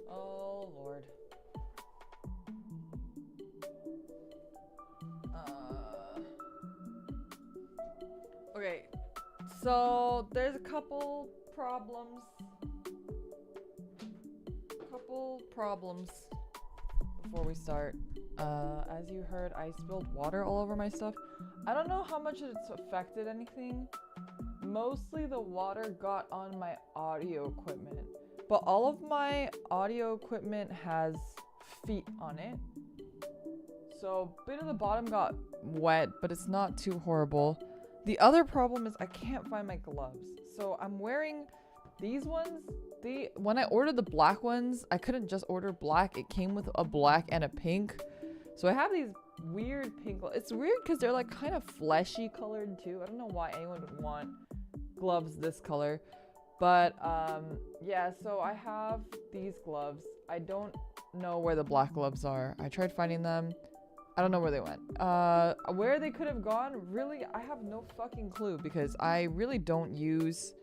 Oh Lord. Okay, so there's a couple problems. Before we start. As you heard, I spilled water all over my stuff. I don't know how much it's affected anything. Mostly the water got on my audio equipment, but all of my audio equipment has feet on it. So a bit of the bottom got wet, but it's not too horrible. The other problem is I can't find my gloves. So I'm wearing these ones. When I ordered the black ones, I couldn't just order black. It came with a black and a pink. So I have these weird pink. It's weird because they're like kind of fleshy colored too. I don't know why anyone would want gloves this color. But yeah, so I have these gloves. I don't know where the black gloves are. I tried finding them. I don't know where they went. Where they could have gone, really, I have no fucking clue because I really don't use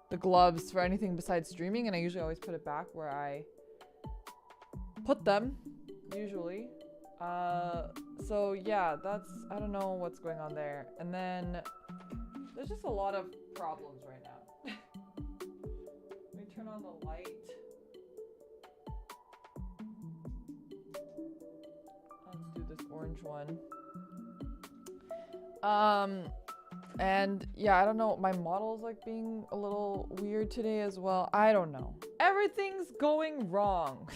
the gloves for anything besides streaming, and I usually always put it back where I put them, usually. So yeah, I don't know what's going on there. And then there's just a lot of problems right now. Let me turn on the light. Let's do this orange one. And yeah, I don't know, my model's like being a little weird today as well. I don't know. Everything's going wrong.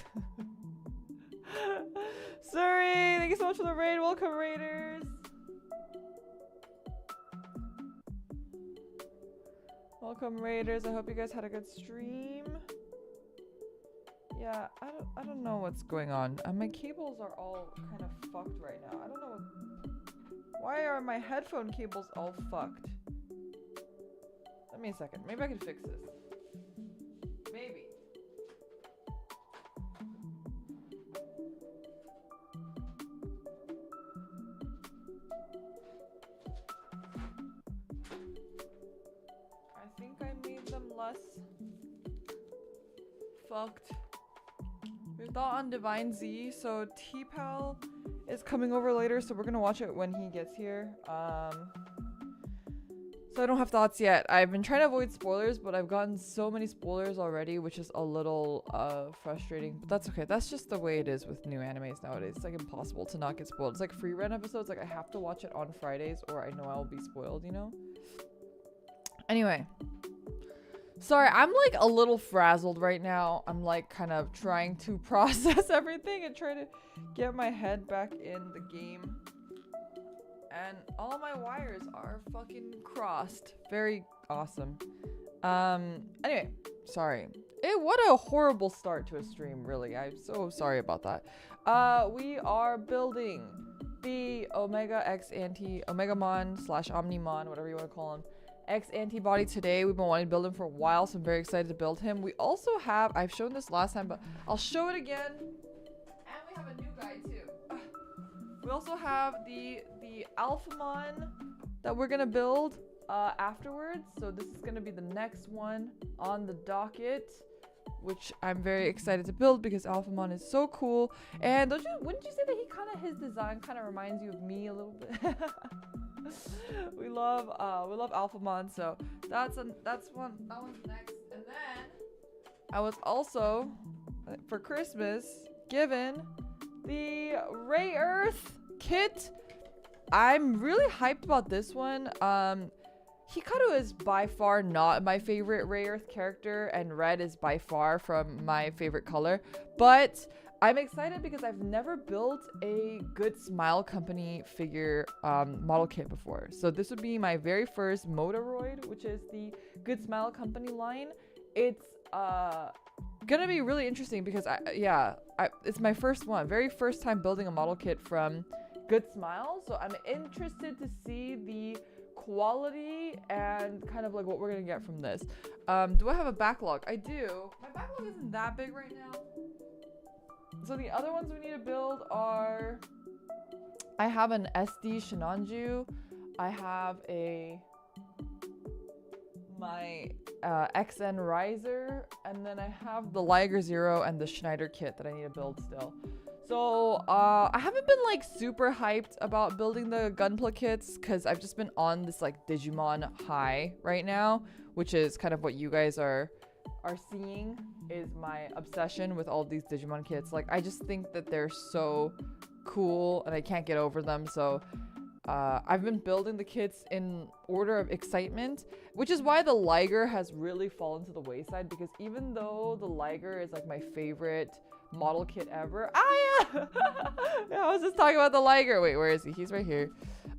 Sorry, thank you so much for the raid. Welcome, raiders. Welcome, raiders. I hope you guys had a good stream. Yeah, I don't know what's going on. My cables are all kind of fucked right now. I don't know why are my headphone cables all fucked? Let me a second. Maybe I can fix this. Maybe. I think I made them less fucked. We thought on Divine Z, so T-Pal is coming over later, so we're gonna watch it when he gets here. So I don't have thoughts yet. I've been trying to avoid spoilers, but I've gotten so many spoilers already, which is a little frustrating, but that's okay. That's just the way it is with new animes nowadays. It's like impossible to not get spoiled. It's like free run episodes, like I have to watch it on Fridays or I know I'll be spoiled, you know? Anyway. Sorry, I'm like a little frazzled right now. I'm like kind of trying to process everything and try to get my head back in the game. And all my wires are fucking crossed. Very awesome. Anyway, sorry. What a horrible start to a stream, really. I'm so sorry about that. We are building the Omega X Omegamon / OMNIMON, whatever you want to call him. X antibody today. We've been wanting to build him for a while, so I'm very excited to build him. We also have, I've shown this last time, but I'll show it again. And we have a new guy too. We also have the Alphamon that we're gonna build afterwards. So this is gonna be the next one on the docket, which I'm very excited to build because Alphamon is so cool. And wouldn't you say that his design kind of reminds you of me a little bit? we love Alphamon, so that one's next. And then I was also for Christmas given the Ray Earth kit. I'm really hyped about this one. Hikaru is by far not my favorite Ray Earth character, and red is by far from my favorite color, but I'm excited because I've never built a Good Smile Company figure model kit before. So this would be my very first Motoroid, which is the Good Smile Company line. It's gonna be really interesting because it's my very first time building a model kit from Good Smile. So I'm interested to see the quality and kind of like what we're gonna get from this. Do I have a backlog? I do. My backlog isn't that big right now. So the other ones we need to build are, I have an SD Shinanju, I have a my XN riser, and then I have the Liger Zero and the Schneider kit that I need to build still. So I haven't been like super hyped about building the Gunpla kits because I've just been on this like Digimon high right now, which is kind of what you guys are seeing is my obsession with all these Digimon kits. Like I just think that they're so cool and I can't get over them. So I've been building the kits in order of excitement, which is why the Liger has really fallen to the wayside, because even though the Liger is like my favorite model kit ever. Ah, yeah! Yeah, I was just talking about the Liger. Wait, where is he? He's right here.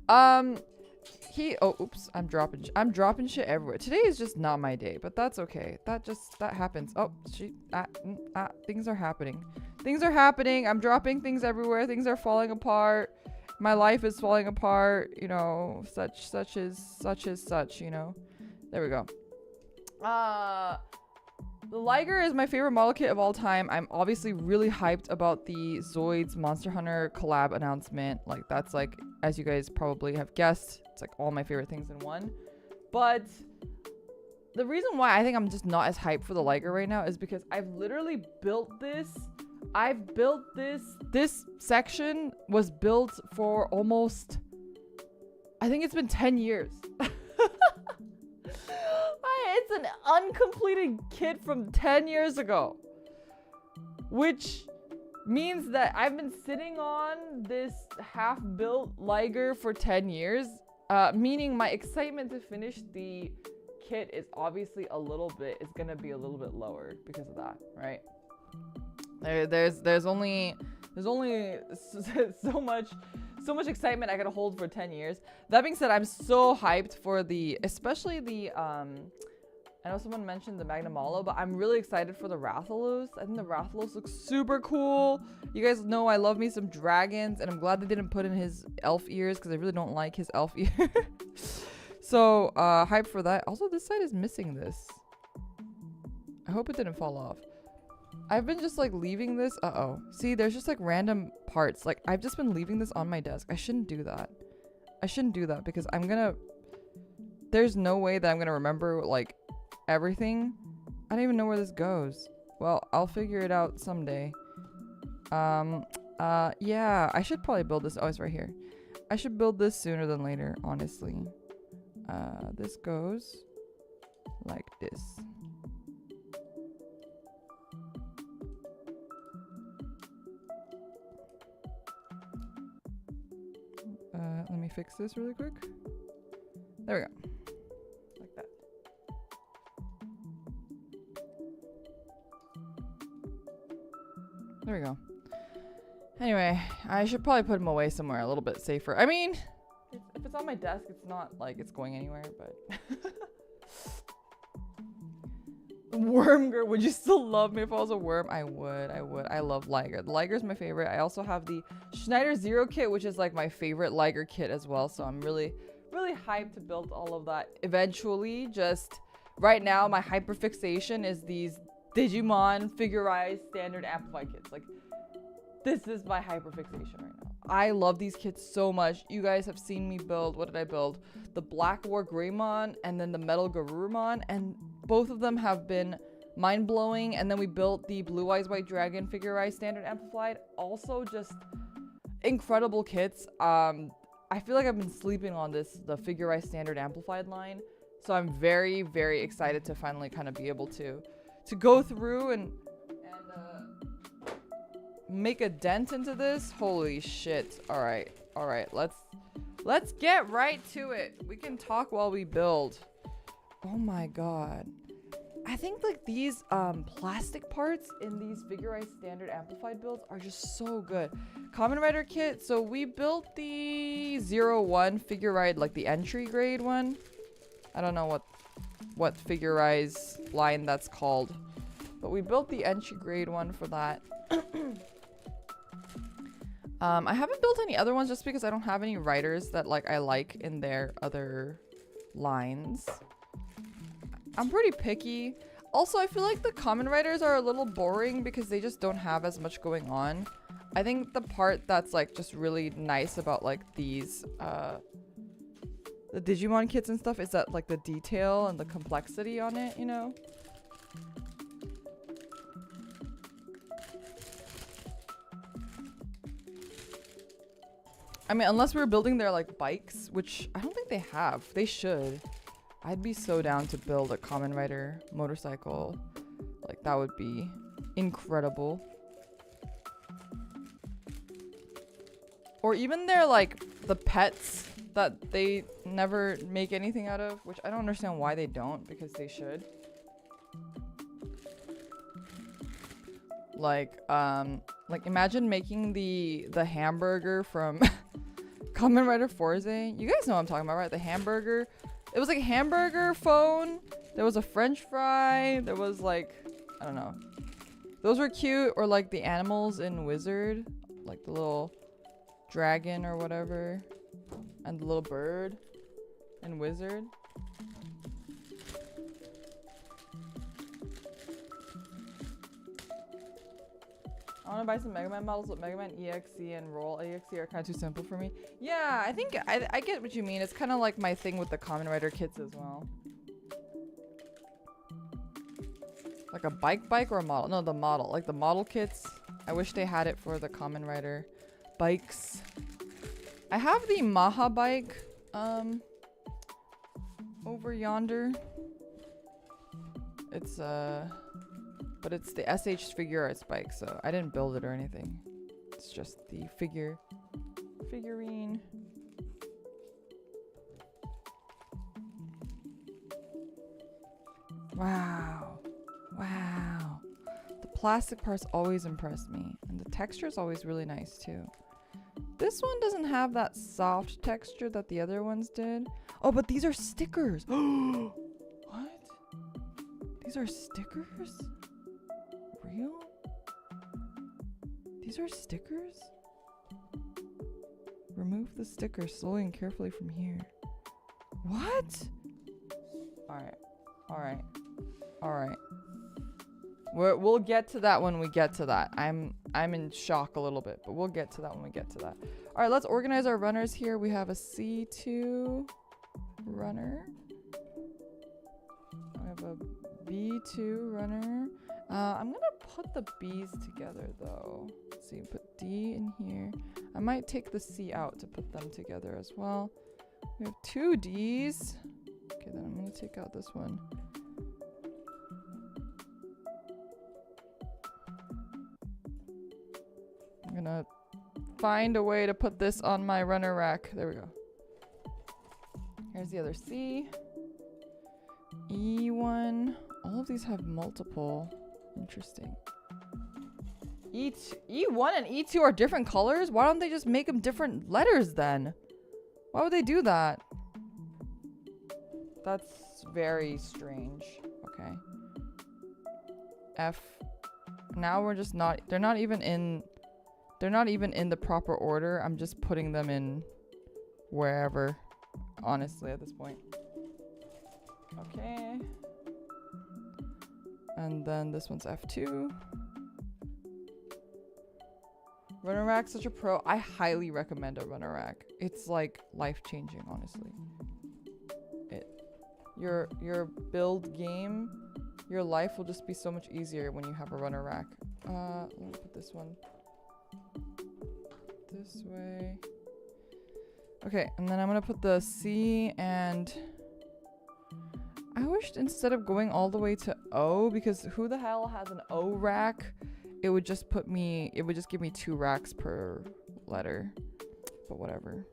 Oh, oops, I'm dropping shit everywhere. Today is just not my day, but that's okay. That happens. Oh, things are happening. Things are happening. I'm dropping things everywhere. Things are falling apart. My life is falling apart, you know, such is such, you know. There we go. The Liger is my favorite model kit of all time. I'm obviously really hyped about the Zoids Monster Hunter collab announcement. Like, that's like, as you guys probably have guessed, it's like all my favorite things in one. But the reason why I think I'm just not as hyped for the Liger right now is because I've literally built this. This section was built for almost, I think it's been 10 years. It's an uncompleted kit from 10 years ago, which means that I've been sitting on this half-built Liger for 10 years, meaning my excitement to finish the kit is obviously gonna be a little bit lower because of that, right? There's only so much excitement I gotta hold for 10 years. That being said, I'm so hyped for especially the I know someone mentioned the Magnamalo, but I'm really excited for the Rathalos. I think the Rathalos looks super cool. You guys know I love me some dragons, and I'm glad they didn't put in his elf ears because I really don't like his elf ears. So hyped for that. Also, this side is missing this. I hope it didn't fall off. I've been just like leaving this. See, there's just like random parts. Like I've just been leaving this on my desk. I shouldn't do that. I shouldn't do that because there's no way that I'm gonna remember like everything. I don't even know where this goes. Well, I'll figure it out someday. Yeah, I should probably build this. Oh, it's right here. I should build this sooner than later, honestly. This goes like this. Let me fix this really quick. There we go. Like that. There we go. Anyway, I should probably put him away somewhere a little bit safer. I mean, if it's on my desk, it's not like it's going anywhere, but... Worm girl, would you still love me if I was a worm? I would. I love Liger. The Liger's my favorite. I also have the Schneider Zero kit, which is like my favorite Liger kit as well. So I'm really hyped to build all of that eventually. Just right now, my hyperfixation is these Digimon figurized standard amplified kits. Like, this is my hyperfixation right now. I love these kits so much. You guys have seen me build. What did I build? The Black War Greymon and then the Metal Garurumon, and both of them have been mind-blowing. And then we built the Blue Eyes White Dragon figurized standard amplified. Also just incredible kits. I feel like I've been sleeping on the figurized standard amplified line. So I'm very, very excited to finally kind of be able to go through and make a dent into this. Holy shit. All right. Let's get right to it. We can talk while we build. Oh my god. I think like these plastic parts in these figurized standard amplified builds are just so good. Kamen Rider kit. So we built the 01 figurized, like the entry grade one. I don't know what figurized line that's called, but we built the entry grade one for that. I haven't built any other ones just because I don't have any writers that like I like in their other lines. I'm pretty picky. Also, I feel like the Kamen Riders are a little boring because they just don't have as much going on. I think the part that's like just really nice about like these the Digimon kits and stuff is that like the detail and the complexity on it, you know? I mean, unless we were building their like bikes, which I don't think they have. They should. I'd be so down to build a Kamen Rider motorcycle. Like that would be incredible. Or even their like the pets that they never make anything out of, which I don't understand why they don't, because they should. Like imagine making the hamburger from Kamen Rider Forze. You guys know what I'm talking about, right? The hamburger. It was like a hamburger phone. There was a French fry. There was like, I don't know. Those were cute. Or like the animals in Wizard, like the little dragon or whatever, and the little bird in Wizard. I want to buy some Mega Man models, but Mega Man EXE and Roll EXE are kind of too simple for me. Yeah, I think I get what you mean. It's kind of like my thing with the Kamen Rider kits as well. Like a bike or a model? No, the model. Like the model kits. I wish they had it for the Kamen Rider bikes. I have the Maha bike over yonder. It's but it's the SH Figure Arts bike, so I didn't build it or anything. It's just the figurine. Wow. Wow. The plastic parts always impress me, and the texture is always really nice too. This one doesn't have that soft texture that the other ones did. Oh, but these are stickers. What? These are stickers? Real? These are stickers? Remove the stickers slowly and carefully from here. What? Alright. We'll get to that when we get to that. I'm in shock a little bit, but we'll get to that when we get to that. Alright, let's organize our runners here. We have a C2 runner. We have a B2 runner. I'm gonna put the B's together though. Let's see, put D in here. I might take the C out to put them together as well. We have 2 D's. Okay, then I'm gonna take out this one. I'm gonna find a way to put this on my runner rack. There we go. Here's the other C. E1. All of these have multiple. Interesting. E1 and E2 are different colors? Why don't they just make them different letters then? Why would they do that? That's very strange. Okay. F. Now we're just not, they're not even in the proper order. I'm just putting them in wherever, honestly, at this point. Okay. And then this one's F2. Runner rack, such a pro. I highly recommend a runner rack. It's like life-changing, honestly. Your build game, your life will just be so much easier when you have a runner rack. Let me put this one this way. Okay, and then I'm gonna put the C, and I wished instead of going all the way to O, because who the hell has an O rack? It would just give me 2 racks per letter, but whatever.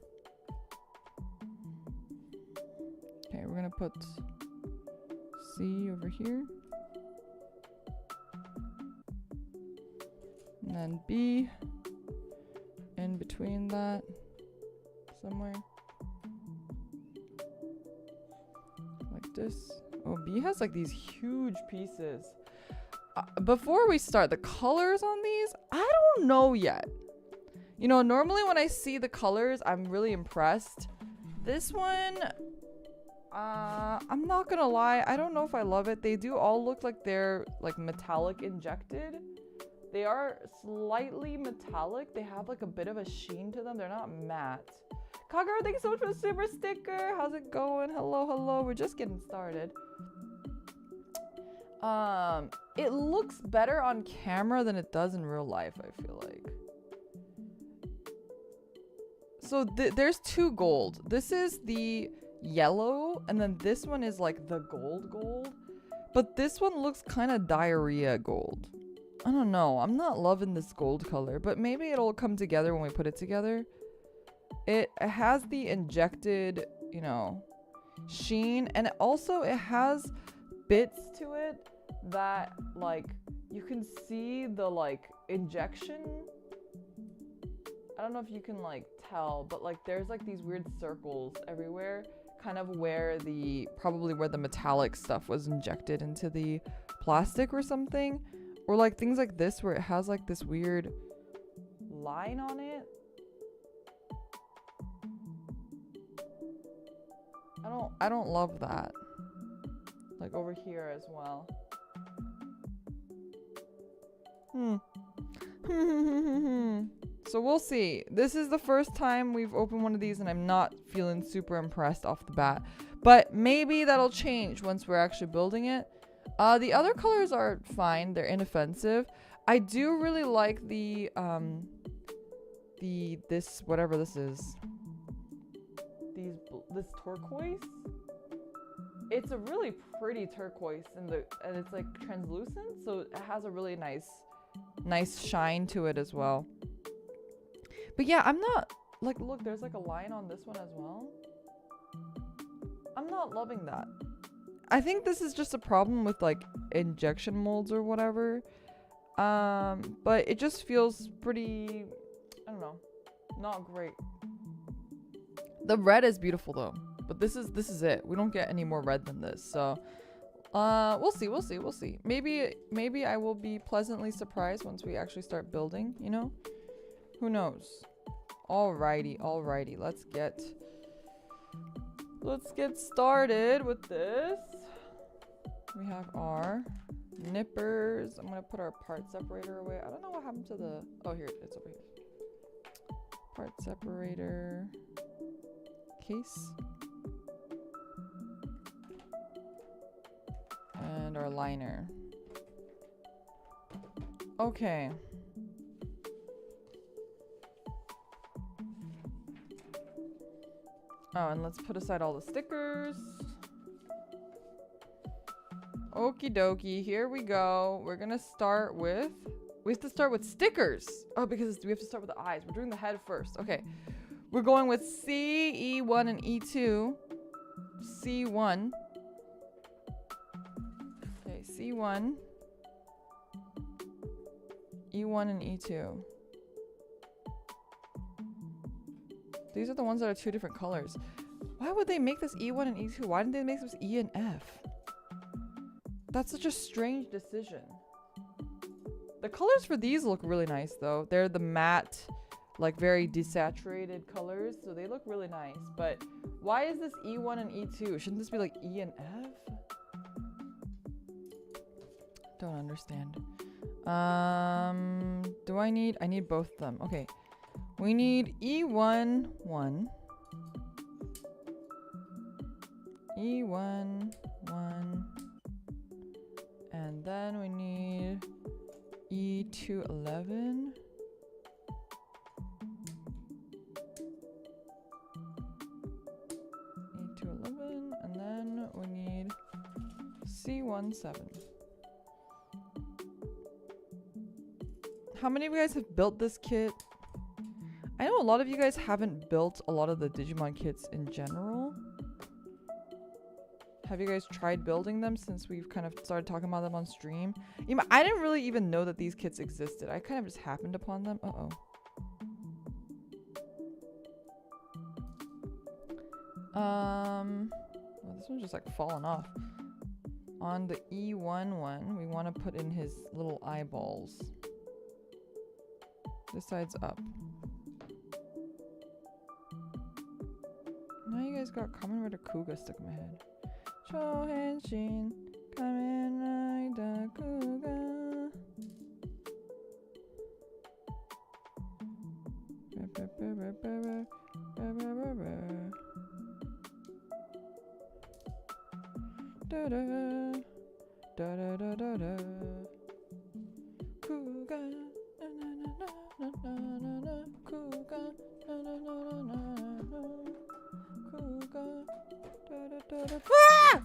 Okay, we're gonna put C over here. And then B in between that somewhere. Like this. Oh, B has like these huge pieces. Before we start, the colors on these, I don't know yet. You know, normally when I see the colors, I'm really impressed. This one, I'm not gonna lie, I don't know if I love it. They do all look like they're like metallic injected. They are slightly metallic. They have like a bit of a sheen to them. They're not matte. Kagura, thank you so much for the super sticker. How's it going? Hello, hello. We're just getting started. It looks better on camera than it does in real life, I feel like. So there's two gold. This is the yellow, and then this one is like the gold. But this one looks kind of diarrhea gold. I don't know. I'm not loving this gold color, but maybe it'll come together when we put it together. It has the injected, you know, sheen, and also it has bits to it that, like, you can see the, like, injection. I don't know if you can, like, tell, but, like, there's, like, these weird circles everywhere, kind of where probably where the metallic stuff was injected into the plastic or something. Or, like, things like this where it has, like, this weird line on it. I don't love that. Like, over here as well. So we'll see. This is the first time we've opened one of these and I'm not feeling super impressed off the bat. But maybe that'll change once we're actually building it. The other colors are fine. They're inoffensive. I do really like this, whatever this is. This turquoise. It's a really pretty turquoise and it's like translucent, so it has a really nice shine to it as well. But yeah, I'm not like, look, there's like a line on this one as well. I'm not loving that. I think this is just a problem with like injection molds or whatever. But it just feels pretty, I don't know, not great. The red is beautiful though, but this is it. We don't get any more red than this, so we'll see. Maybe I will be pleasantly surprised once we actually start building, you know? Who knows? Alrighty. Let's get started with this. We have our nippers. I'm gonna put our part separator away. I don't know what happened to the, oh, here, it's over here. Part separator case. And our liner. Okay. Oh, and let's put aside all the stickers. Okie dokie, here we go. We're gonna start with, we have to start with stickers. Oh, because we have to start with the eyes. We're doing the head first. Okay. We're going with C, E1, and E2. C1. Okay, C1. E1 and E2. These are the ones that are two different colors. Why would they make this E1 and E2? Why didn't they make this E and F? That's such a strange decision. The colors for these look really nice though. They're the matte, like very desaturated colors, so they look really nice. But why is this E1 and E2? Shouldn't this be like E and F? Don't understand. Do I need both of them? Okay. We need E1, 1. E1, 1. And then we need E2, 11. E2, 11. And then we need C1, 7. How many of you guys have built this kit? I know a lot of you guys haven't built a lot of the Digimon kits in general. Have you guys tried building them since we've kind of started talking about them on stream? I didn't really even know that these kits existed. I kind of just happened upon them. Uh-oh. Well, this one's just like falling off. On the E1 one, we want to put in his little eyeballs. This side's up. Now you guys got Kamen Rider Kuga stuck in my head. Shohenshin, Kamen Rider Kuga. Da da da da da da da. Kuga na na na na na na na. Kuga na na na na na. Kuga da da da da. Ah!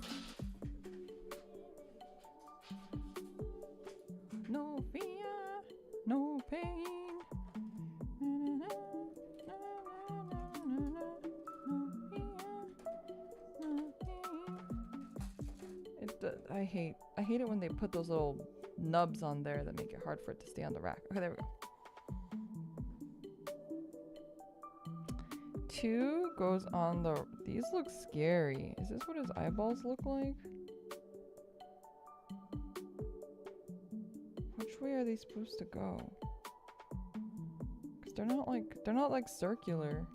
No fear, no pain. I hate it when they put those little nubs on there that make it hard for it to stay on the rack. Okay, there we go. 2 goes on the... These look scary. Is this what his eyeballs look like? Which way are they supposed to go? Because they're not like circular.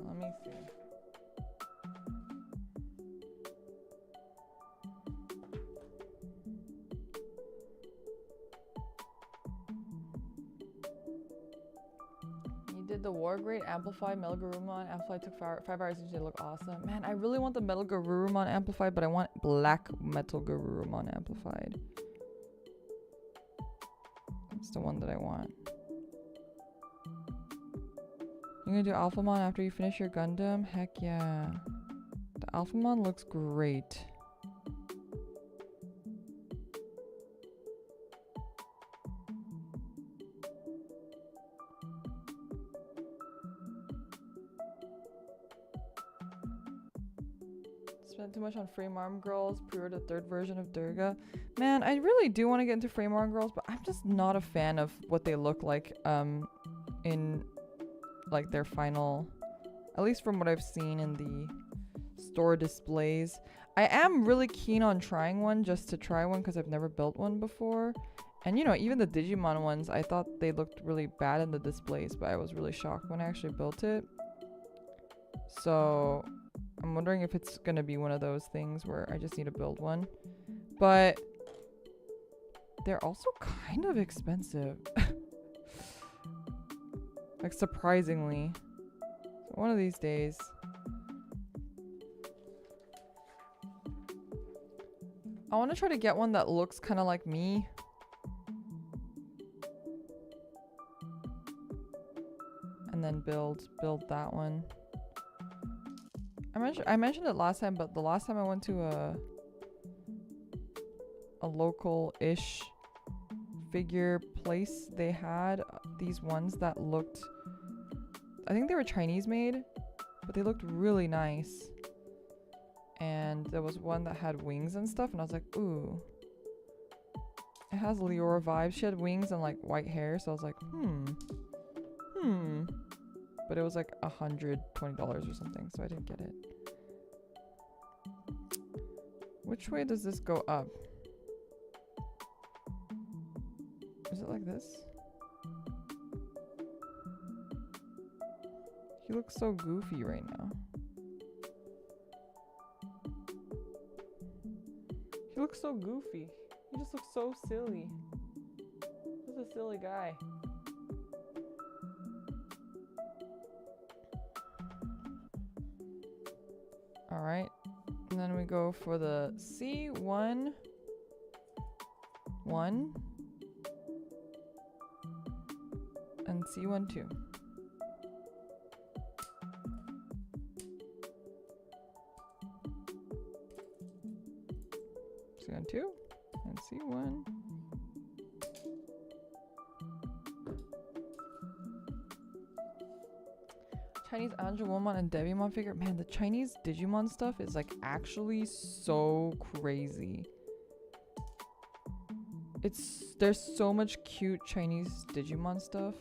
Let me see. Did the War Great Amplified Metal Garurumon Amplified took 5 hours each. They look awesome. Man, I really want the Metal Garurumon Amplified, but I want Black Metal Garurumon Amplified. That's the one that I want. You're gonna do Alphamon after you finish your Gundam? Heck yeah. The Alphamon looks great. Spent too much on Frame Arm Girls, pre-ordered the 3rd version of Durga. Man, I really do want to get into Frame Arm Girls, but I'm just not a fan of what they look like in like their final, at least from what I've seen in the store displays. I am really keen on trying one, just to try one, because I've never built one before. And you know, even the Digimon ones, I thought they looked really bad in the displays, but I was really shocked when I actually built it. So I'm wondering if it's gonna be one of those things where I just need to build one. But they're also kind of expensive. Like, surprisingly. So one of these days. I want to try to get one that looks kind of like me. And then build that one. I mentioned it last time, but the last time I went to a local-ish figure place, they had these ones that looked... I think they were Chinese made, but they looked really nice. And there was one that had wings and stuff, and I was like, ooh. It has Leora vibes. She had wings and like white hair, so I was like, But it was like $120 or something, so I didn't get it. Which way does this go up? Is it like this? He looks so goofy right now. He looks so goofy. He just looks so silly. He's a silly guy. Alright. And then we go for the C1 1 and C1 2. C1 2 and C1. Chinese Angelomon and Devimon figure. Man, the Chinese Digimon stuff is like actually so crazy. There's so much cute Chinese Digimon stuff.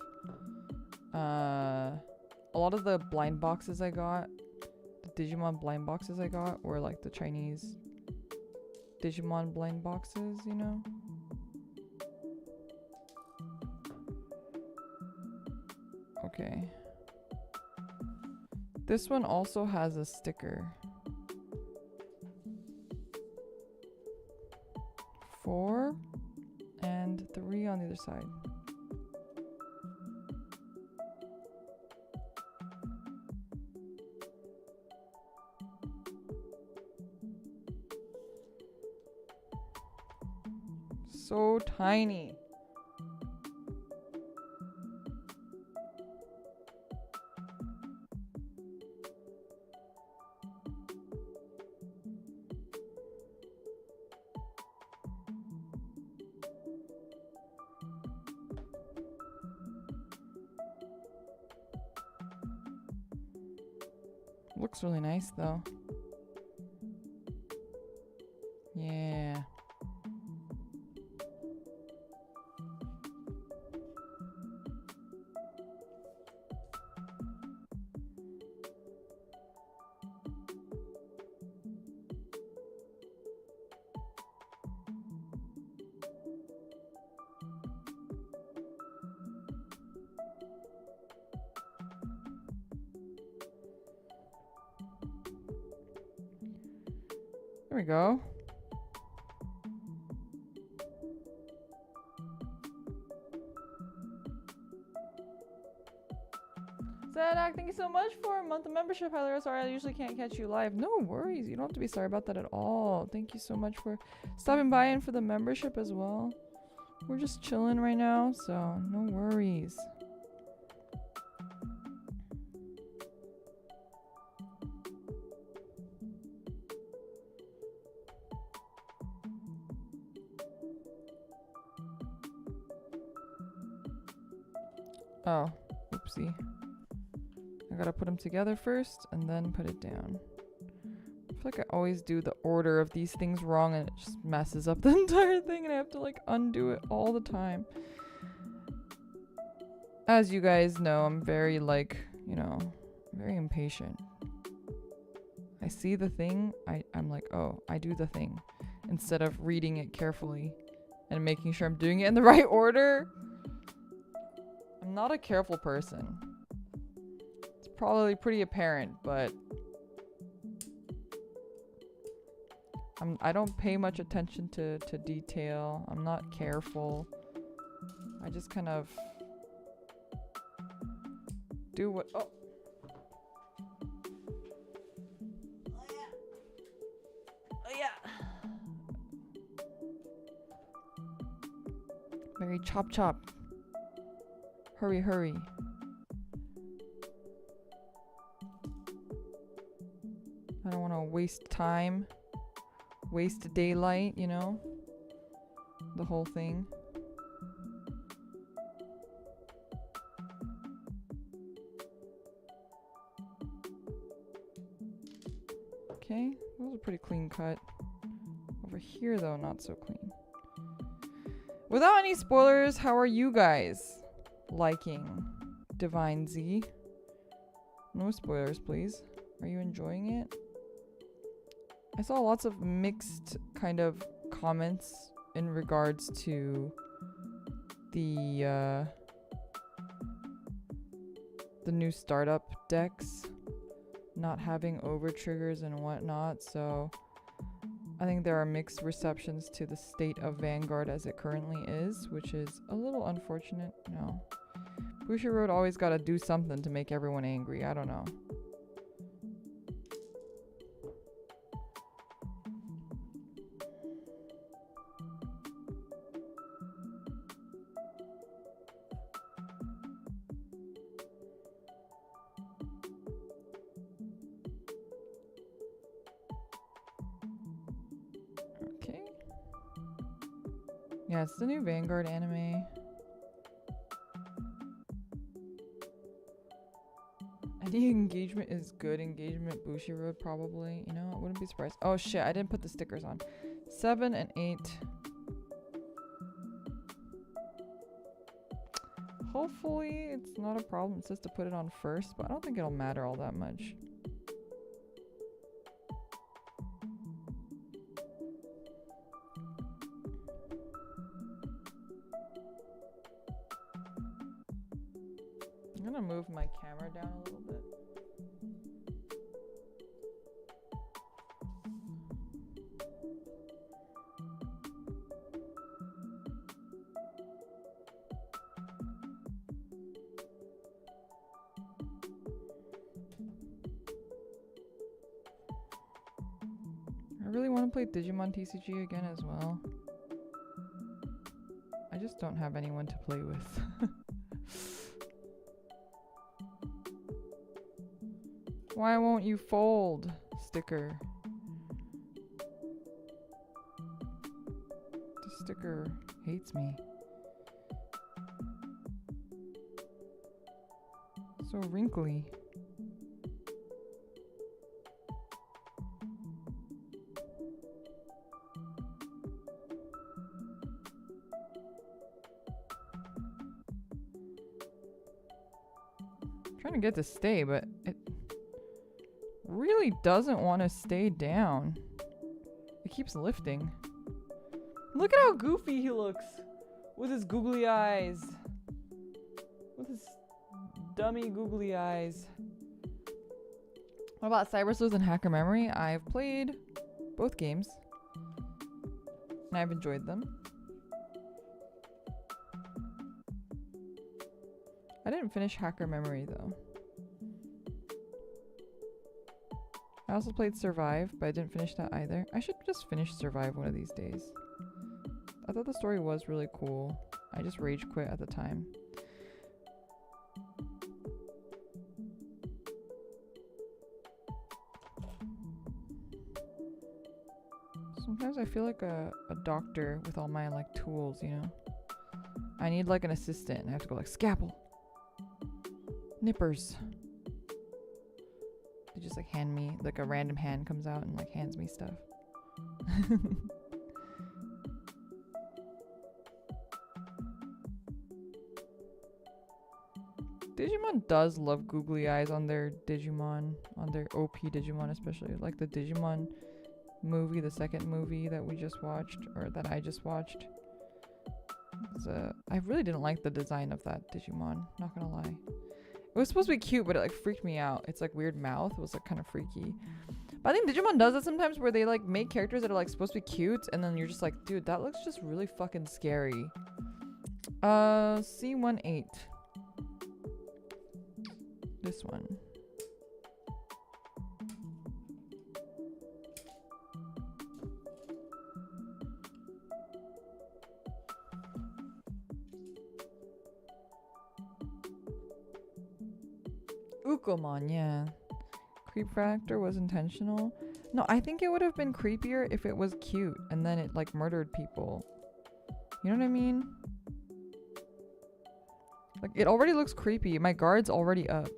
A lot of the blind boxes I got, the Digimon blind boxes I got were like the Chinese Digimon blind boxes, you know? Okay. This one also has a sticker. 4 and 3 on the other side. so tiny. Looks really nice though. Yeah. There we go. Zadak, thank you so much for a month of membership. Highly sorry I usually can't catch you live. No worries. You don't have to be sorry about that at all. Thank you so much for stopping by and for the membership as well. We're just chilling right now, so no worries. Oh, oopsie. I gotta put them together first and then put it down. I feel like I always do the order of these things wrong and it just messes up the entire thing and I have to like undo it all the time. As you guys know, I'm very like, you know, very impatient. I see the thing, I'm like, oh, I do the thing. Instead of reading it carefully and making sure I'm doing it in the right order. I'm not a careful person. It's probably pretty apparent, but I don't pay much attention to detail. I'm not careful. I just kind of do what... Oh! Oh yeah! Very chop chop. Hurry, hurry. I don't want to waste time. Waste daylight, you know? The whole thing. Okay, that was a pretty clean cut. Over here, though, not so clean. Without any spoilers, how are you guys liking Divine Z? No spoilers, please. Are you enjoying it? I saw lots of mixed kind of comments in regards to the new startup decks not having over triggers and whatnot, so I think there are mixed receptions to the state of Vanguard as it currently is, which is a little unfortunate. No. Bushiroad always gotta do something to make everyone angry. I don't know. Yeah, it's the new Vanguard anime. Any engagement is good engagement. Bushiroad probably. You know, I wouldn't be surprised. Oh shit, I didn't put the stickers on. 7 and 8. Hopefully it's not a problem. It says to put it on first, but I don't think it'll matter all that much. I'm gonna move my camera down a little bit. I really want to play Digimon TCG again as well. I just don't have anyone to play with. Why won't you fold, sticker? The sticker hates me. So wrinkly. Trying to get to stay, but it really doesn't want to stay down. It keeps lifting. Look at how goofy he looks with his googly eyes. With his dummy googly eyes. What about Cyber Sleuth and Hacker Memory? I've played both games and I've enjoyed them. I didn't finish Hacker Memory though. I also played Survive, but I didn't finish that either. I should just finish Survive one of these days. I thought the story was really cool. I just rage quit at the time. Sometimes I feel like a doctor with all my like tools, you know? I need like an assistant and I have to go like scalpel. Nippers. They just like hand me, like a random hand comes out and like hands me stuff. Digimon does love googly eyes on their Digimon, on their OP Digimon especially. Like the Digimon movie, the second movie that we just watched, or that I just watched. I really didn't like the design of that Digimon, not gonna lie. It was supposed to be cute, but it like freaked me out. It's like weird mouth. It was like kind of freaky. But I think Digimon does that sometimes where they like make characters that are like supposed to be cute and then you're just like, dude, that looks just really fucking scary. C18. This one. Ukomon, yeah. Creep factor was intentional. No, I think it would have been creepier if it was cute and then it like murdered people. You know what I mean? Like it already looks creepy. My guard's already up.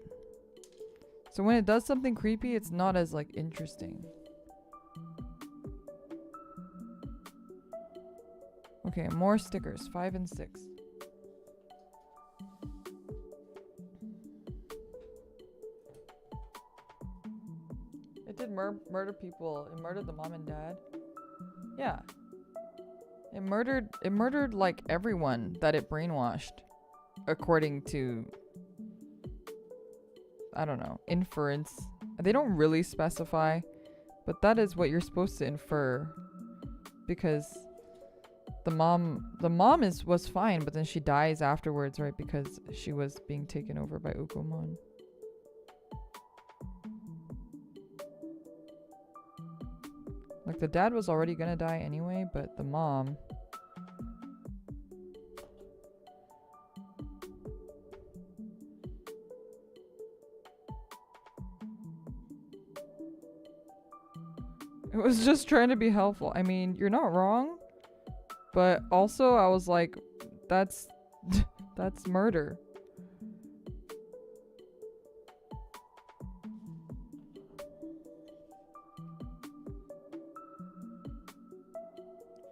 So when it does something creepy, it's not as like interesting. Okay, more stickers. 5 and 6. It did murder people. It murdered the mom and dad. Yeah. It murdered like everyone that it brainwashed. According to, I don't know, inference. They don't really specify, but that is what you're supposed to infer. Because the mom was fine, but then she dies afterwards, right? Because she was being taken over by Ukomon. Like the dad was already gonna die anyway, but the mom. It was just trying to be helpful. I mean, you're not wrong, but also I was like, that's murder.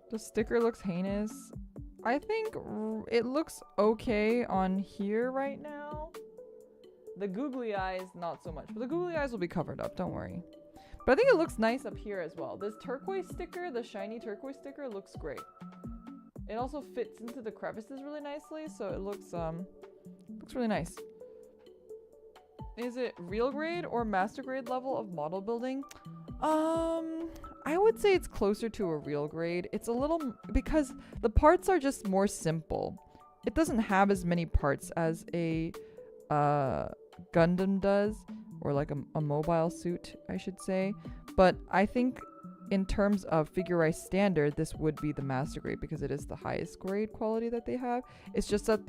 The sticker looks heinous. I think it looks okay on here right now. The googly eyes, not so much. But the googly eyes will be covered up, don't worry. But I think it looks nice up here as well. This turquoise sticker, the shiny turquoise sticker, looks great. It also fits into the crevices really nicely, so it looks really nice. Is it real grade or master grade level of model building? I would say it's closer to a real grade. It's a little, because the parts are just more simple. It doesn't have as many parts as a Gundam does, or like a mobile suit, I should say. But I think in terms of figure standard, this would be the master grade because it is the highest grade quality that they have. It's just that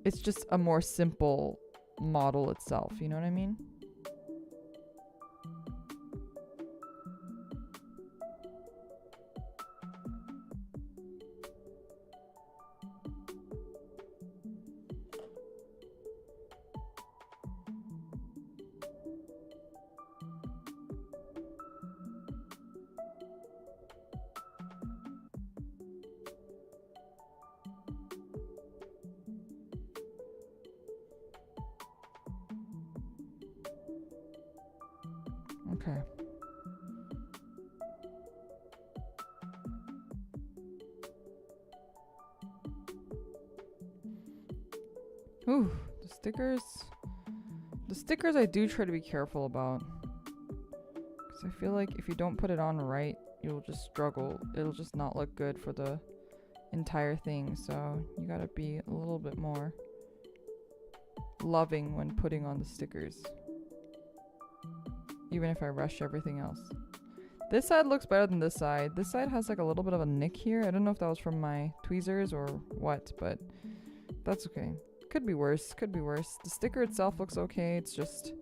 it's just a more simple model itself, you know what I mean? Okay. Ooh, the stickers. The stickers I do try to be careful about. Because I feel like if you don't put it on right, you'll just struggle. It'll just not look good for the entire thing. So you gotta be a little bit more loving when putting on the stickers. Even if I rush everything else. This side looks better than this side. This side has like a little bit of a nick here. I don't know if that was from my tweezers or what, but that's okay. Could be worse. Could be worse. The sticker itself looks okay. It's just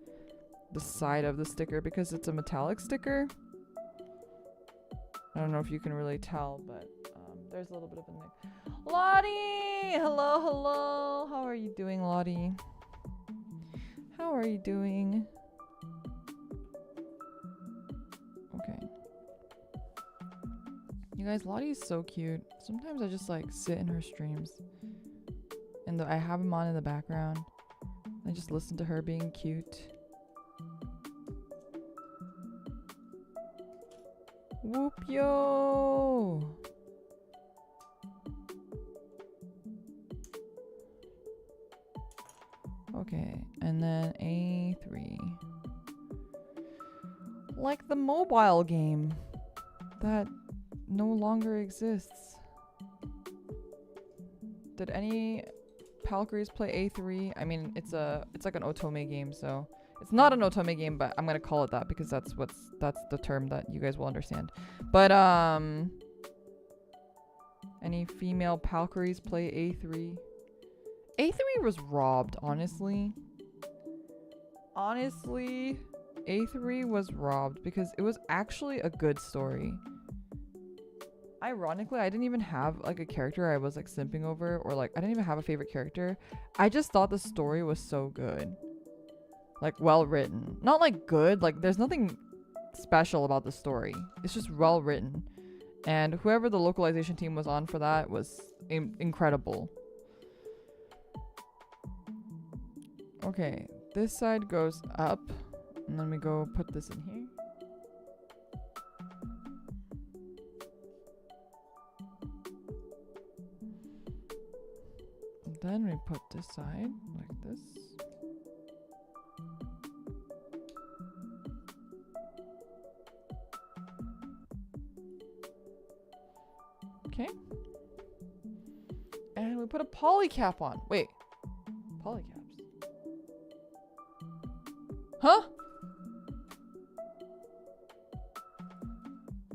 the side of the sticker because it's a metallic sticker. I don't know if you can really tell, but there's a little bit of a nick. Lottie! Hello, hello. How are you doing, Lottie? How are you doing? Okay. You guys, Lottie is so cute. Sometimes I just like sit in her streams. And I have them on in the background. I just listen to her being cute. Whoop yo! Okay, and then A3. Like the mobile game that no longer exists. Did any Palcries play A3? I mean, it's like an otome game, so it's not an otome game, but I'm gonna call it that because that's the term that you guys will understand. But any female Palcries play A3? A3 was robbed, honestly. Honestly, A3 was robbed because it was actually a good story. Ironically, I didn't even have like a character I was like simping over, or like I didn't even have a favorite character. I just thought the story was so good. Like well written. Not like good, like there's nothing special about the story. It's just well written. And whoever the localization team was on for that was incredible. Okay, this side goes up, and then we go put this in here. And then we put this side like this. Okay. And we put a poly cap on. Wait. Poly caps. Huh?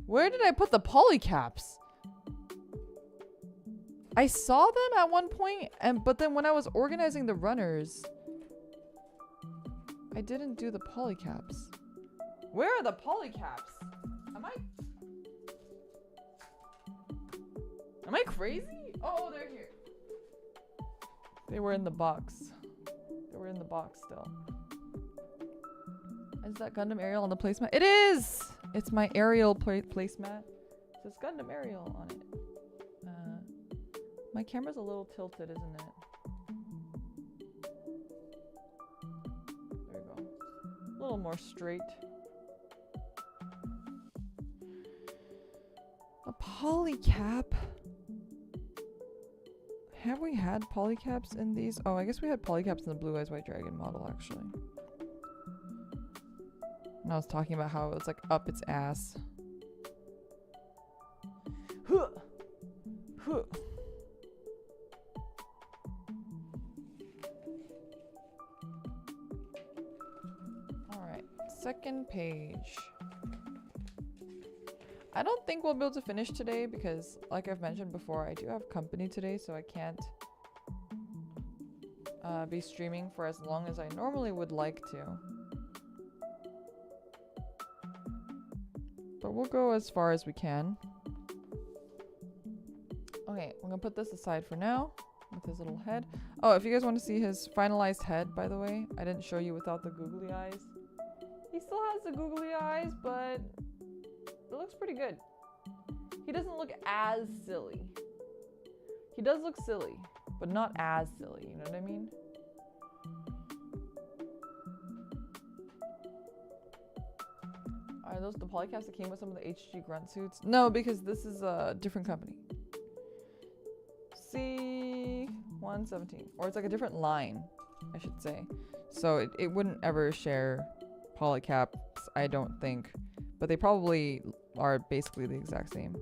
Where did I put the poly caps? I saw them at one point, but then when I was organizing the runners, I didn't do the poly caps. Where are the poly caps? Am I crazy? Oh, they're here. They were in the box. They were in the box still. Is that Gundam Ariel on the placemat? It is! It's my Ariel placemat. It says Gundam Ariel on it. My camera's a little tilted, isn't it? There we go. A little more straight. A polycap? Have we had polycaps in these? Oh, I guess we had polycaps in the Blue Eyes White Dragon model, actually. And I was talking about how it was like up its ass. Huh. Huh. Alright, second page. I don't think we'll be able to finish today because, like I've mentioned before, I do have company today, so I can't be streaming for as long as I normally would like to. But we'll go as far as we can. Okay, I'm gonna put this aside for now with his little head. Oh, if you guys want to see his finalized head, by the way, I didn't show you without the googly eyes. He still has the googly eyes, but it looks pretty good. He doesn't look as silly. He does look silly, but not as silly, you know what I mean? Are those the polycaps that came with some of the HG grunt suits? No, because this is a different company. C117. Or it's like a different line, I should say. So it wouldn't ever share polycaps, I don't think. But they probably are basically the exact same.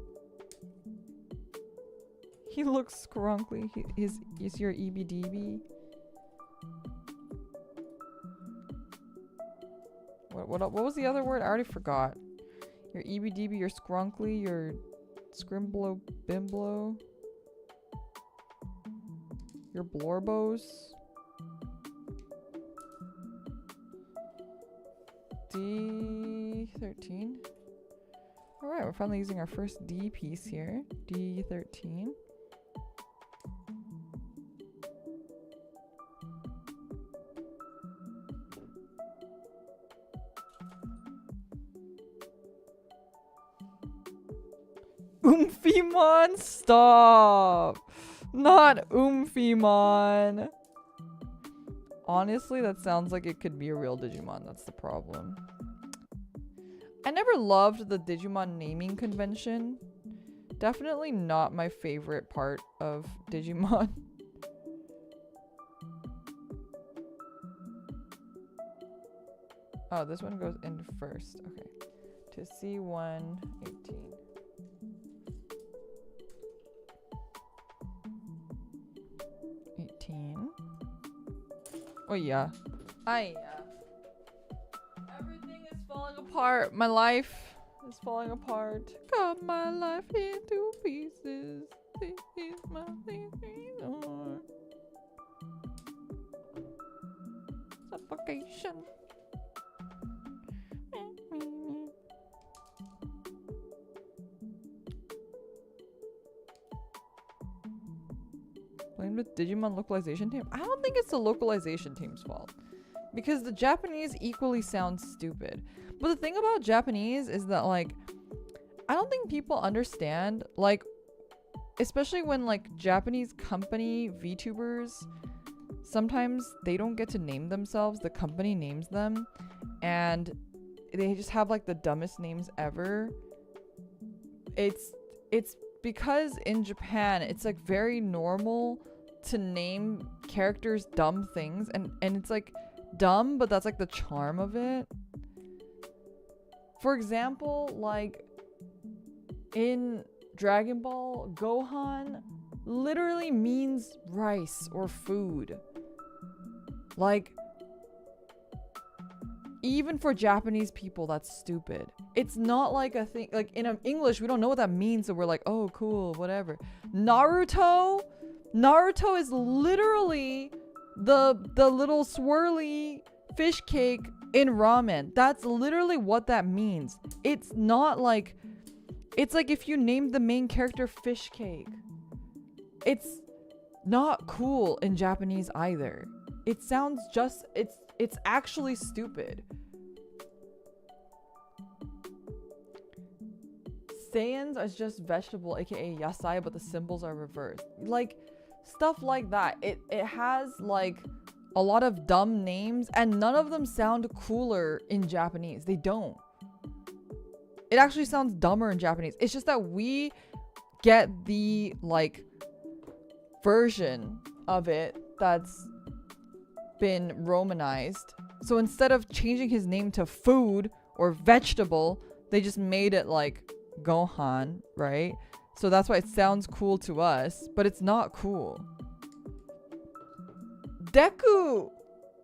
He looks scrunkly. Is your EBDB? What was the other word? I already forgot. Your EBDB, your scrunkly, your scrimblo bimblo, your blorbos. D13. Alright, we're finally using our first D piece here. D13. Umphimon, stop! Not Umphimon! Honestly, that sounds like it could be a real Digimon. That's the problem. I never loved the Digimon naming convention. Definitely not my favorite part of Digimon. Oh, this one goes in first. Okay. To C118. Oh yeah. Everything is falling apart. My life is falling apart. Cut my life into pieces. This is my suffocation. Blamed with Digimon localization team? I don't think it's the localization team's fault. Because the Japanese equally sound stupid. But the thing about Japanese is that, like, I don't think people understand, like, especially when, like, Japanese company VTubers, sometimes they don't get to name themselves. The company names them. And they just have, like, the dumbest names ever. It's because in Japan, it's, like, very normal to name characters dumb things. And it's, like, dumb, but that's, like, the charm of it. For example, like, in Dragon Ball, Gohan literally means rice or food. Like, even for Japanese people, that's stupid. It's not like a thing, like in English, we don't know what that means, so we're like, oh, cool, whatever. Naruto is literally the little swirly fish cake in ramen. That's literally what that means. It's not like, it's like if you named the main character fish cake. It's not cool in Japanese either. It sounds just, it's actually stupid. Saiyans are just vegetable, aka yasai, but the symbols are reversed. Like, stuff like that. It has, like, a lot of dumb names, and none of them sound cooler in Japanese. They don't. It actually sounds dumber in Japanese. It's just that we get the, like, version of it that's been romanized. So instead of changing his name to food or vegetable, they just made it like Gohan, right? So that's why it sounds cool to us, but it's not cool. Deku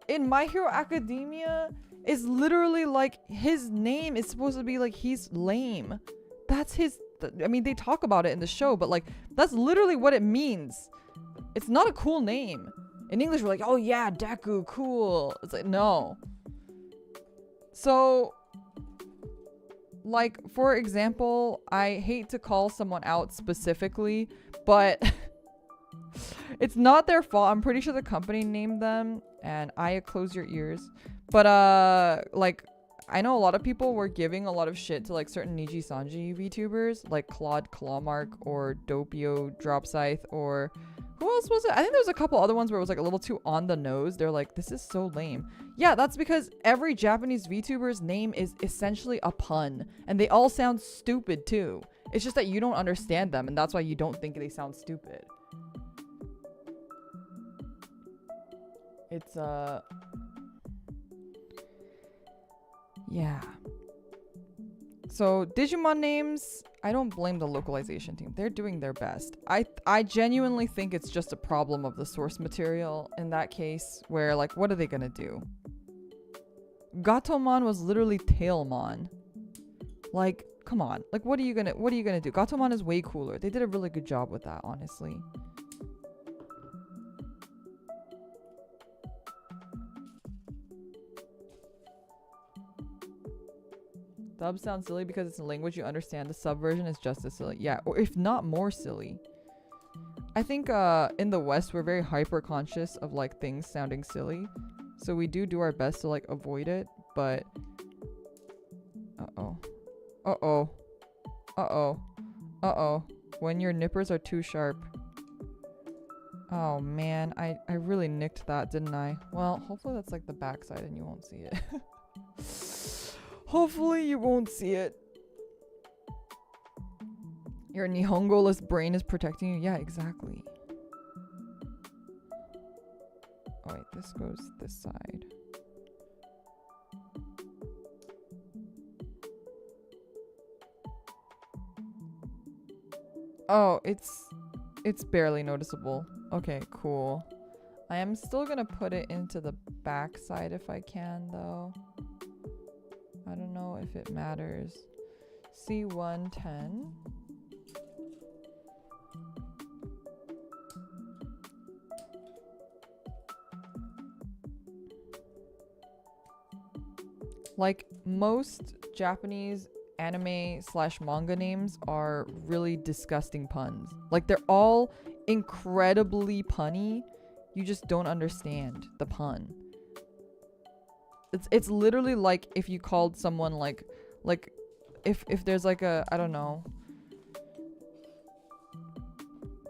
in My Hero Academia is literally like, his name is supposed to be like, he's lame. that's his. I mean, they talk about it in the show, but like, that's literally what it means. It's not a cool name. In English, we're like, oh yeah, Deku, cool. It's like, no. So, like, for example, I hate to call someone out specifically, but it's not their fault. I'm pretty sure the company named them, and I close your ears. But, like, I know a lot of people were giving a lot of shit to like certain Niji Sanji VTubers, like Claude Clawmark or Doppio Drop Scythe, or who else was it? I think there was a couple other ones where it was like a little too on the nose. They're like, this is so lame. Yeah, that's because every Japanese VTuber's name is essentially a pun, and they all sound stupid too. It's just that you don't understand them, and that's why you don't think they sound stupid. It's yeah. So Digimon names, I don't blame the localization team. They're doing their best. I genuinely think it's just a problem of the source material in that case, where like, what are they gonna do? Gatomon was literally Tailmon. Like, come on. Like, what are you gonna do? Gatomon is way cooler. They did a really good job with that, honestly. Dub sounds silly because it's a language you understand. The sub version is just as silly. Yeah, or if not more silly. I think in the West, we're very hyper conscious of like things sounding silly. So we do our best to like avoid it, but uh-oh. Uh-oh. Uh-oh. Uh-oh. When your nippers are too sharp. Oh man, I really nicked that, didn't I? Well, hopefully that's like the backside and you won't see it. Hopefully you won't see it. Your Nihongo-less brain is protecting you. Yeah, exactly. Oh wait, this goes this side. Oh, it's barely noticeable. Okay, cool. I am still gonna put it into the back side if I can though. I don't know if it matters. C110. Like most Japanese anime / manga names are really disgusting puns. Like they're all incredibly punny. You just don't understand the pun. It's literally like if you called someone like if there's like a, I don't know,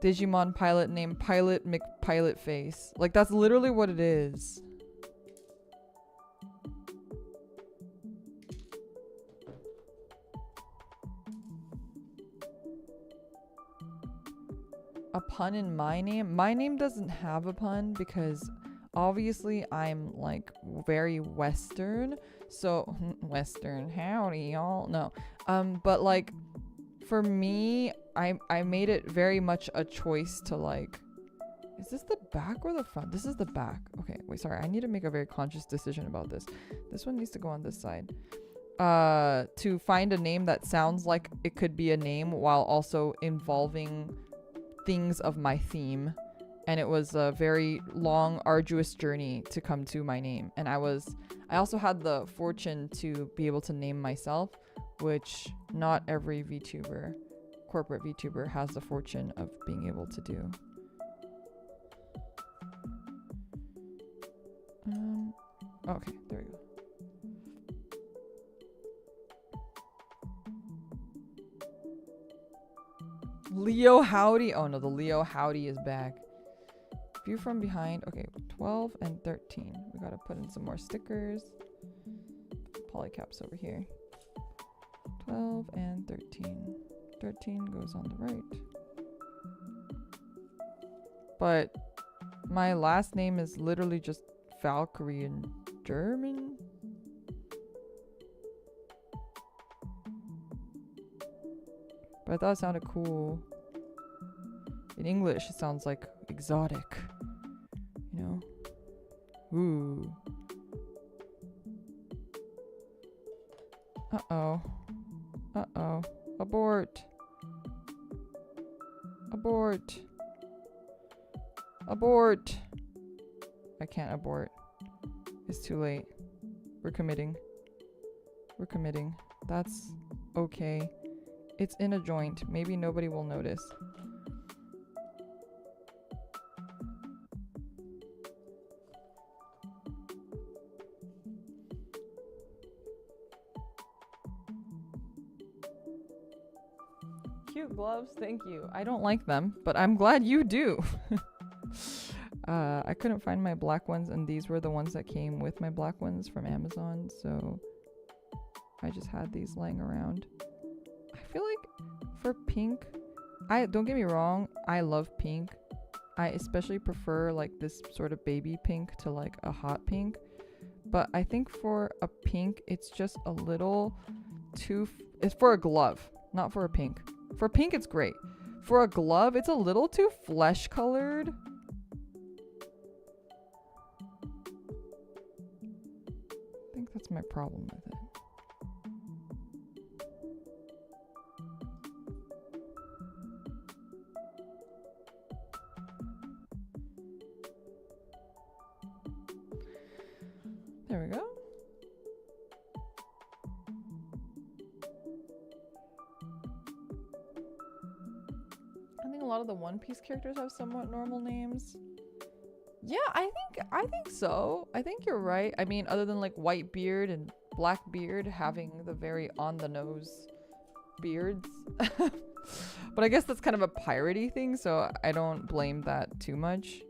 Digimon pilot named Pilot McPilot Face. Like that's literally what it is. A pun in my name? My name doesn't have a pun because obviously I'm like very Western. So Western, howdy y'all. No. But like for me, I made it very much a choice to like, is this the back or the front? This is the back. Okay, wait, sorry. I need to make a very conscious decision about this. This one needs to go on this side. To find a name that sounds like it could be a name while also involving things of my theme, and it was a very long, arduous journey to come to my name. And I also had the fortune to be able to name myself, which not every VTuber, corporate VTuber, has the fortune of being able to do. Okay, there we go. Leo Howdy. Oh no, the Leo Howdy is back. View from behind. Okay, 12 and 13. We gotta put in some more stickers. Polycaps over here. 12 and 13. 13 goes on the right. But my last name is literally just Valkyrie in German. But I thought it sounded cool. In English, it sounds like exotic. You know? Ooh. Uh-oh. Uh-oh. Abort. Abort. Abort. I can't abort. It's too late. We're committing. We're committing. That's okay. It's in a joint. Maybe nobody will notice. Cute gloves, thank you. I don't like them, but I'm glad you do. I couldn't find my black ones, and these were the ones that came with my black ones from Amazon, so I just had these lying around. I feel like for pink, don't get me wrong, I love pink. I especially prefer like this sort of baby pink to like a hot pink, but I think for a pink, it's just a little too, it's for a glove, not for a pink. For pink, it's great. For a glove, it's a little too flesh colored. I think that's my problem with it. There we go. I think a lot of the One Piece characters have somewhat normal names. Yeah, I think so. I think you're right. I mean, other than like Whitebeard and Blackbeard having the very on the nose beards. But I guess that's kind of a piratey thing, so I don't blame that too much.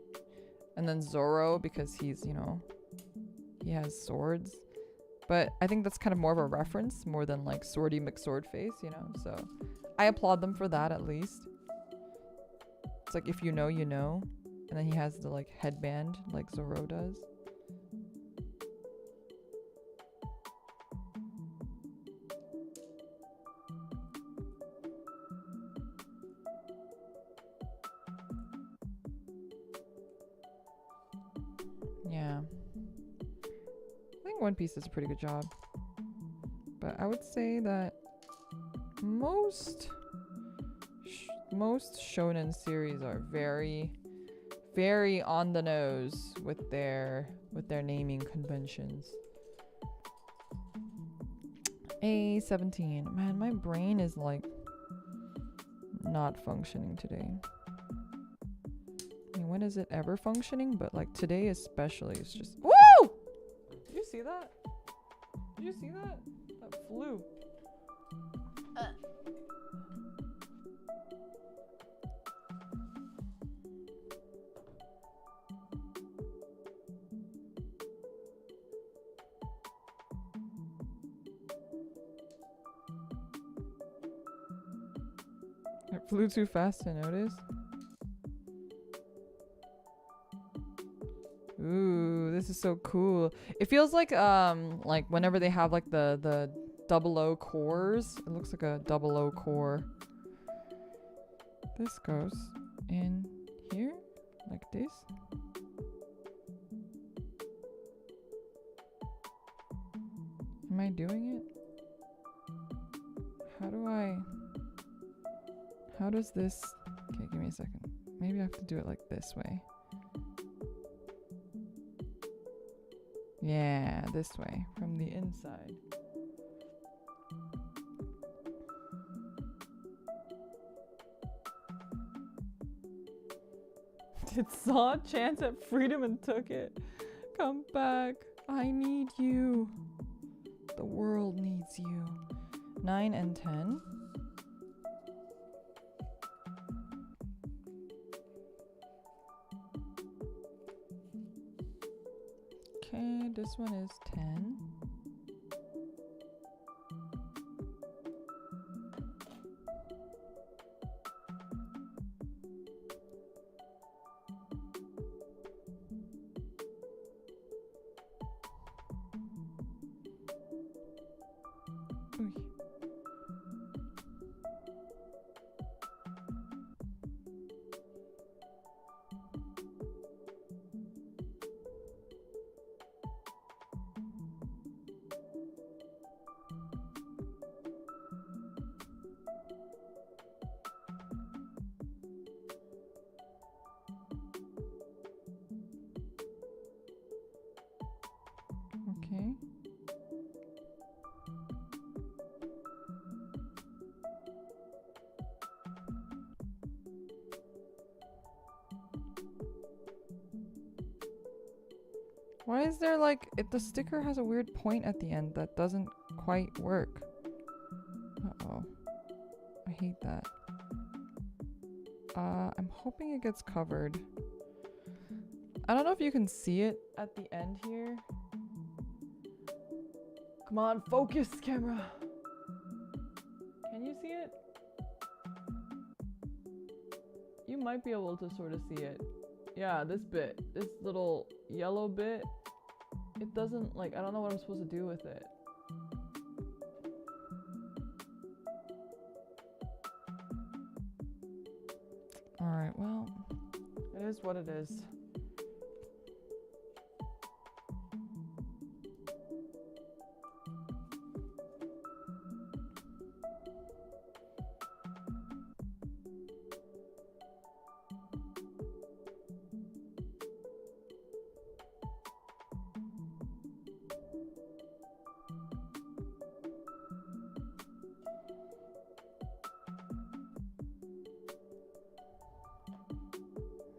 And then Zoro, because he's, you know, he has swords. But I think that's kind of more of a reference more than like Swordy McSwordface, you know? So I applaud them for that at least. It's like, if you know, you know. And then he has the like headband like Zoro does. Yeah. I think One Piece does a pretty good job. But I would say that most shonen series are very on the nose with their naming conventions. A17. Man, my brain is like not functioning today. I mean, when is it ever functioning? But like today especially, it's just woo! Did you see that? Did you see that? That flew. It flew too fast to notice. Ooh, this is so cool. It feels like whenever they have like the 00 cores, it looks like a 00 core. This goes in here like this. Am I doing it? How does this... Okay, give me a second. Maybe I have to do it like this way. Yeah, this way, from the inside. Did Saw chance at freedom and took it? Come back. I need you. The world needs you. 9 and 10. Okay, this one is 10. Ooh. Why is there like the sticker has a weird point at the end that doesn't quite work? Uh-oh. I hate that. I'm hoping it gets covered. I don't know if you can see it at the end here. Come on, focus, camera. Can you see it? You might be able to sort of see it. Yeah, this bit. This little yellow bit. It doesn't, like, I don't know what I'm supposed to do with it. Alright, well, it is what it is.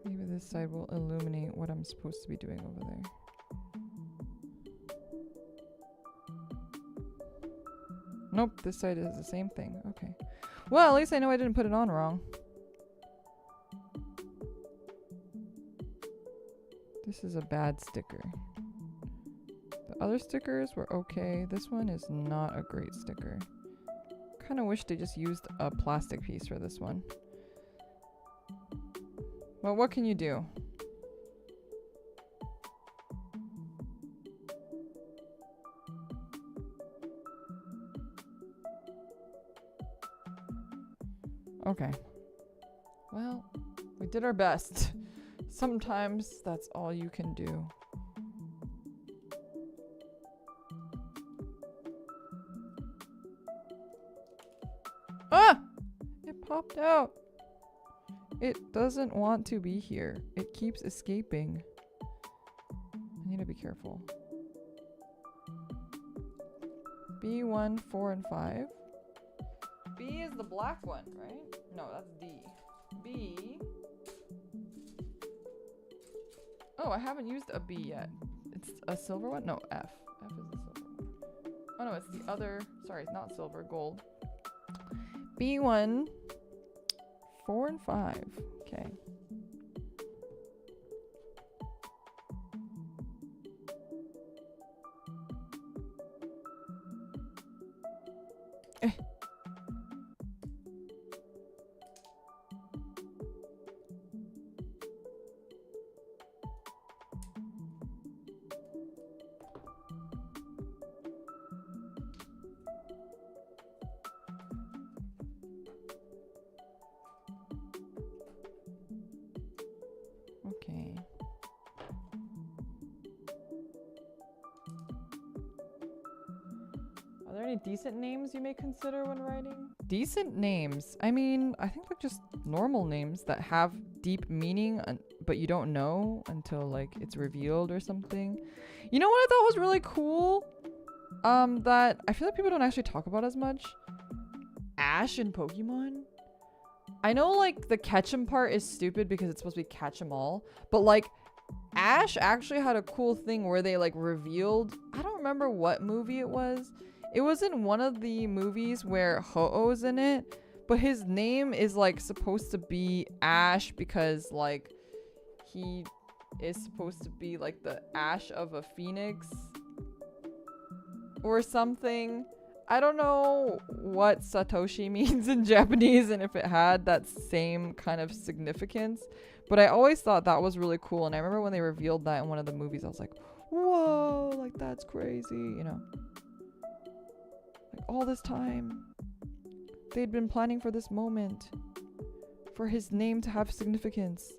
Maybe this side will illuminate what I'm supposed to be doing over there. Nope, this side is the same thing. Okay. Well, at least I know I didn't put it on wrong. This is a bad sticker. The other stickers were okay. This one is not a great sticker. Kind of wish they just used a plastic piece for this one. Well, what can you do? Okay. Well, we did our best. Sometimes that's all you can do. Ah! It popped out. It doesn't want to be here. It keeps escaping. I need to be careful. B1, 4, and 5. B is the black one, right? No, that's D. B. Oh, I haven't used a B yet. It's a silver one? No, F. F is the silver one. Oh no, it's the other. Sorry, it's not silver, gold. B1, 4, and 5. Okay. Okay. Are there any decent names you may consider when writing? Decent names? I mean, I think they're just normal names that have deep meaning, but you don't know until like it's revealed or something. You know what I thought was really cool? That I feel like people don't actually talk about as much? Ash in Pokemon? I know like the catch 'em part is stupid because it's supposed to be catch 'em all, but like Ash actually had a cool thing where they like revealed, I don't remember what movie it was. It was in one of the movies where Ho-Oh's in it, but his name is like supposed to be Ash because like he is supposed to be like the ash of a phoenix or something. I don't know what Satoshi means in Japanese and if it had that same kind of significance, but I always thought that was really cool. And I remember when they revealed that in one of the movies, I was like, whoa, like that's crazy, you know? Like all this time, they'd been planning for this moment, for his name to have significance.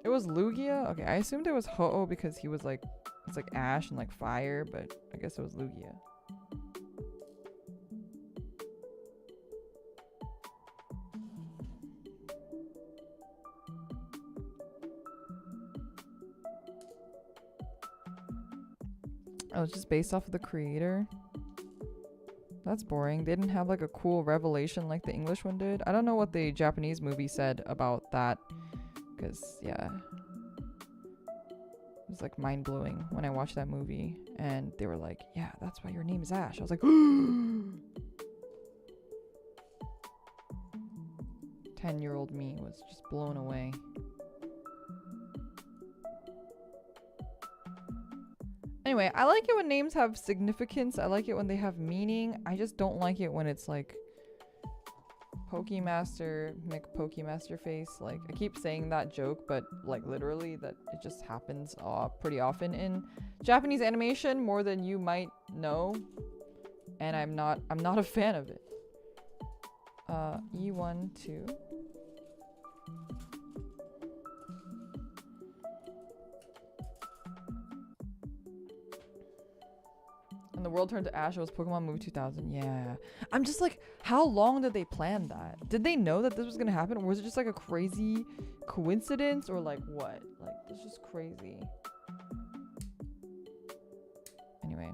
It was Lugia? Okay, I assumed it was Ho-Oh because he was like, it's like ash and like fire, but I guess it was Lugia. Oh, it's just based off of the creator? That's boring. They didn't have like a cool revelation like the English one did. I don't know what the Japanese movie said about that Because, yeah. It was like mind-blowing when I watched that movie. And they were like, yeah, that's why your name is Ash. I was like, 10-year-old me was just blown away. Anyway, I like it when names have significance. I like it when they have meaning. I just don't like it when it's like Pokemaster, Pokemaster face. Like, I keep saying that joke, but like literally that it just happens pretty often in Japanese animation, more than you might know. And I'm not a fan of it. E1, 2. And the world turned to ash. It was Pokemon Movie 2000. Yeah. I'm just like, how long did they plan that? Did they know that this was gonna happen? Or was it just like a crazy coincidence? Or like what? Like, it's just crazy. Anyway.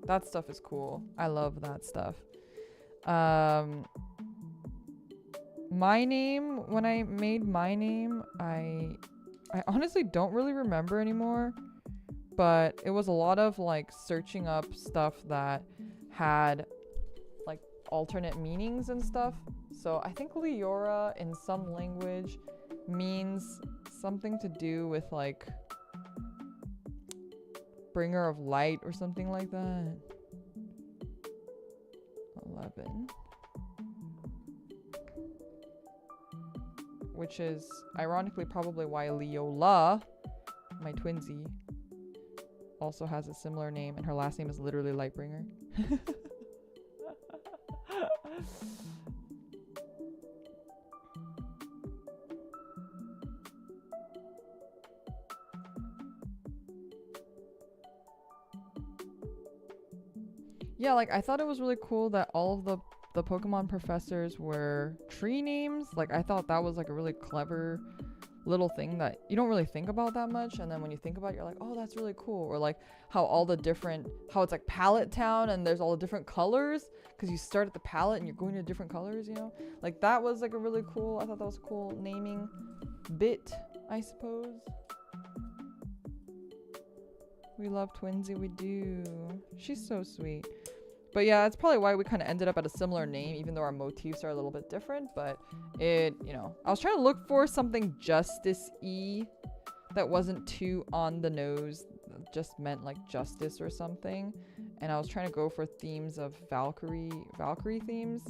That stuff is cool. I love that stuff. My name, when I made my name, I honestly don't really remember anymore. But it was a lot of like searching up stuff that had like alternate meanings and stuff. So I think Leora in some language means something to do with like bringer of light or something like that. 11. Which is ironically probably why Leola, my twinsy, also has a similar name, and her last name is literally Lightbringer. Yeah, like I thought it was really cool that all of the Pokemon professors were tree names. Like I thought that was like a really clever little thing that you don't really think about that much, and then when you think about it, you're like, oh, that's really cool. Or like how all the different, how it's like palette town and there's all the different colors because you start at the palette and you're going to different colors, you know. Like that was like a really cool, I thought that was a cool naming bit, I suppose. We love Twinsy, we do. She's so sweet. But yeah, that's probably why we kind of ended up at a similar name, even though our motifs are a little bit different. But it, you know, I was trying to look for something justice-y that wasn't too on the nose, just meant like justice or something. And I was trying to go for themes of Valkyrie themes.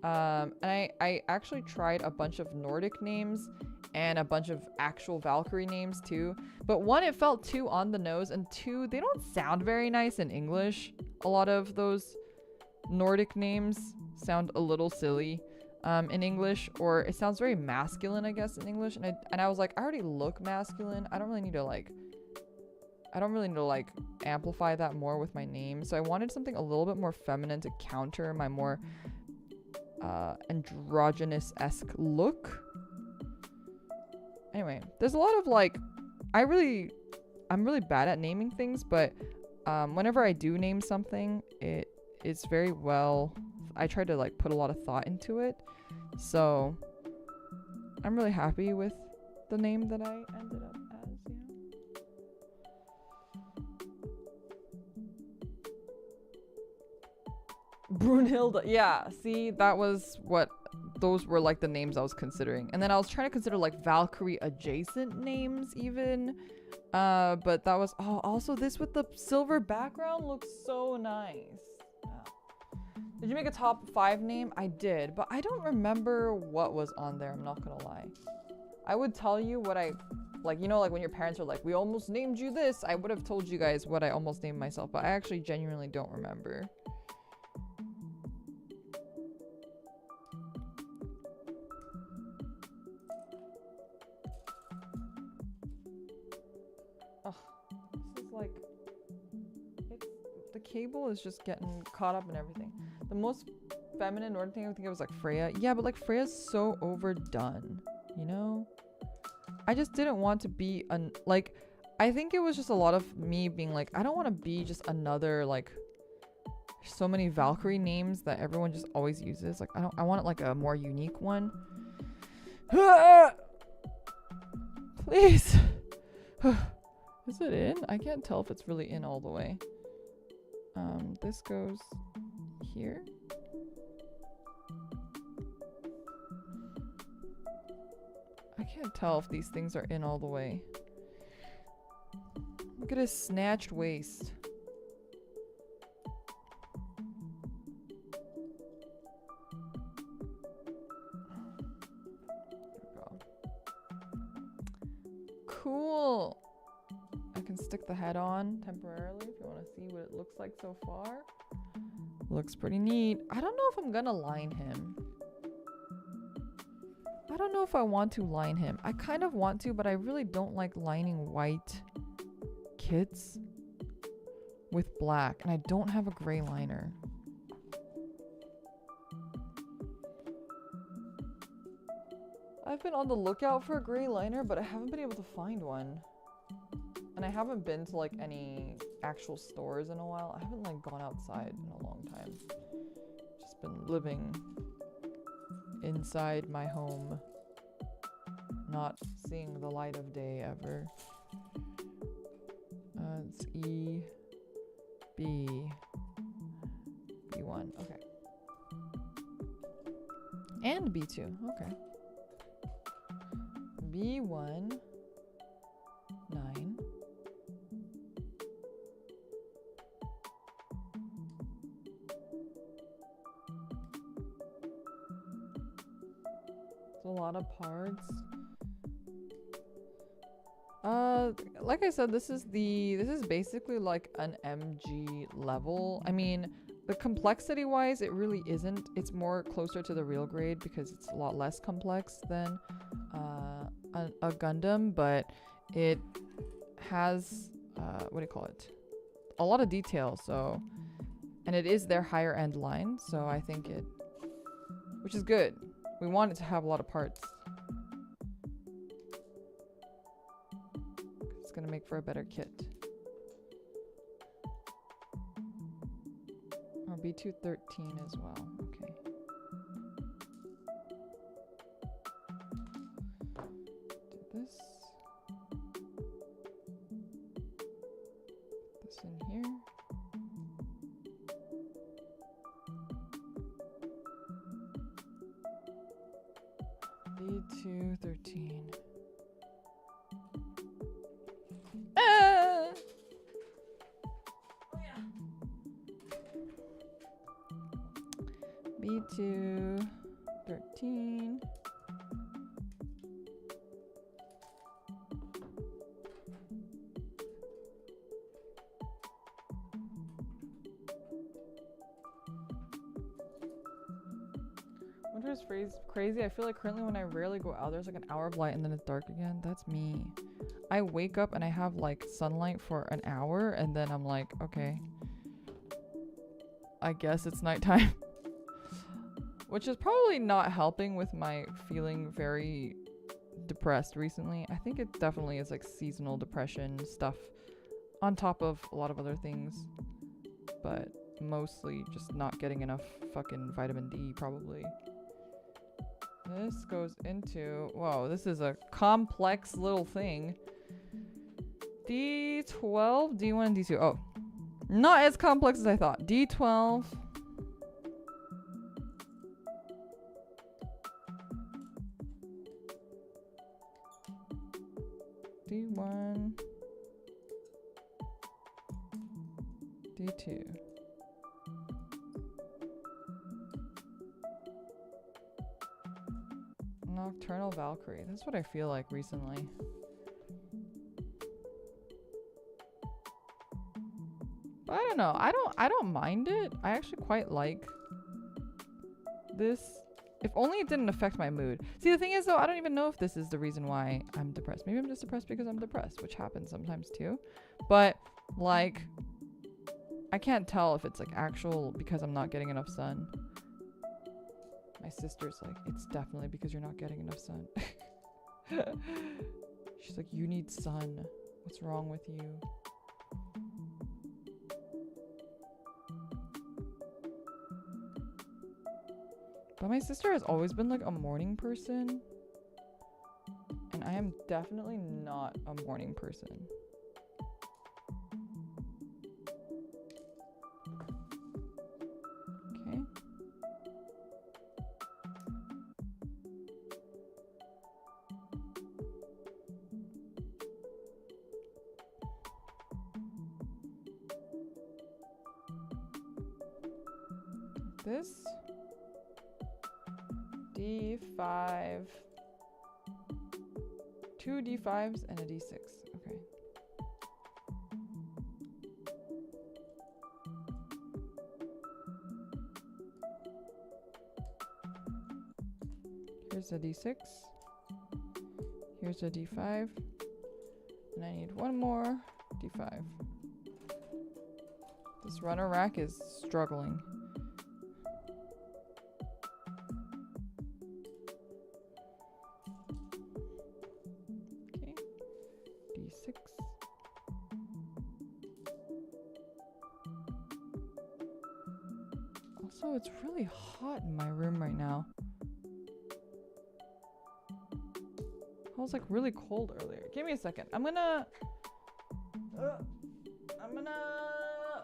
And I actually tried a bunch of Nordic names and a bunch of actual Valkyrie names too. But one, it felt too on the nose, and two, they don't sound very nice in English. A lot of those Nordic names sound a little silly in English, or it sounds very masculine, I guess, in English. And I was like, I already look masculine. I don't really need to like amplify that more with my name. So I wanted something a little bit more feminine to counter my more androgynous-esque look. Anyway, there's a lot of like, I'm really bad at naming things, but whenever I do name something, it's very well, I try to like put a lot of thought into it. So I'm really happy with the name that I ended up as, yeah. Brunhilde, yeah, see, that was what, those were like the names I was considering. And then I was trying to consider like Valkyrie adjacent names even. But that was, oh, also this with the silver background looks so nice. Did you make a top 5 name? I did, but I don't remember what was on there. I'm not gonna lie. I would tell you what I, like, you know, like when your parents are like, we almost named you this. I would have told you guys what I almost named myself, but I actually genuinely don't remember. Oh, this is like, the cable is just getting caught up in everything. The most feminine Nordic thing I think it was like Freya. Yeah, but like Freya's so overdone, you know? I just didn't want to be like, I think it was just a lot of me being like, I don't want to be just another like so many Valkyrie names that everyone just always uses. Like I want like a more unique one. Please. Is it in? I can't tell if it's really in all the way. This goes here. I can't tell if these things are in all the way. Look at his snatched waist. Cool. I can stick the head on temporarily if you want to see what it looks like so far. Looks pretty neat. I don't know if I'm gonna line him. I don't know if I want to line him. I kind of want to, but I really don't like lining white kits with black, and I don't have a gray liner. I've been on the lookout for a gray liner, but I haven't been able to find one. And I haven't been to like any actual stores in a while. I haven't like gone outside in a long time. Just been living inside my home, not seeing the light of day ever. It's E, B, B1, okay. And B2, okay. B1, 9. It's a lot of parts. Like I said, this is basically like an MG level. I mean, the complexity wise, it really isn't. It's more closer to the real grade because it's a lot less complex than a Gundam, but it has what do you call it? A lot of detail. So, and it is their higher end line. So I think it, which is good. We want it to have a lot of parts. It's gonna make for a better kit. Or B213 as well. Okay. Do this. This in here. B213. B213. Winter is crazy. I feel like currently when I rarely go out, there's like an hour of light and then it's dark again. That's me. I wake up and I have like sunlight for an hour and then I'm like, okay, I guess it's nighttime. Which is probably not helping with my feeling very depressed recently. I think it definitely is like seasonal depression stuff on top of a lot of other things. But mostly just not getting enough fucking vitamin D probably. This goes into, whoa, this is a complex little thing. D12, D1, and D2. Oh, not as complex as I thought. D12. D1. D2. Nocturnal Valkyrie. That's what I feel like recently. But I don't know. I don't mind it. I actually quite like this. If only it didn't affect my mood. See, the thing is though, I don't even know if this is the reason why I'm depressed. Maybe I'm just depressed because I'm depressed, which happens sometimes too. But like, I can't tell if it's like actual because I'm not getting enough sun. My sister's like, it's definitely because you're not getting enough sun. She's like, you need sun. What's wrong with you? But my sister has always been like a morning person. And I am definitely not a morning person. Okay. This D5, 2 D5s and a D6. Okay. Here's a D6. Here's a D5. And I need one more D5. This runner rack is struggling. Okay. D6. Also, it's really hot in my room right now. I was like really cold earlier. Give me a second. I'm gonna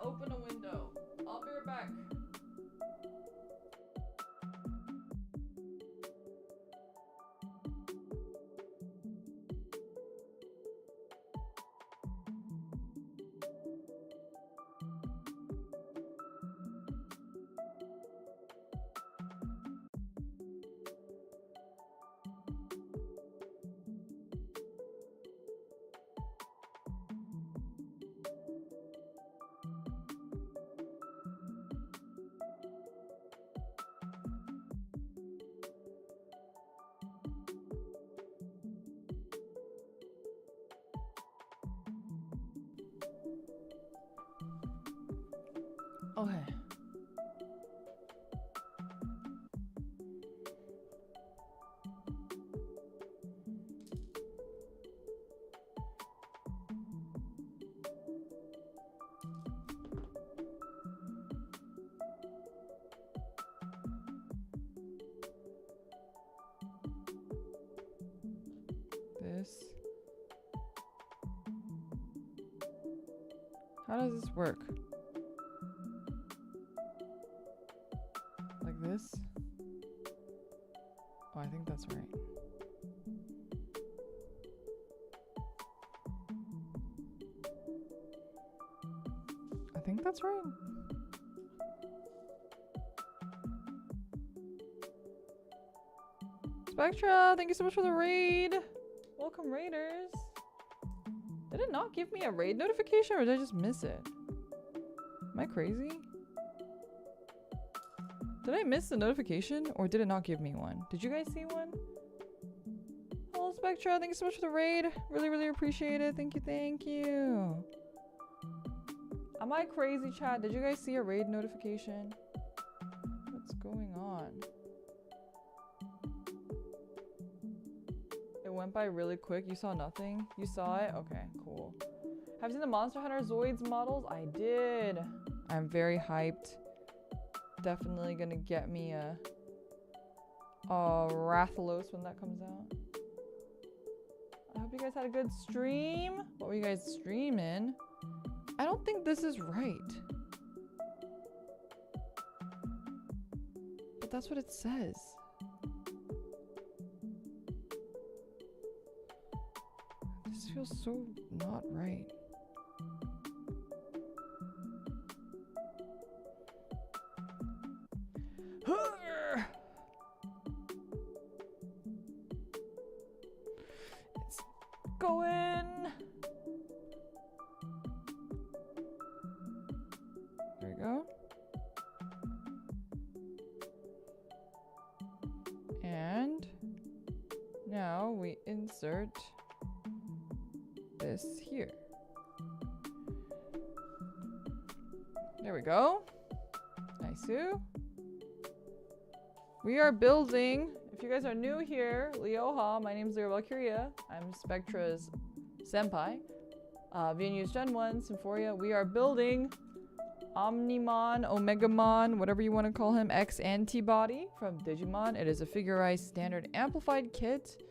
open a window. I'll be right back. Okay. This. How does this work? Like this? Oh, I think that's right. I think that's right. Spectra, thank you so much for the raid. Welcome, raiders. Did it not give me a raid notification or did I just miss it? Am I crazy? Did I miss the notification or did it not give me one? Did you guys see one? Hello, Spectra. Thank you so much for the raid. Really, really appreciate it. Thank you, thank you. Am I crazy, chat? Did you guys see a raid notification? What's going on? It went by really quick. You saw nothing? You saw it? Okay, cool. Have you seen the Monster Hunter Zoids models? I did. I'm very hyped. Definitely gonna get me a Rathalos when that comes out. I hope you guys had a good stream. What were you guys streaming? I don't think this is right. But that's what it says. This feels so not right. It's going. There we go. And now we insert this here. There we go. Nice-oo. We are building, if you guys are new here, Leoha, my name's Lyra Valkyria. I'm Spectra's senpai. VNU's Gen 1, Symphoria. We are building OMNIMON, OMEGAMON, whatever you want to call him, X antibody from Digimon. It is a figurized standard amplified kit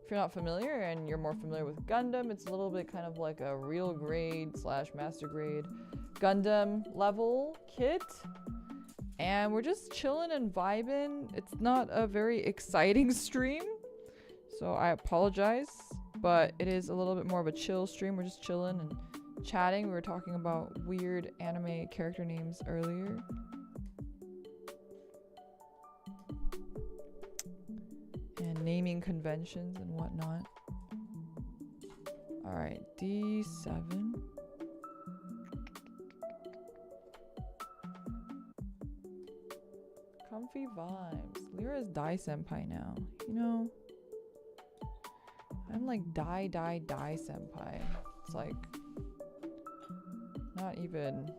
If you're not familiar and you're more familiar with Gundam, it's a little bit kind of like a real grade slash master grade Gundam level kit. And we're just chilling and vibing. It's not a very exciting stream, so I apologize, but it is a little bit more of a chill stream. We're just chilling and chatting. We were talking about weird anime character names earlier. And naming conventions and whatnot. Alright, D7. Comfy vibes. Lyra's Dai Senpai now. You know, I'm like Dai Senpai. It's like not even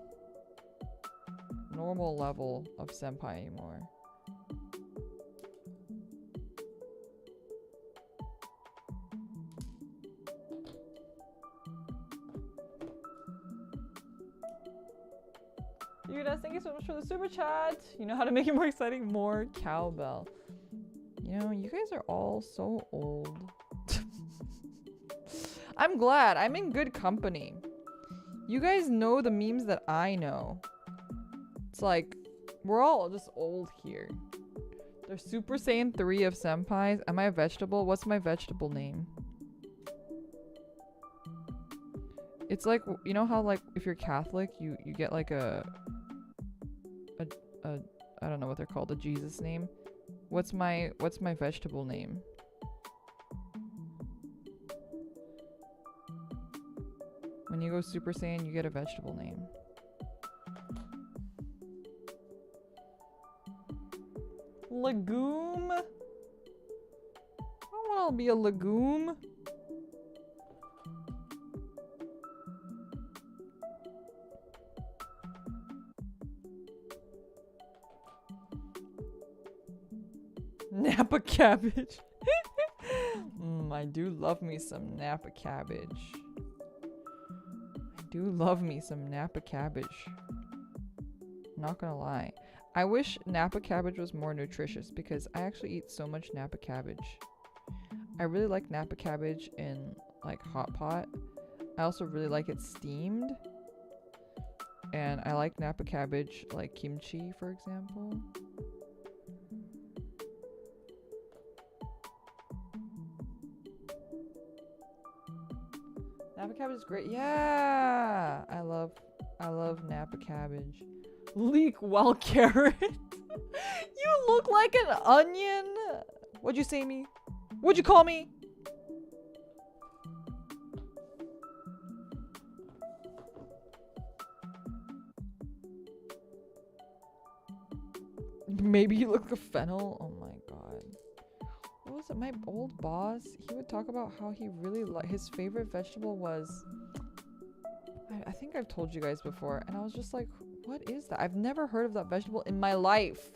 normal level of senpai anymore. You guys, thank you so much for the super chat. You know how to make it more exciting? More cowbell. You know, you guys are all so old. I'm glad. I'm in good company. You guys know the memes that I know. It's like, we're all just old here. There's Super Saiyan 3 of senpais. Am I a vegetable? What's my vegetable name? It's like, you know how like if you're Catholic, you get like a I don't know what they're called, a Jesus name. What's my vegetable name? When you go Super Saiyan, you get a vegetable name. Legume? I don't want to be a legume. Napa cabbage. I do love me some Napa cabbage. I do love me some Napa cabbage. Not gonna lie. I wish Napa cabbage was more nutritious because I actually eat so much Napa cabbage. I really like Napa cabbage in like hot pot. I also really like it steamed. And I like Napa cabbage like kimchi, for example. Napa cabbage is great. Yeah, I love Napa cabbage. Leek well carrot. You look like an onion. What'd you say me? What'd you call me? Maybe you look like a fennel. Oh my god. What was it? My old boss, he would talk about how he really his favorite vegetable was, I think I've told you guys before, and I was just like, what is that? I've never heard of that vegetable in my life.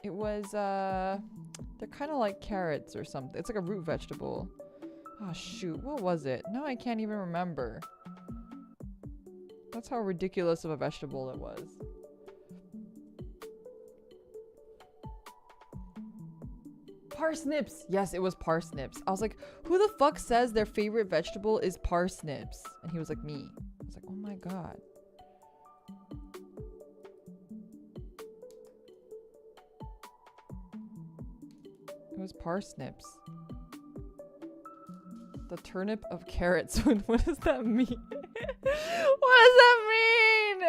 It was they're kind of like carrots or something. It's like a root vegetable. Oh shoot, what was it? No, I can't even remember. That's how ridiculous of a vegetable it was. Parsnips! Yes, it was parsnips. I was like, who the fuck says their favorite vegetable is parsnips? And he was like, me. I was like, oh my god. It was parsnips. The turnip of carrots. What does that mean? What does that mean?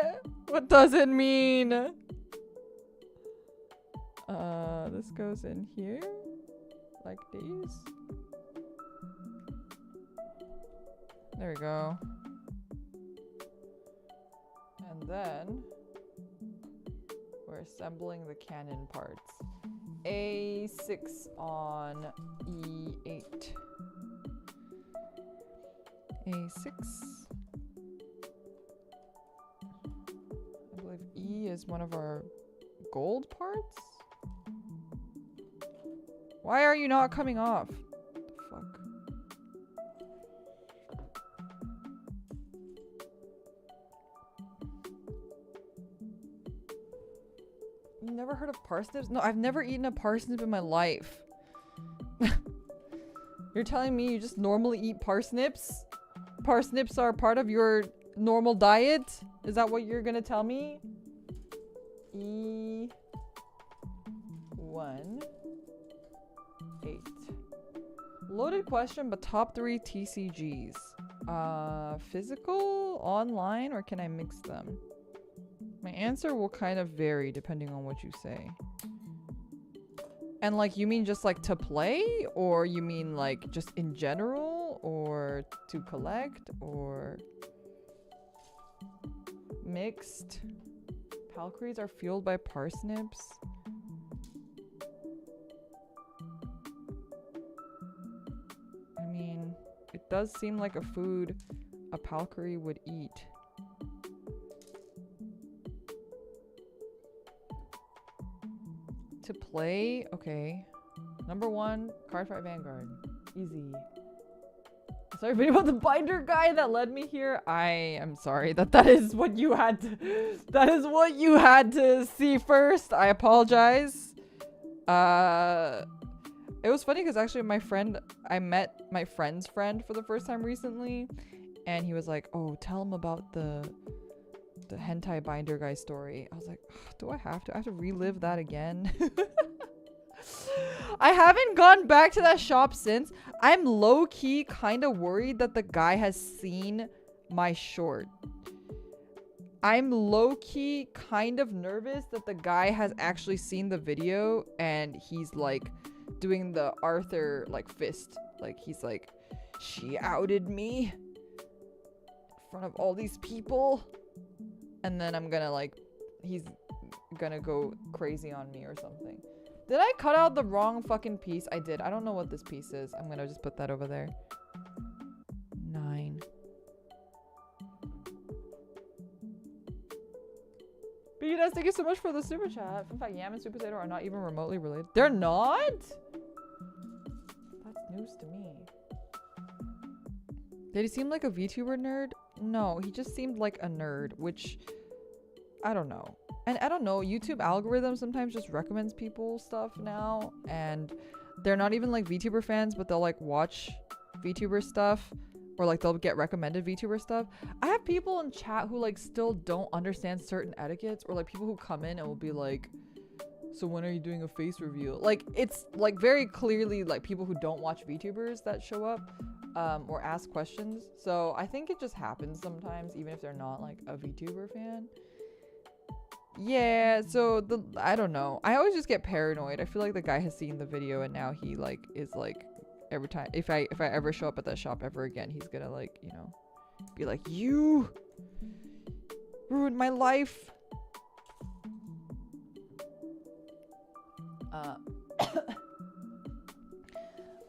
What does it mean? This goes in here. Like these. There we go. And then we're assembling the cannon parts. A6 on E8. A6. I believe E is one of our gold parts. Why are you not coming off? What the fuck? You never heard of parsnips? No, I've never eaten a parsnip in my life. You're telling me you just normally eat parsnips? Parsnips are part of your normal diet? Is that what you're gonna tell me? E1 8. Loaded question, but top 3 TCGs. Physical, online, or can I mix them? My answer will kind of vary depending on what you say. And like, you mean just like to play, or you mean like just in general, or to collect, or mixed? Palcrees are fueled by parsnips. I mean, it does seem like a food a Palcree would eat. To play, okay. Number 1, Cardfight Vanguard. Easy. Sorry about the binder guy that led me here. I am sorry that is what you had to, that is what you had to see first. I apologize. It was funny because actually I met my friend's friend for the first time recently, and he was like, oh, tell him about the hentai binder guy story. I was like, do I have to relive that again? I haven't gone back to that shop since. I'm low-key kind of worried that the guy has seen my short. I'm low-key kind of nervous that the guy has actually seen the video and he's like doing the Arthur like fist. Like he's like, she outed me in front of all these people. And then I'm gonna like, he's gonna go crazy on me or something. Did I cut out the wrong fucking piece? I did. I don't know what this piece is. I'm gonna just put that over there. 9. BDS, thank you so much for the super chat. In fact, Yam and Super Potato are not even remotely related. They're not? That's news to me. Did he seem like a VTuber nerd? No, he just seemed like a nerd, which I don't know. And I don't know, YouTube algorithm sometimes just recommends people stuff now, and they're not even like VTuber fans, but they'll like watch VTuber stuff, or like they'll get recommended VTuber stuff. I have people in chat who like still don't understand certain etiquettes, or like people who come in and will be like, so when are you doing a face reveal? Like, it's like very clearly like people who don't watch VTubers that show up or ask questions. So I think it just happens sometimes, even if they're not like a VTuber fan. Yeah, so I don't know. I always just get paranoid. I feel like the guy has seen the video and now he like is like, every time if I ever show up at that shop ever again, he's gonna like, you know, be like, you ruined my life.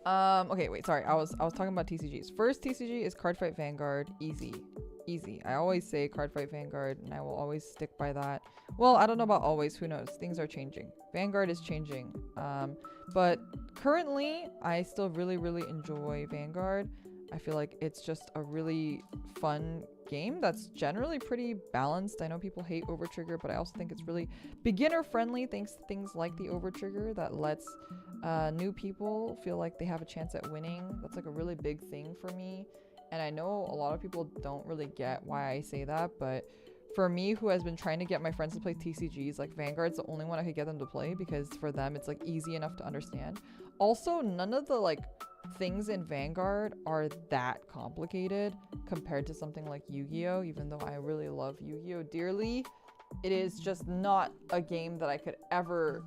Okay, wait, sorry. I was talking about TCGs. First TCG is Cardfight Vanguard. Easy. I always say Cardfight Vanguard, and I will always stick by that. Well, I don't know about always. Who knows? Things are changing. Vanguard is changing. But currently, I still really, really enjoy Vanguard. I feel like it's just a really fun game that's generally pretty balanced. I know people hate Overtrigger, but I also think it's really beginner friendly thanks to things like the Overtrigger that lets new people feel like they have a chance at winning. That's like a really big thing for me. And I know a lot of people don't really get why I say that, but for me, who has been trying to get my friends to play TCGs, like Vanguard's the only one I could get them to play because for them, it's like easy enough to understand. Also, none of the like things in Vanguard are that complicated compared to something like Yu-Gi-Oh! Even though I really love Yu-Gi-Oh! Dearly, it is just not a game that I could ever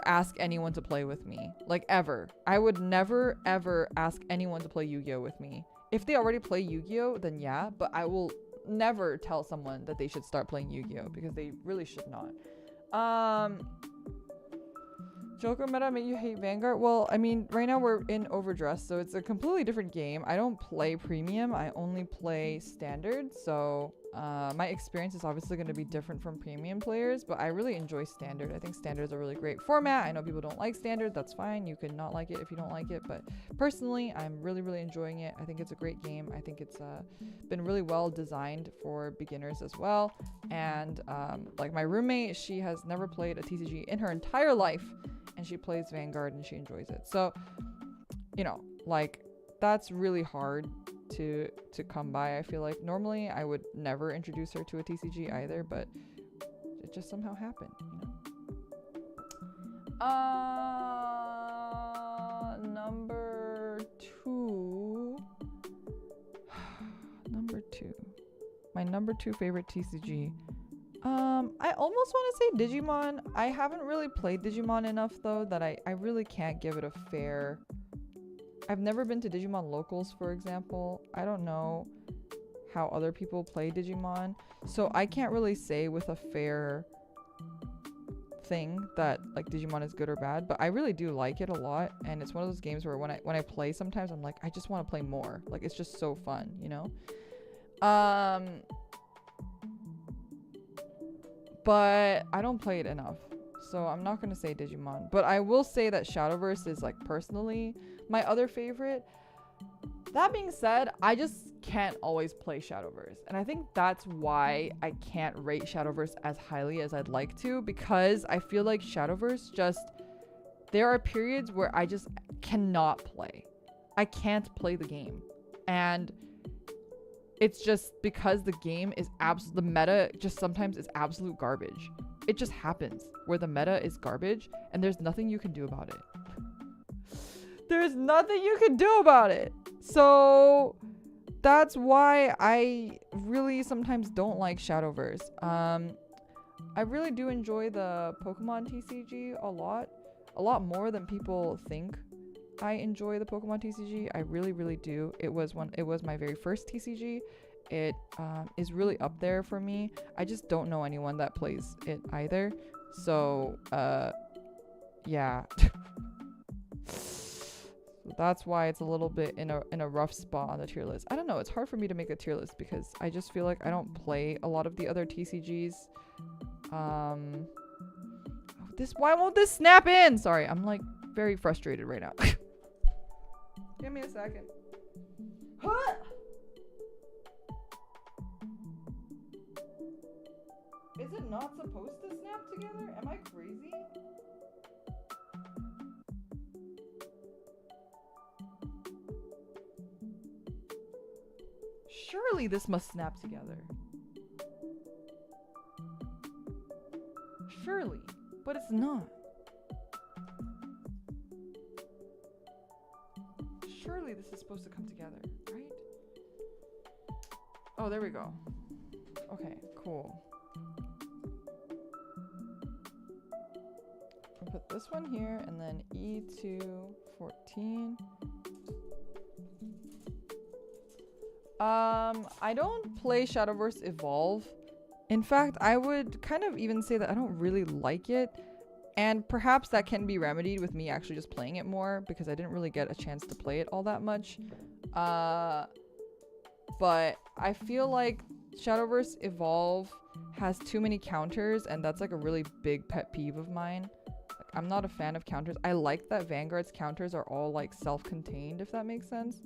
ask anyone to play with me. Like, ever. I would never, ever ask anyone to play Yu-Gi-Oh! With me. If they already play Yu-Gi-Oh! Then yeah, but I will never tell someone that they should start playing Yu-Gi-Oh! Because they really should not. Joker meta made you hate Vanguard? Well, I mean, right now we're in Overdress, so it's a completely different game. I don't play Premium, I only play Standard, so My experience is obviously going to be different from premium players, but I really enjoy standard. I think standard is a really great format. I know people don't like standard. That's fine. You can not like it if you don't like it. But personally, I'm really, really enjoying it. I think it's a great game. I think it's been really well designed for beginners as well. And like my roommate, she has never played a TCG in her entire life, and she plays Vanguard and she enjoys it. So, you know, like that's really hard to come by. I feel like normally I would never introduce her to a TCG either, but it just somehow happened, you know. Number two. My number two favorite TCG. I almost want to say Digimon. I haven't really played Digimon enough though that I really can't give it a fair. I've never been to Digimon locals, for example. I don't know how other people play Digimon, so I can't really say with a fair thing that like Digimon is good or bad, but I really do like it a lot, and it's one of those games where when I play, sometimes I'm like, I just want to play more. Like it's just so fun, you know. But I don't play it enough, so I'm not gonna say Digimon, but I will say that Shadowverse is like personally my other favorite. That being said, I just can't always play Shadowverse, and I think that's why I can't rate Shadowverse as highly as I'd like to, because I feel like Shadowverse just, there are periods where I just cannot play. I can't play the game, and it's just because the game is the meta just sometimes is absolute garbage. It just happens where the meta is garbage and there's nothing you can do about it. There's nothing you can do about it. So that's why I really sometimes don't like Shadowverse. I really do enjoy the Pokemon TCG a lot more than people think. I enjoy the Pokemon TCG. I really, really do. It was my very first TCG. It is really up there for me. I just don't know anyone that plays it either. So yeah. That's why it's a little bit in a rough spot on the tier list. I don't know, it's hard for me to make a tier list because I just feel like I don't play a lot of the other TCGs. Why won't this snap in? Sorry, I'm like very frustrated right now. Give me a second. Is it not supposed to snap together? Am I crazy? Surely this must snap together. Surely. But it's not. Surely this is supposed to come together, right? Oh, there we go. Okay, cool. I'll put this one here and then E214. I don't play Shadowverse Evolve. In fact, I would kind of even say that I don't really like it. And perhaps that can be remedied with me actually just playing it more, because I didn't really get a chance to play it all that much. But I feel like Shadowverse Evolve has too many counters, and that's like a really big pet peeve of mine. Like, I'm not a fan of counters. I like that Vanguard's counters are all like self-contained, if that makes sense.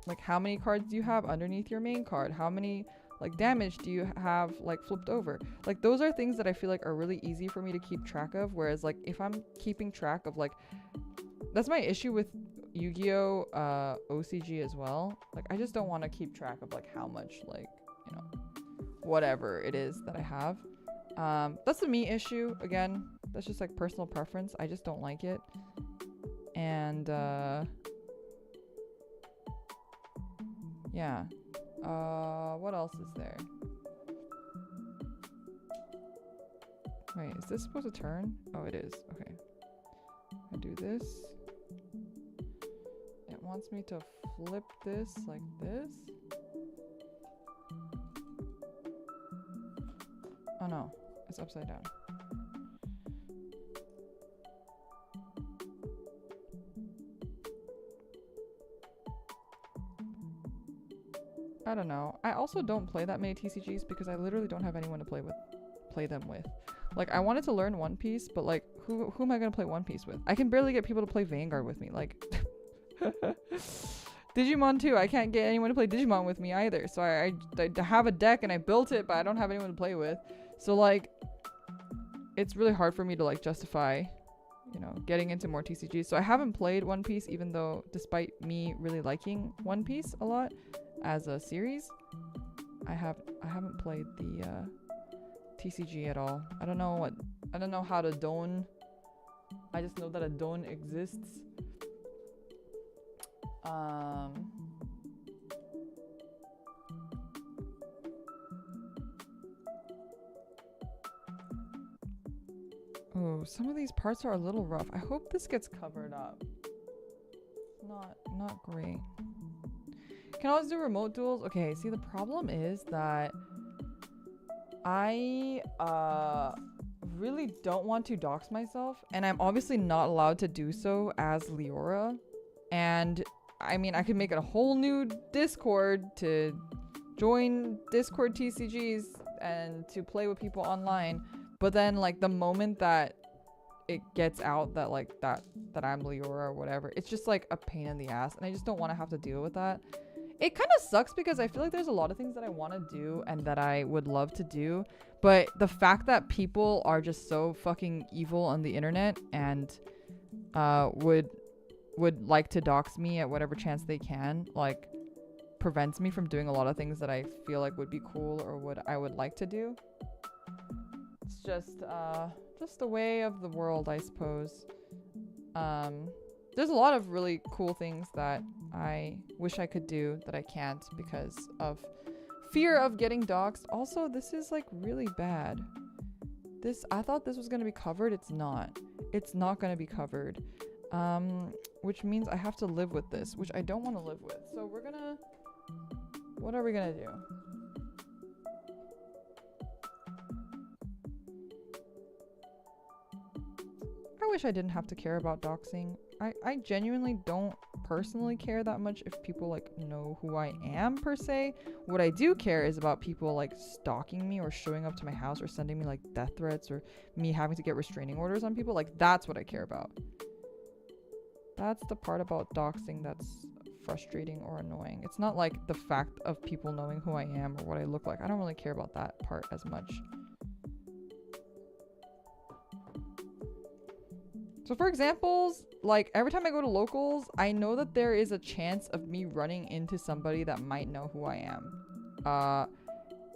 Like, how many cards do you have underneath your main card? How many like damage do you have like flipped over? Like, those are things that I feel like are really easy for me to keep track of, whereas like if I'm keeping track of like, that's my issue with Yu-Gi-Oh OCG as well. Like, I just don't want to keep track of like how much, like, you know, whatever it is that I have. That's a me issue. Again, that's just like personal preference. I just don't like it. And yeah. What else is there? Wait, is this supposed to turn? Oh, it is. Okay. I do this. It wants me to flip this like this. Oh no, it's upside down. I don't know. I also don't play that many TCGs because I literally don't have anyone to play them with. Like, I wanted to learn One Piece, but like, who am I gonna play One Piece with? I can barely get people to play Vanguard with me. Like, Digimon too. I can't get anyone to play Digimon with me either. So I have a deck and I built it, but I don't have anyone to play with. So like, it's really hard for me to like justify, you know, getting into more TCGs. So I haven't played One Piece, even though despite me really liking One Piece a lot as a series, I haven't played the TCG at all. I don't know how to Don. I just know that a Don exists. Oh, some of these parts are a little rough. I hope this gets covered up. Not great. Can always do remote duels. Okay, see, the problem is that I really don't want to dox myself, and I'm obviously not allowed to do so as Leora. And I mean, I could make a whole new Discord to join Discord TCGs and to play with people online, but then like the moment that it gets out that like that I'm Leora or whatever, it's just like a pain in the ass, and I just don't want to have to deal with that. It kind of sucks because I feel like there's a lot of things that I want to do and that I would love to do, but the fact that people are just so fucking evil on the internet and would like to dox me at whatever chance they can, like, prevents me from doing a lot of things that I feel like would be cool or I would like to do. It's just the way of the world, I suppose. There's a lot of really cool things that I wish I could do that I can't because of fear of getting doxxed. Also, this is like really bad. I thought this was going to be covered. It's not. It's not going to be covered. Which means I have to live with this, which I don't want to live with. So what are we gonna do? I wish I didn't have to care about doxing. I genuinely don't personally care that much if people like know who I am per se. What I do care is about people like stalking me or showing up to my house or sending me like death threats or me having to get restraining orders on people. Like, that's what I care about. That's the part about doxing that's frustrating or annoying. It's not like the fact of people knowing who I am or what I look like. I don't really care about that part as much. So for examples, like every time I go to locals, I know that there is a chance of me running into somebody that might know who I am.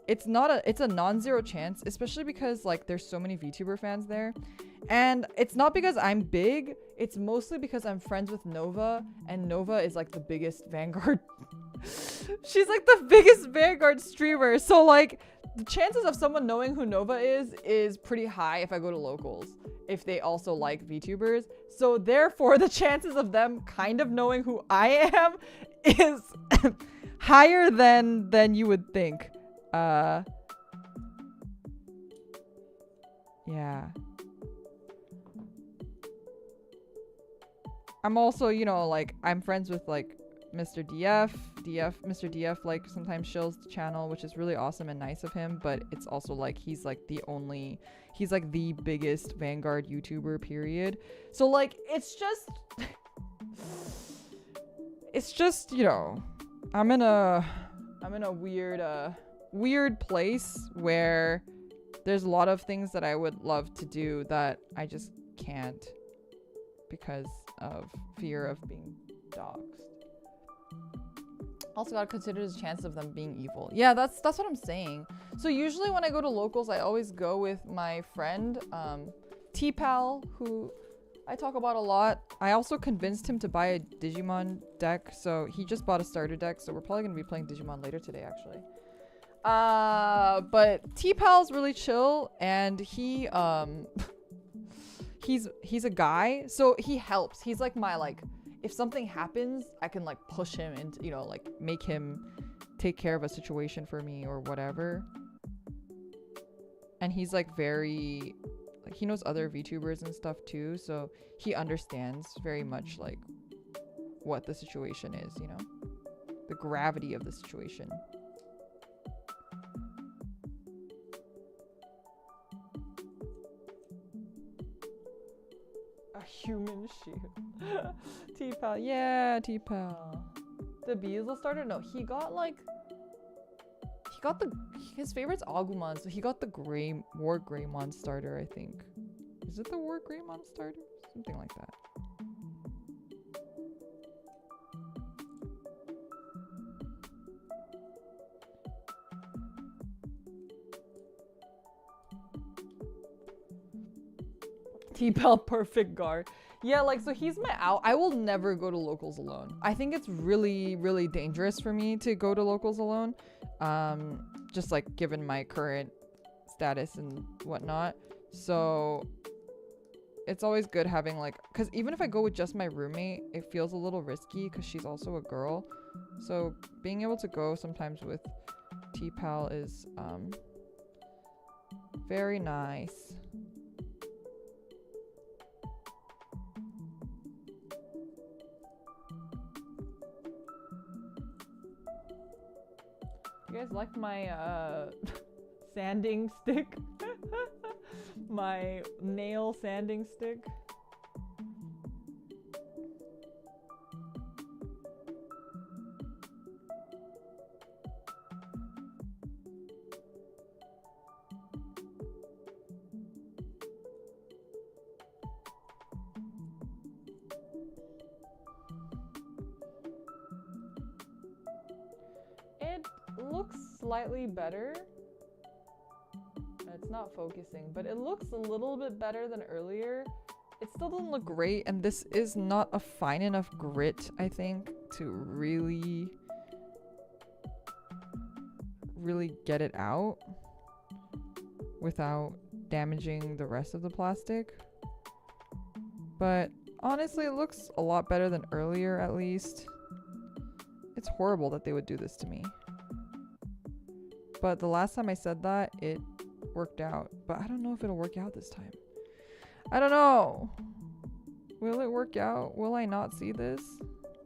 It's a non-zero chance, especially because like there's so many VTuber fans there. And it's not because I'm big, it's mostly because I'm friends with Nova, and Nova is like the biggest Vanguard. She's like the biggest Vanguard streamer. So like the chances of someone knowing who Nova is pretty high if I go to locals, if they also like VTubers. So therefore the chances of them kind of knowing who I am is higher than you would think. Yeah. I'm also, you know, like, I'm friends with, like, Mr. Mr. DF, like, sometimes shills the channel, which is really awesome and nice of him, but it's also, like, he's, like, he's, like, the biggest Vanguard YouTuber, period. So, like, it's just, you know, I'm in a weird place where there's a lot of things that I would love to do that I just can't because of fear of being doxxed. Also gotta consider the chance of them being evil. Yeah, that's what I'm saying. So usually when I go to locals, I always go with my friend, T-Pal, who I talk about a lot. I also convinced him to buy a Digimon deck, so he just bought a starter deck, so we're probably gonna be playing Digimon later today, actually. But T-Pal's really chill, and he, he's a guy, so he helps. He's like my, like, if something happens, I can like push him into, you know, like make him take care of a situation for me or whatever. And he's like very, like, he knows other VTubers and stuff too, so he understands very much like what the situation is, you know, the gravity of the situation. A human shield. T-Pal. Yeah, T-Pal. The Beelzebub starter? No, he got the his favorite's Agumon, so he got the War Greymon starter, I think. Is it the War Greymon starter? Something like that. T-Pal perfect guard. Yeah, like, so he's my out. I will never go to locals alone. I think it's really, really dangerous for me to go to locals alone. Just like given my current status and whatnot. So it's always good having like, because even if I go with just my roommate, it feels a little risky because she's also a girl. So being able to go sometimes with T-Pal is very nice. You guys like my sanding stick? My nail sanding stick? It looks slightly better. It's not focusing, but it looks a little bit better than earlier. It still doesn't look great, and this is not a fine enough grit, I think, to really get it out without damaging the rest of the plastic. But honestly, it looks a lot better than earlier, at least. It's horrible that they would do this to me. But the last time I said that, it worked out. But I don't know if it'll work out this time. I don't know. Will it work out? Will I not see this?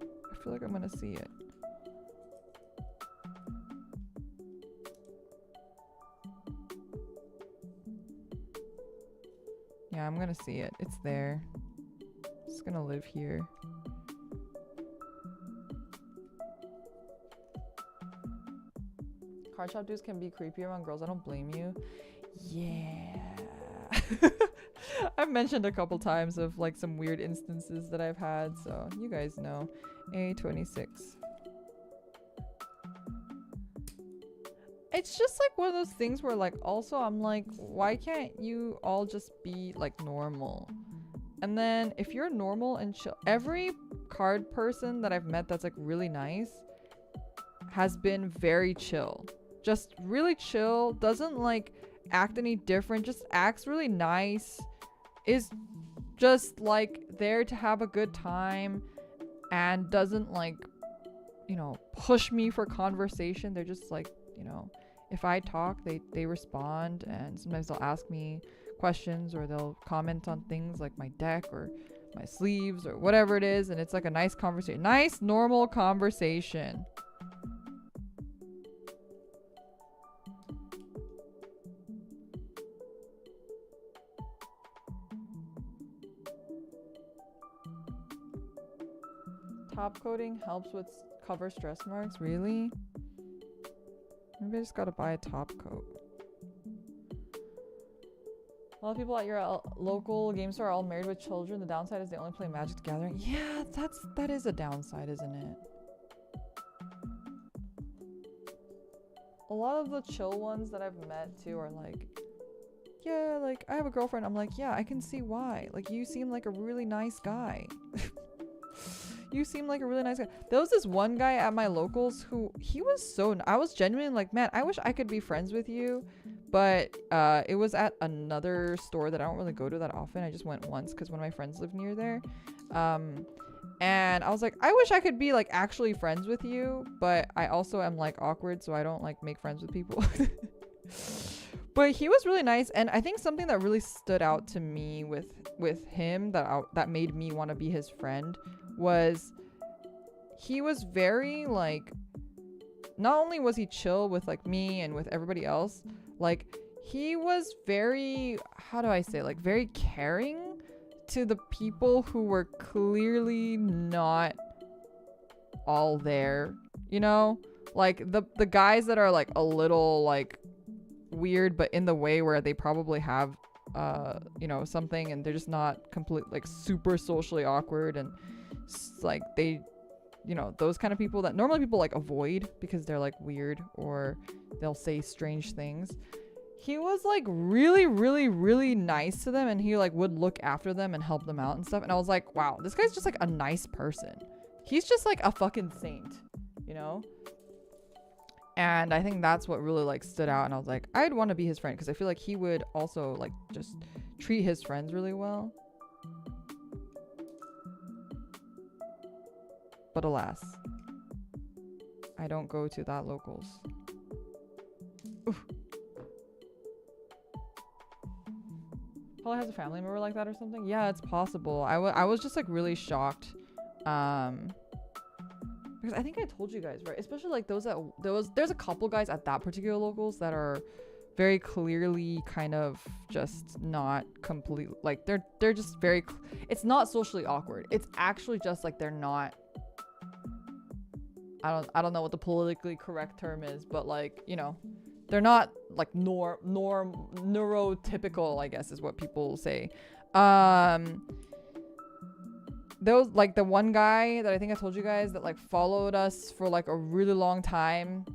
I feel like I'm gonna see it. Yeah, I'm gonna see it. It's there. It's gonna live here. Card shop dudes can be creepy around girls. I don't blame you. Yeah. I've mentioned a couple times of like some weird instances that I've had, so you guys know. A26. It's just like one of those things where like also I'm like, why can't you all just be like normal? And then if you're normal and chill, every card person that I've met that's like really nice has been very chill. Just really chill, doesn't like act any different, just acts really nice, is just like there to have a good time, and doesn't like, you know, push me for conversation. They're just like, you know, if I talk, they respond, and sometimes they'll ask me questions or they'll comment on things like my deck or my sleeves or whatever it is, and it's like a nice conversation, nice normal conversation. Top coating helps with cover stress marks. Really? Maybe I just gotta buy a top coat. A lot of people at your local game store are all married with children. The downside is they only play Magic the Gathering. Yeah, that is a downside, isn't it? A lot of the chill ones that I've met too are like, yeah, like I have a girlfriend. I'm like, yeah, I can see why. Like you seem like a really nice guy. You seem like a really nice guy. There was this one guy at my locals who he was so I was genuinely like, man, I wish I could be friends with you. But it was at another store that I don't really go to that often. I just went once because one of my friends lived near there. And I was like, I wish I could be like actually friends with you, but I also am like awkward, so I don't like make friends with people. But he was really nice, and I think something that really stood out to me with him that made me want to be his friend was he was very like, not only was he chill with like me and with everybody else, like he was very, how do I say, like very caring to the people who were clearly not all there, you know? Like the guys that are like a little like weird, but in the way where they probably have you know, something, and they're just not complete like super socially awkward, and like they, you know, those kind of people that normally people like avoid because they're like weird or they'll say strange things. He was like really, really, really nice to them, and he like would look after them and help them out and stuff. And I was like, wow, this guy's just like a nice person. He's just like a fucking saint, you know? And I think that's what really like stood out. And I was like, I'd want to be his friend, because I feel like he would also like just treat his friends really well. But alas, I don't go to that locals. Oof. Probably has a family member like that or something. Yeah, it's possible. I was just like really shocked. Because I think I told you guys, right? Especially like those that there's a couple guys at that particular locals that are very clearly kind of just not complete, like they're just very it's not socially awkward. It's actually just like they're not, I don't know what the politically correct term is, but like, you know, they're not like neurotypical, I guess is what people say. Those like the one guy that I think I told you guys that like followed us for like a really long time,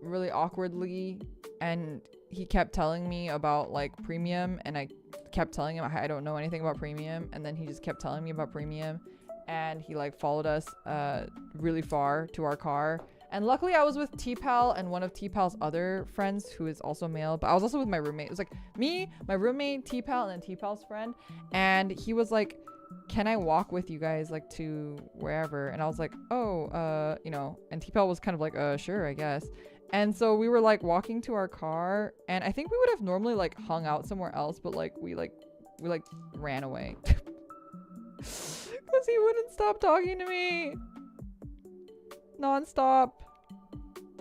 really awkwardly, and he kept telling me about like premium, and I kept telling him I don't know anything about premium, and then he just kept telling me about premium, and he like followed us really far to our car. And luckily I was with T-Pal and one of T-Pal's other friends who is also male, but I was also with my roommate. It was like me, my roommate, T-Pal, and then T-Pal's friend, and he was like, can I walk with you guys like to wherever? And I was like, oh, you know, and T-Pal was kind of like, sure, I guess. And so we were like walking to our car, and I think we would have normally like hung out somewhere else, but like we ran away because he wouldn't stop talking to me non-stop,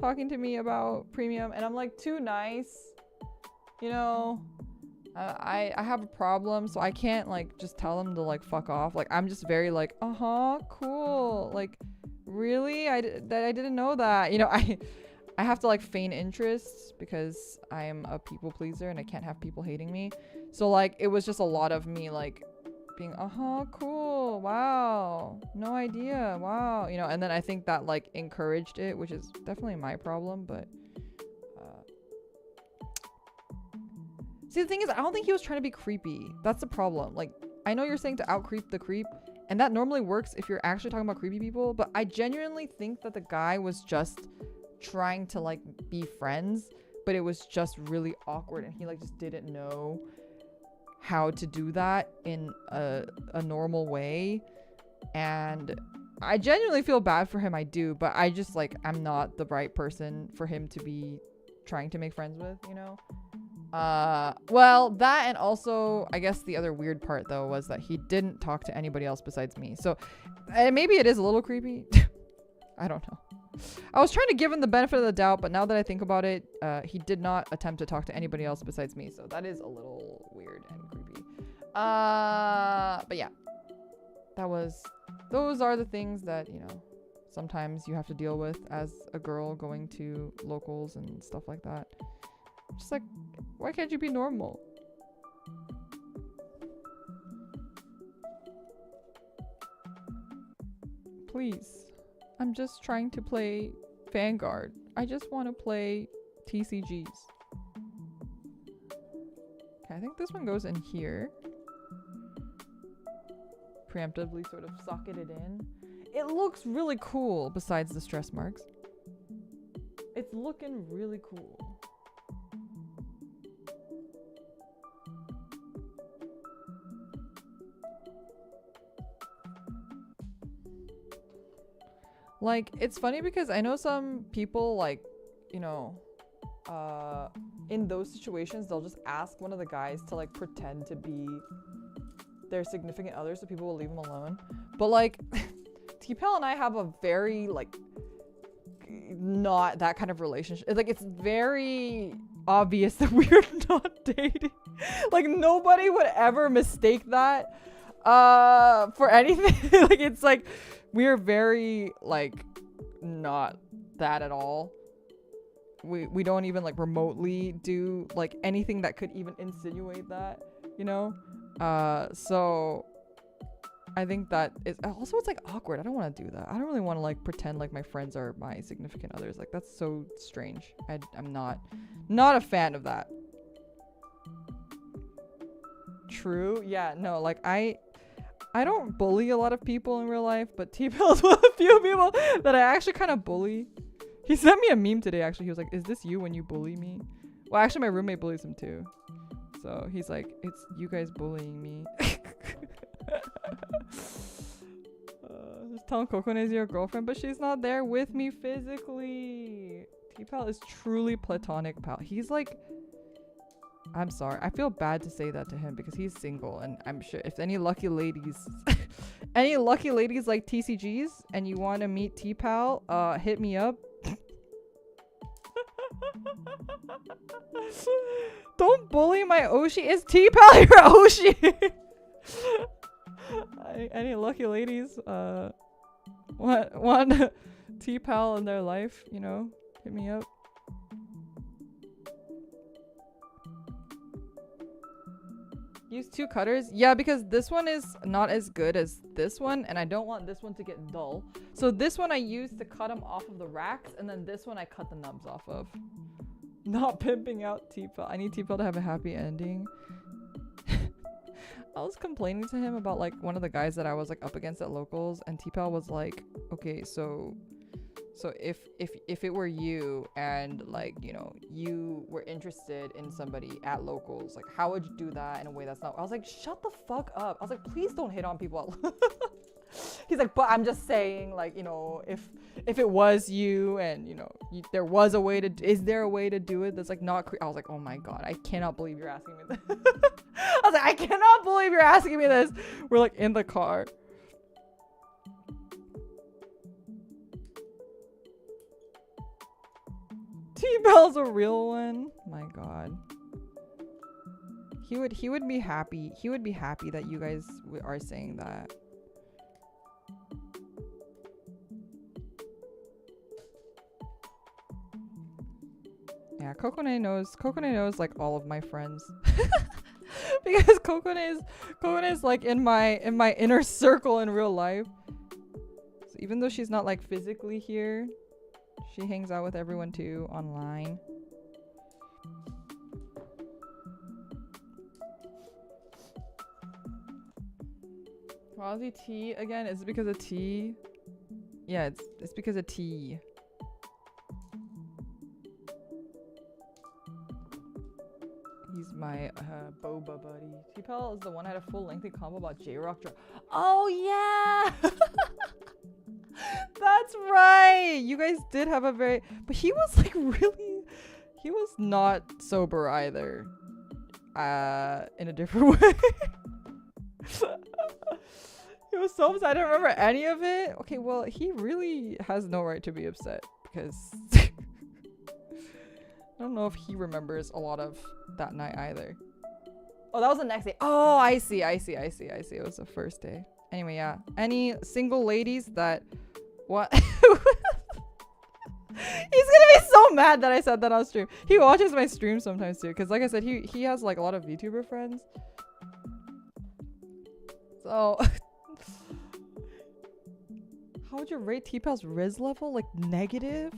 talking to me about premium, and I'm like too nice, you know. I have a problem, so I can't like just tell him to like fuck off. Like I'm just very like, cool, like really, I didn't know that, you know. I have to like feign interest because I'm a people pleaser and I can't have people hating me. So like it was just a lot of me like being cool, wow, no idea, wow, you know. And then I think that like encouraged it, which is definitely my problem. But see, the thing is, I don't think he was trying to be creepy. That's the problem. Like, I know you're saying to out creep the creep, and that normally works if you're actually talking about creepy people, but I genuinely think that the guy was just trying to like be friends, but it was just really awkward, and he like just didn't know how to do that in a normal way. And I genuinely feel bad for him, I do, but I just like, I'm not the right person for him to be trying to make friends with, you know. Well, that, and also I guess the other weird part though was that he didn't talk to anybody else besides me, so maybe it is a little creepy. I don't know. I was trying to give him the benefit of the doubt, but now that I think about it, he did not attempt to talk to anybody else besides me, so that is a little weird and creepy. But yeah, those are the things that, you know, sometimes you have to deal with as a girl going to locals and stuff like that. Just like, why can't you be normal? Please. I'm just trying to play Vanguard. I just want to play TCGs. Okay, I think this one goes in here. Preemptively sort of socketed in. It looks really cool besides the stress marks. It's looking really cool. Like, it's funny because I know some people, like, you know, in those situations, they'll just ask one of the guys to, like, pretend to be their significant other so people will leave them alone. But, like, T-Pal and I have a very, like, not that kind of relationship. Like, it's very obvious that we're not dating. Like, nobody would ever mistake that. For anything. Like, it's like we're very like not that at all. We don't even like remotely do like anything that could even insinuate that, you know. So I think that is also, it's like awkward. I don't want to do that. I don't really want to like pretend like my friends are my significant others. Like, that's so strange. I'm not a fan of that. True. Yeah, no, like I don't bully a lot of people in real life, but T-Pill is one of the few people that I actually kind of bully. He sent me a meme today, actually. He was like, is this you when you bully me? Well, actually my roommate bullies him too. So he's like, it's you guys bullying me. Just telling Kokone is your girlfriend, but she's not there with me physically. T-Pal is truly platonic pal. He's like, I'm sorry, I feel bad to say that to him because he's single, and I'm sure if any lucky ladies any lucky ladies like TCGs and you want to meet T-Pal, hit me up. Don't bully my Oshi. Is T-Pal your Oshi? Any lucky ladies want T-Pal in their life, you know, hit me up. Use 2 cutters? Yeah, because this one is not as good as this one, and I don't want this one to get dull. So this one I use to cut them off of the racks, and then this one I cut the nubs off of. Not pimping out T-Pal. I need T-Pal to have a happy ending. I was complaining to him about like one of the guys that I was like up against at locals, and T-Pal was like, okay, so if it were you and like, you know, you were interested in somebody at locals, like how would you do that in a way that's not— I was like, shut the fuck up. I was like, please don't hit on people. He's like, but I'm just saying, like, you know, if it was you and, you know, there was a way to— is there a way to do it that's like not I was like, oh my god, I cannot believe you're asking me this. I was like, I cannot believe you're asking me this. We're like in the car. T-Bell's a real one. My god. He would be happy. He would be happy that you guys are saying that. Yeah, Kokone knows like all of my friends. Because Kokone is like in my inner circle in real life. So even though she's not like physically here, she hangs out with everyone too online. Why is he T again? Is it because of T? Yeah, it's because of T. He's my boba buddy. T-Pel is the one I had a full lengthy combo about J-Rock. Oh yeah! That's right! You guys did have a very— but he was like really— he was not sober either. In a different way. He was so upset. I don't remember any of it. Okay, well, he really has no right to be upset because I don't know if he remembers a lot of that night either. Oh, that was the next day. Oh, I see. It was the first day. Anyway, yeah. Any single ladies that— what? He's gonna be so mad that I said that on stream. He watches my stream sometimes too, because like I said, he has like a lot of VTuber friends. So how would you rate T-Pal's Riz level? Like negative?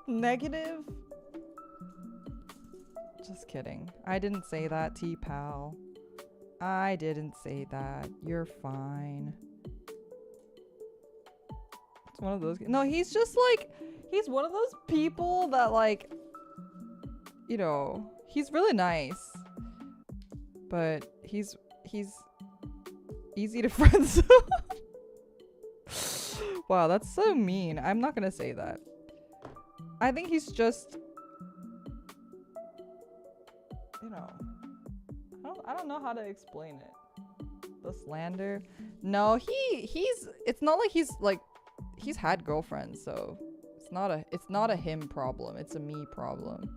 Negative? Just kidding. I didn't say that, T-Pal. I didn't say that. You're fine. It's one of those— no, he's just like— he's one of those people that like, you know, he's really nice, but he's easy to friend zone. Wow, that's so mean. I'm not gonna say that. I think he's just, you know, I don't know how to explain it. The slander. No, he's it's not like he's had girlfriends, so it's not a him problem. It's a me problem.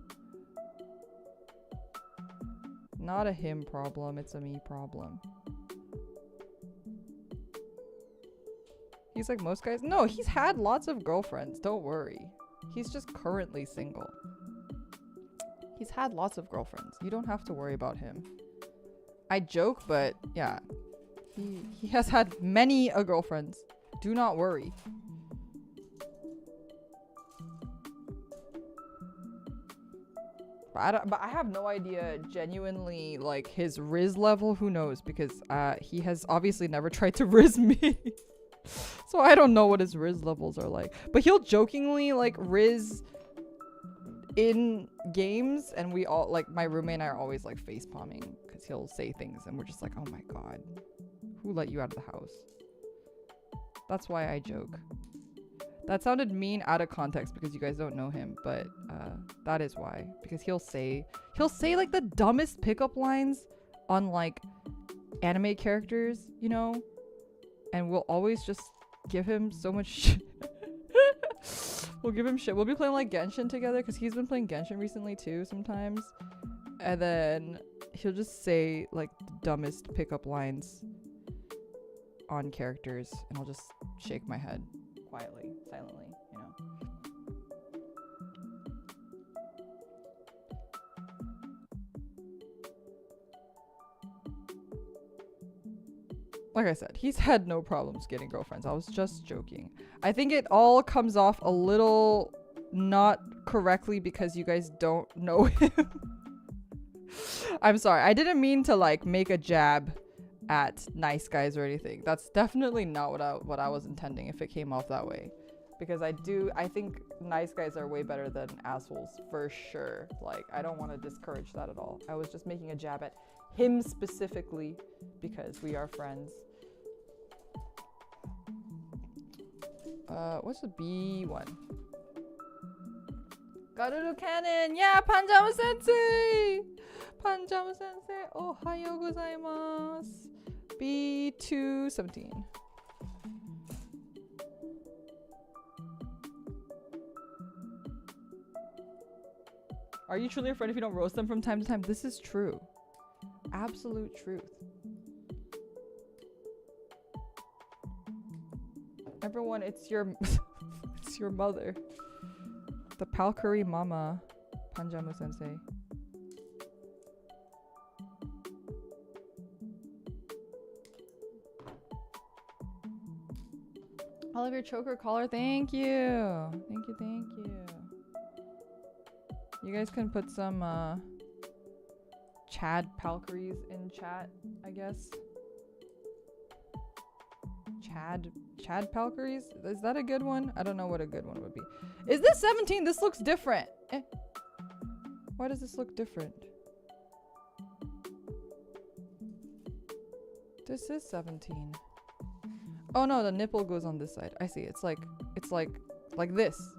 Not a him problem, it's a me problem. He's like most guys. No, he's had lots of girlfriends. Don't worry. He's just currently single. He's had lots of girlfriends. You don't have to worry about him. I joke, but yeah. He has had many girlfriends. Do not worry. But I have no idea genuinely like his Riz level. Who knows? Because he has obviously never tried to Riz me. So I don't know what his Riz levels are like. But he'll jokingly like Riz in games, and we all like, my roommate and I are always like face palming because he'll say things and we're just like, oh my god, who let you out of the house? That's why I joke. That sounded mean out of context because you guys don't know him, but that is why. Because he'll say like the dumbest pickup lines on like anime characters, you know? And we'll always just give him so much shit. We'll give him shit. We'll be playing like Genshin together because he's been playing Genshin recently too sometimes. And then he'll just say like the dumbest pickup lines on characters, and I'll just shake my head quietly, silently, you know. Like I said, he's had no problems getting girlfriends. I was just joking. I think it all comes off a little not correctly because you guys don't know him. I'm sorry. I didn't mean to like make a jab at nice guys or anything. That's definitely not what I was intending if it came off that way. Because I think nice guys are way better than assholes for sure. Like, I don't want to discourage that at all. I was just making a jab at him specifically because we are friends. What's the B1? Garuru Cannon! Yeah, Panjama Sensei! Panjama Sensei, ohayo gozaimasu. B217. Are you truly a friend if you don't roast them from time to time? This is true. Absolute truth. Everyone, it's your it's your mother. The Palkari Mama, Panjamu Sensei. Oliver Choker Caller, thank you. Thank you, thank you. You guys can put some Chad Palkaries in chat, I guess. Chad Palkaries? Is that a good one? I don't know what a good one would be. Is this 17? This looks different. Why does this look different? This is 17. Oh no, the nipple goes on this side. I see. It's like this.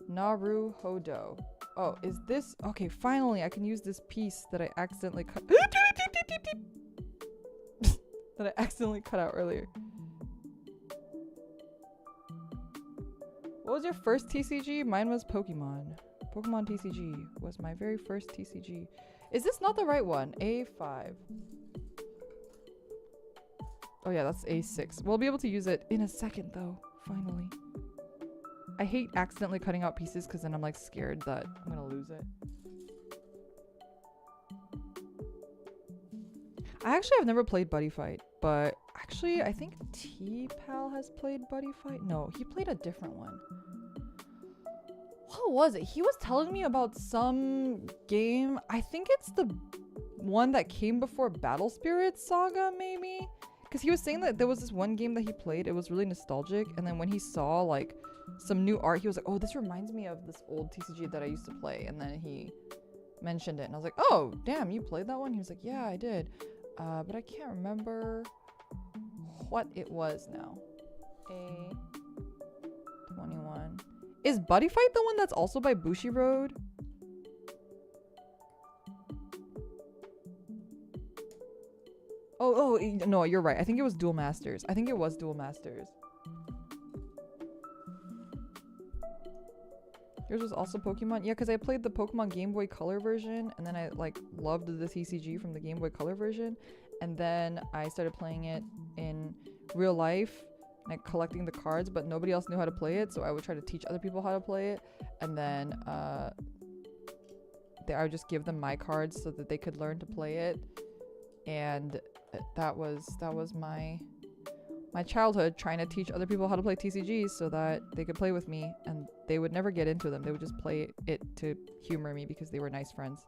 Naru Hodo. Oh, is this okay? Finally, I can use this piece that I accidentally cut. That I accidentally cut out earlier. What was your first TCG? Mine was Pokemon. Pokemon TCG was my very first TCG. Is this not the right one? A5. Oh yeah, that's A6. We'll be able to use it in a second though, finally. I hate accidentally cutting out pieces because then I'm like scared that I'm gonna lose it. I actually have never played Buddy Fight, but actually I think T-Pal has played Buddy Fight. No, he played a different one. What was it? He was telling me about some game. I think it's the one that came before Battle Spirit Saga, maybe? Because he was saying that there was this one game that he played. It was really nostalgic. And then when he saw like some new art, he was like, oh, this reminds me of this old TCG that I used to play. And then he mentioned it. And I was like, oh, damn, you played that one? He was like, yeah, I did. But I can't remember what it was now. A21. Is Buddy Fight the one that's also by Bushiroad? Oh, no, you're right. I think it was Duel Masters. I think it was Duel Masters. Yours was also Pokemon? Yeah, because I played the Pokemon Game Boy Color version, and then I like loved the TCG from the Game Boy Color version, and then I started playing it in real life, like collecting the cards, but nobody else knew how to play it, so I would try to teach other people how to play it, and then I would just give them my cards so that they could learn to play it, and that was my childhood, trying to teach other people how to play TCGs so that they could play with me, and they would never get into them. They would just play it to humor me because they were nice friends.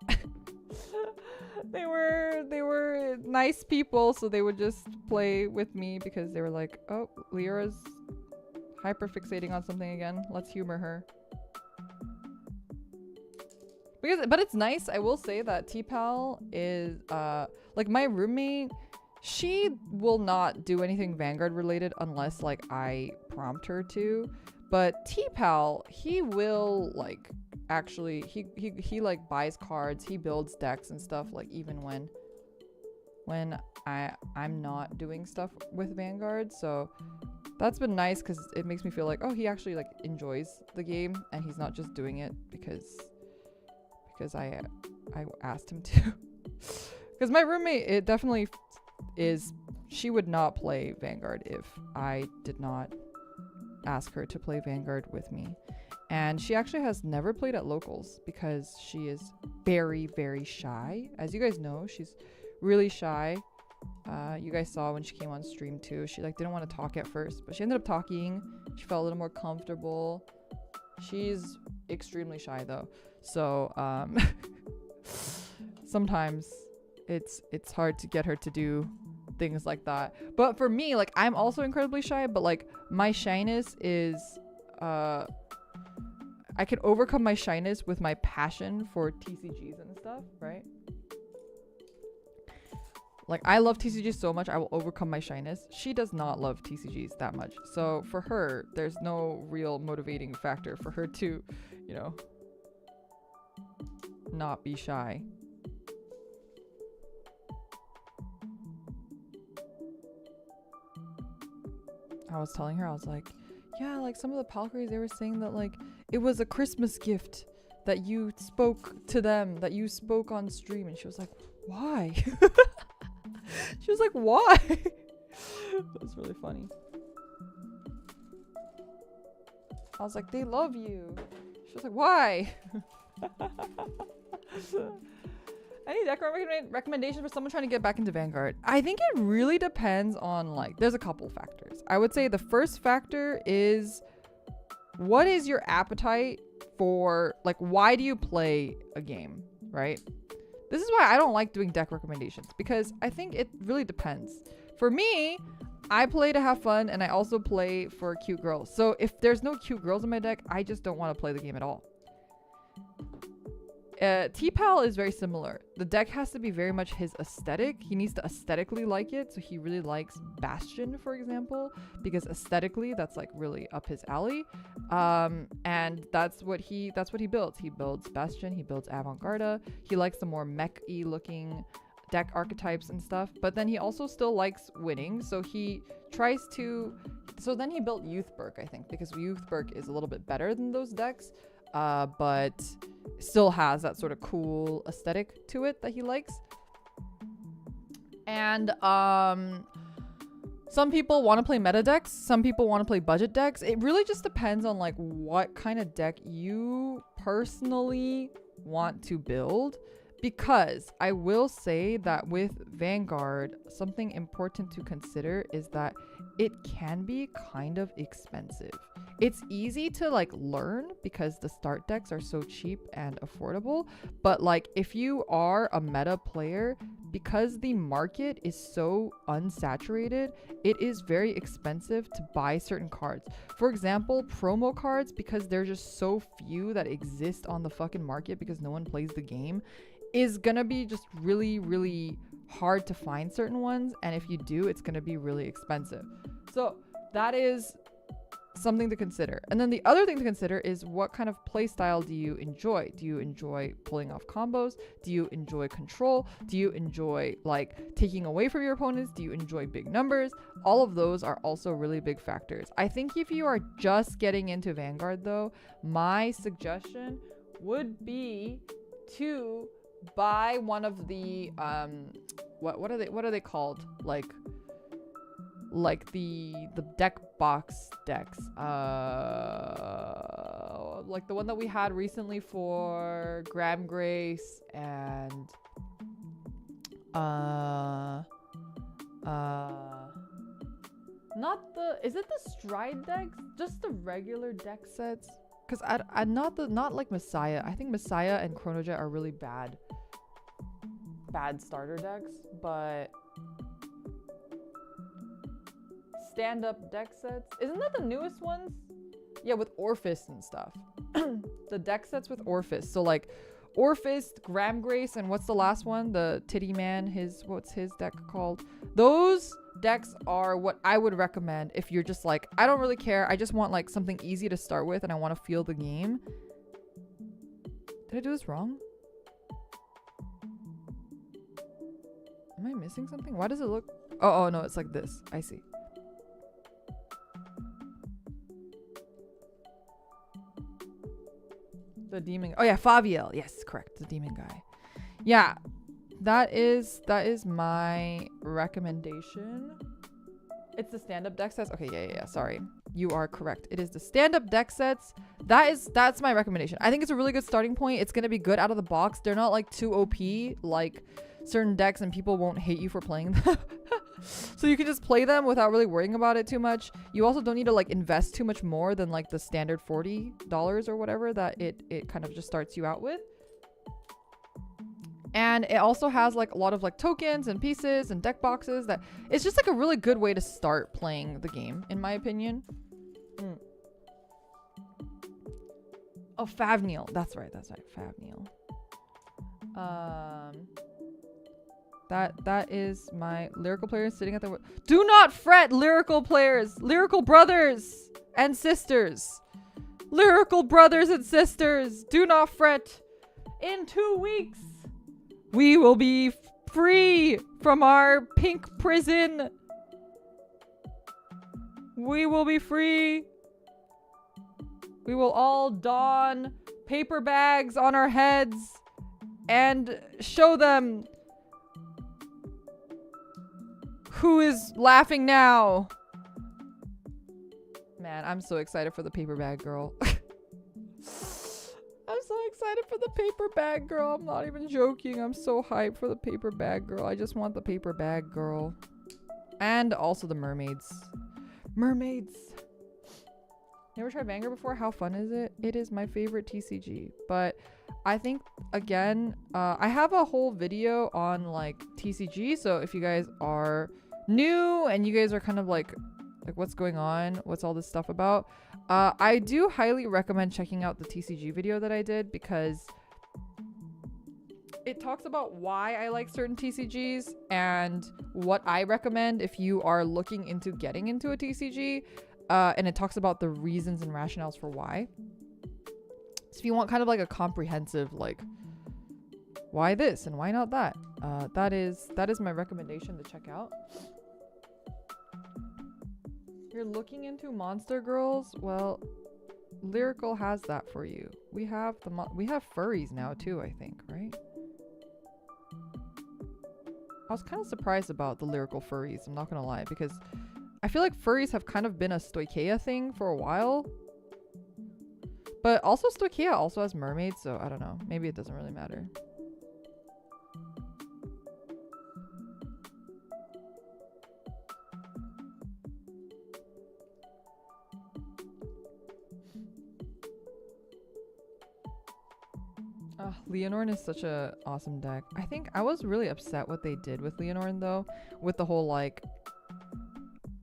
they were nice people, so they would just play with me because they were like, oh, Lyra's hyperfixating on something again. Let's humor her. But it's nice. I will say that T-Pal is like my roommate. She will not do anything Vanguard related unless like I prompt her to. But T-Pal, he will like actually he like buys cards, he builds decks and stuff, like even when I'm not doing stuff with Vanguard. So that's been nice because it makes me feel like, oh, he actually like enjoys the game and he's not just doing it because I asked him to. Because my roommate, it definitely is, she would not play Vanguard if I did not ask her to play Vanguard with me. And she actually has never played at locals because she is very, very shy. As you guys know, she's really shy. You guys saw when she came on stream too. She like didn't want to talk at first, but she ended up talking. She felt a little more comfortable. She's extremely shy though. So sometimes it's hard to get her to do things like that. But for me, like I'm also incredibly shy, but like my shyness is I can overcome my shyness with my passion for TCGs and stuff, right? Like I love TCGs so much I will overcome my shyness. She does not love TCGs that much. So for her, there's no real motivating factor for her to, you know, not be shy. I was telling her, I was like, yeah, like some of the Palcrays, they were saying that like it was a Christmas gift that you spoke to them, that you spoke on stream. And she was like, why? She was like, why? That was really funny. I was like, they love you. She was like, why? Any deck recommendations for someone trying to get back into Vanguard? I think it really depends on like, there's a couple factors. I would say the first factor is, what is your appetite for, like, why do you play a game, right? This is why I don't like doing deck recommendations, because I think it really depends. For me, I play to have fun, and I also play for cute girls. So if there's no cute girls in my deck, I just don't want to play the game at all. T-Pal is very similar. The deck has to be very much his aesthetic. He needs to aesthetically like it. So he really likes Bastion, for example, because aesthetically that's like really up his alley. And that's what he builds. He builds Bastion, he builds Avant-Garde. He likes the more mech-y looking deck archetypes and stuff, but then he also still likes winning. So he tries to, so then he built Youthberg, I think, because Youthberg is a little bit better than those decks. But still has that sort of cool aesthetic to it that he likes. And some people want to play meta decks, some people want to play budget decks. It really just depends on like what kind of deck you personally want to build. Because I will say that with Vanguard, something important to consider is that it can be kind of expensive. It's easy to like learn because the start decks are so cheap and affordable. But like if you are a meta player, because the market is so unsaturated, it is very expensive to buy certain cards. For example, promo cards, because there's just so few that exist on the fucking market because no one plays the game, is gonna be just really, really hard to find certain ones. And if you do, it's gonna be really expensive. So that is something to consider. And then the other thing to consider is what kind of play style do you enjoy? Do you enjoy pulling off combos? Do you enjoy control? Do you enjoy like taking away from your opponents? Do you enjoy big numbers? All of those are also really big factors. I think if you are just getting into Vanguard though, my suggestion would be to buy one of the what are they called, like the deck box decks, like the one that we had recently for Graham Grace and not the, is it the Stride decks, just the regular deck sets? Because I not like Messiah. I think Messiah and Chronojet are really bad starter decks, but stand-up deck sets, isn't that the newest ones? Yeah, with Orphis and stuff. The deck sets with Orphis, so like Orphis, Graham Grace, and what's the last one, the Titty Man, what's his deck called? Those decks are what I would recommend if you're just like, I don't really care, I just want like something easy to start with and I want to feel the game. Did I do this wrong? Am I missing something? Why does it look, oh no, it's like this. I see. The demon, oh yeah, Faviel, yes, correct, the demon guy. Yeah, that is my recommendation. It's the stand-up deck sets. Okay, yeah, sorry, you are correct, it is the stand-up deck sets. That's my recommendation. I think it's a really good starting point. It's gonna be good out of the box. They're not like too OP like certain decks, and people won't hate you for playing them. So you can just play them without really worrying about it too much. You also don't need to like invest too much more than like the standard $40 or whatever that it kind of just starts you out with. And it also has like a lot of like tokens and pieces and deck boxes that it's just like a really good way to start playing the game, in my opinion. Oh, Favniel. That's right. Favniel. That is my lyrical players sitting at the... Do not fret, lyrical players! Lyrical brothers and sisters! Lyrical brothers and sisters! Do not fret! In 2 weeks, we will be free from our pink prison! We will be free! We will all don paper bags on our heads and show them who is laughing now. Man, I'm so excited for the paper bag girl. I'm so excited for the paper bag girl. I'm not even joking. I'm so hyped for the paper bag girl. I just want the paper bag girl. And also the mermaids. Mermaids. Never tried Vanguard before? How fun is it? It is my favorite TCG. But I think, again, I have a whole video on like TCG. So if you guys are new and you guys are kind of like what's going on, what's all this stuff about, I do highly recommend checking out the TCG video that I did, because it talks about why I like certain TCGs and what I recommend if you are looking into getting into a TCG, and it talks about the reasons and rationales for why. So if you want kind of like a comprehensive like why this and why not that, that is my recommendation to check out. You're looking into monster girls? Well, Lyrical has that for you. We have furries now too, I think, right? I was kind of surprised about the Lyrical furries, I'm not gonna lie, because I feel like furries have kind of been a Stoicheia thing for a while. But also Stoicheia also has mermaids, so I don't know. Maybe it doesn't really matter. Leonorn is such a awesome deck. I think I was really upset what they did with Leonorn though, with the whole like,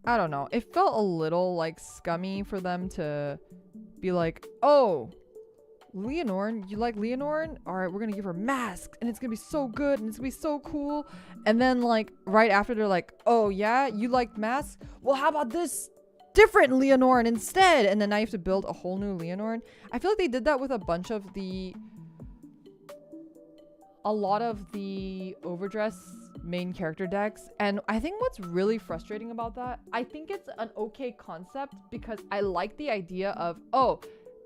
I don't know, it felt a little like scummy for them to be like, oh, Leonorn, you like Leonorn? All right, we're gonna give her Mask and it's gonna be so good and it's gonna be so cool. And then like right after they're like, oh yeah, you like Mask? Well, how about this different Leonorn instead. And then now you have to build a whole new Leonorn. I feel like they did that with a lot of the overdress main character decks. And I think what's really frustrating about that, I think it's an okay concept because I like the idea of, oh,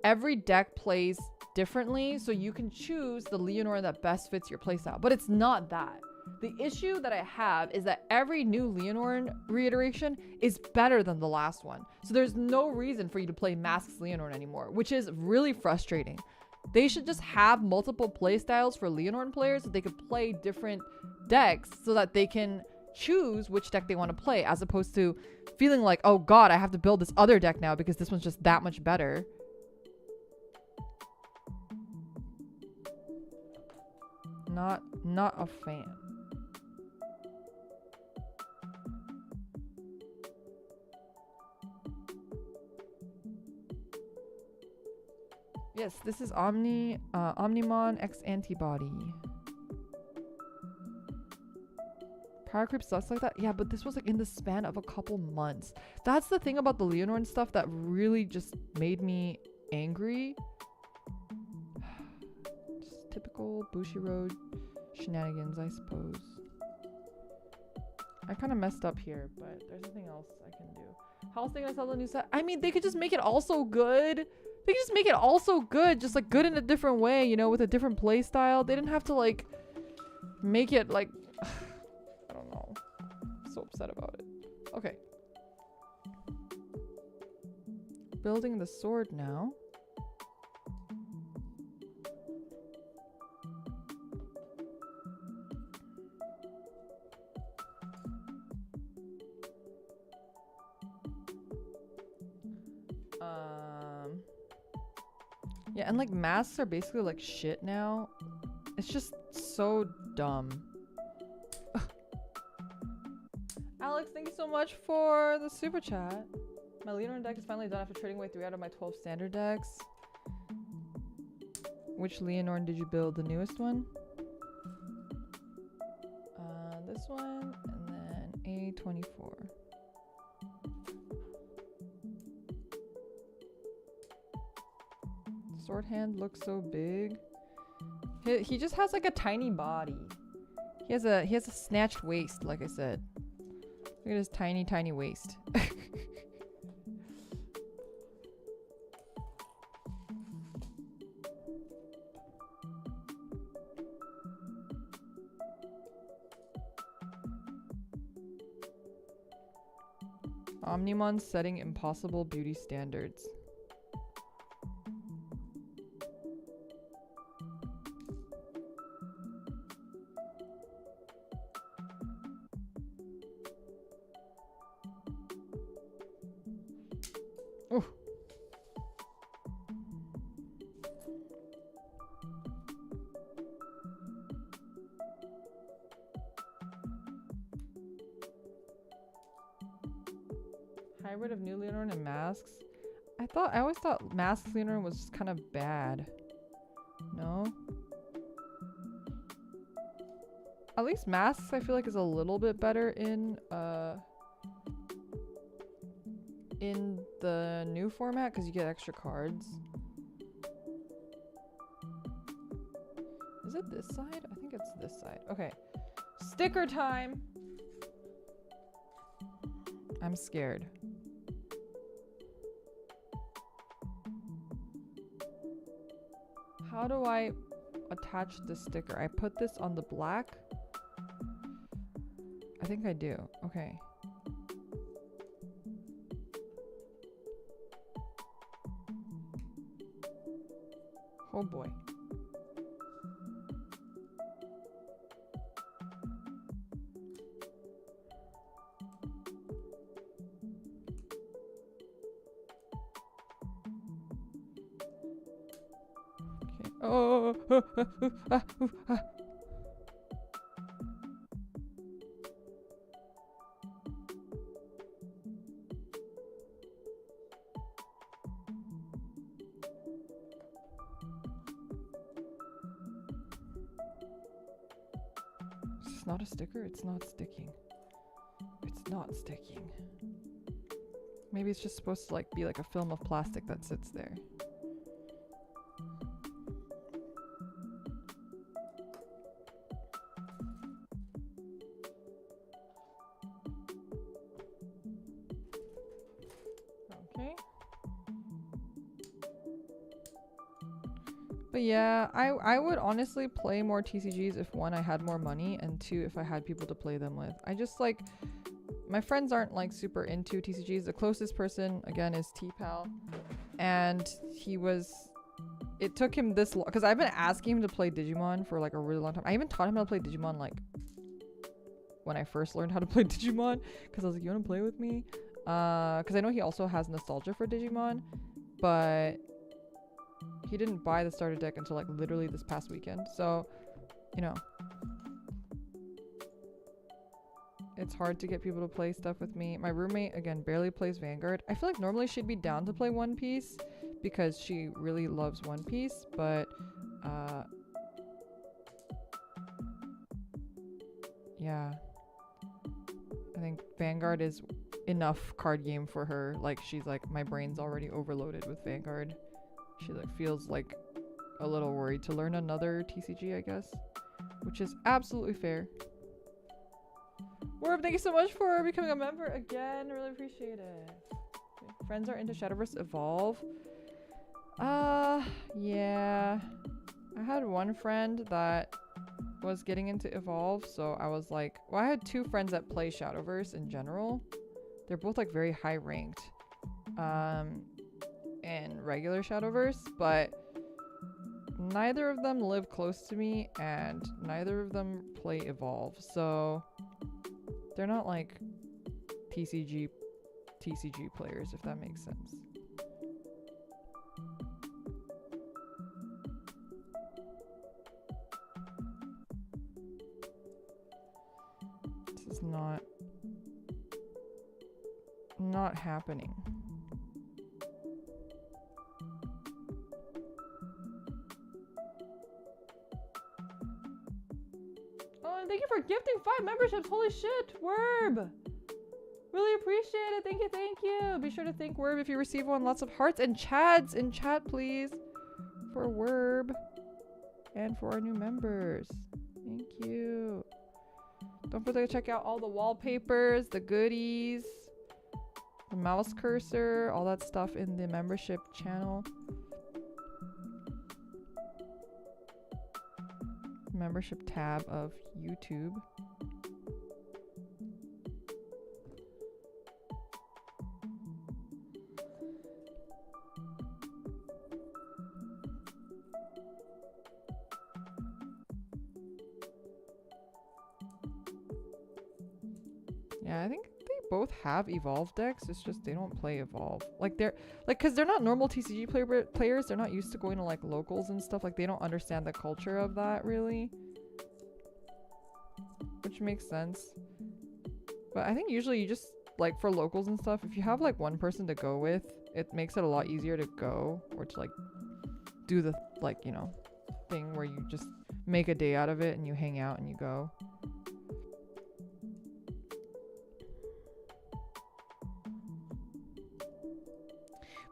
every deck plays differently, so you can choose the Leonor that best fits your playstyle. But it's not that. The issue that I have is that every new Leonor reiteration is better than the last one. So there's no reason for you to play Masks Leonor anymore, which is really frustrating. They should just have multiple playstyles for Leonor players so they could play different decks so that they can choose which deck they want to play, as opposed to feeling like, oh god, I have to build this other deck now because this one's just that much better. Not a fan. Yes, this is OMNIMON X antibody. Power creep sucks like that. Yeah, but this was like in the span of a couple months. That's the thing about the Leonor stuff that really just made me angry. Just typical Bushiroad shenanigans, I suppose. I kind of messed up here, but there's nothing else I can do. How else are they gonna sell the new set? I mean, they could just make it also good. They could just make it also good, just like good in a different way, you know, with a different play style. They didn't have to like make it like I don't know. I'm so upset about it. Okay. Building the sword now. Yeah, and like masks are basically like shit now. It's just so dumb. Alex, thank you so much for the super chat. My Leonor deck is finally done after trading away 3 out of my 12 standard decks. Which Leonor did you build? The newest one? This one, and then A24. Sword hand looks so big. He just has like a tiny body. He has a snatched waist, like I said. Look at his tiny waist. Omnimon setting impossible beauty standards. Hybrid of new Leonor and masks. I always thought mask Leonor was just kind of bad. No? At least masks I feel like is a little bit better in the new format because you get extra cards. Is it this side? I think it's this side. Okay. Sticker time! I'm scared. How do I attach the sticker? I put this on the black? I think I do. Okay. Oh boy. Oh, It's not a sticker. It's not sticking. It's not sticking. Maybe it's just supposed to like be like a film of plastic that sits there. Okay. But yeah, I would honestly play more TCGs if one, I had more money, and two, if I had people to play them with. I just like, my friends aren't like super into TCGs. The closest person again is T-Pal, and it took him this long because I've been asking him to play Digimon for like a really long time. I even taught him how to play Digimon like when I first learned how to play Digimon, because I was like, you want to play with me? Because I know he also has nostalgia for Digimon, but he didn't buy the starter deck until like literally this past weekend. So, you know, it's hard to get people to play stuff with me. My roommate, again, barely plays Vanguard. I feel like normally she'd be down to play One Piece because she really loves One Piece, but yeah. I think Vanguard is enough card game for her. Like, she's like, my brain's already overloaded with Vanguard. She like feels like a little worried to learn another TCG, I guess, which is absolutely fair. Warb, thank you so much for becoming a member again. Really appreciate it. Okay. Friends are into Shadowverse Evolve. Yeah. I had one friend that was getting into Evolve, so I was like, well, I had two friends that play Shadowverse in general. They're both like very high ranked in regular Shadowverse, but neither of them live close to me and neither of them play Evolve, so they're not like TCG players, if that makes sense. This is not happening. Oh, and thank you for gifting 5 memberships. Holy shit, Werb. Really appreciate it. Thank you, thank you. Be sure to thank Werb if you receive one. Lots of hearts and chads in chat, please, for Werb and for our new members. Thank you. Don't forget to check out all the wallpapers, the goodies, the mouse cursor, all that stuff in the membership channel. Membership tab of YouTube. Yeah, I think they both have Evolve decks. It's just they don't play Evolve. Like they're like, cause they're not normal TCG players. They're not used to going to like locals and stuff. Like they don't understand the culture of that really, which makes sense. But I think usually you just like for locals and stuff, if you have like one person to go with, it makes it a lot easier to go or to like do the like, you know, thing where you just make a day out of it and you hang out and you go.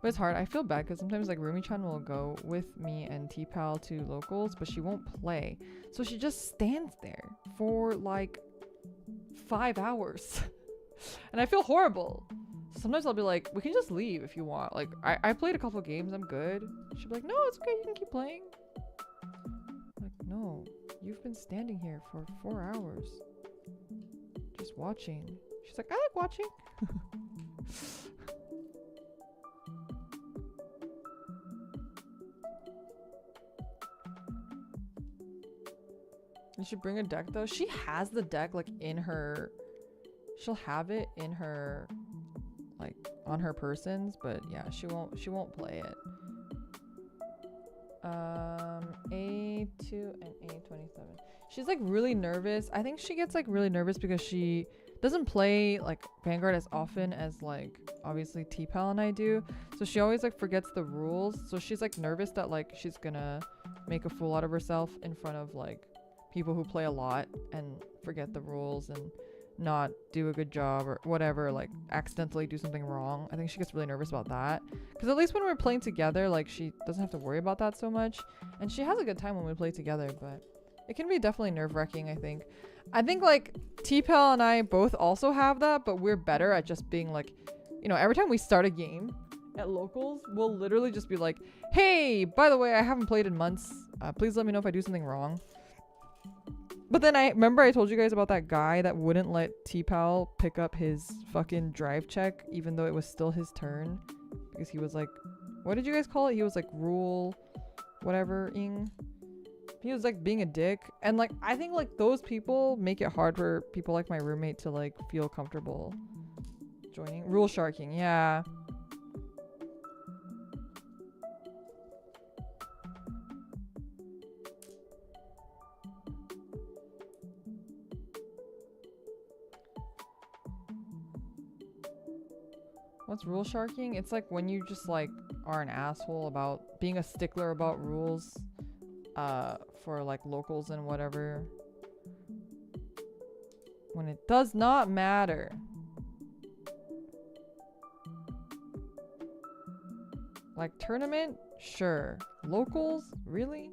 But it's hard. I feel bad because sometimes like Rumi-chan will go with me and T-Pal to locals, but she won't play. So she just stands there for like 5 hours. And I feel horrible. Sometimes I'll be like, we can just leave if you want. Like, I played a couple of games. I'm good. She'll be like, no, it's okay. You can keep playing. Like, no. You've been standing here for 4 hours. Just watching. She's like, I like watching. You should bring a deck though. She has the deck like in her, she'll have it in her like on her persons, but yeah, she won't play it. A2 and A27. She's like really nervous. I think she gets like really nervous because she doesn't play like Vanguard as often as like obviously T-Pal and I do. So she always like forgets the rules. So she's like nervous that like she's gonna make a fool out of herself in front of like people who play a lot and forget the rules, and not do a good job or whatever, like accidentally do something wrong. I think she gets really nervous about that. Because at least when we're playing together, like she doesn't have to worry about that so much. And she has a good time when we play together, but it can be definitely nerve-wracking, I think. I think like T-Pal and I both also have that, but we're better at just being like, you know, every time we start a game at locals, we'll literally just be like, hey, by the way, I haven't played in months. Please let me know if I do something wrong. But then I remember I told you guys about that guy that wouldn't let T-Pal pick up his fucking drive check even though it was still his turn. Because he was like, what did you guys call it? He was like rule whatever-ing. He was like being a dick. And like I think like those people make it hard for people like my roommate to like feel comfortable joining. Rule sharking, yeah. What's rule sharking? It's like when you just like are an asshole about being a stickler about rules for like locals and whatever. When it does not matter. Like tournament? Sure. Locals? Really?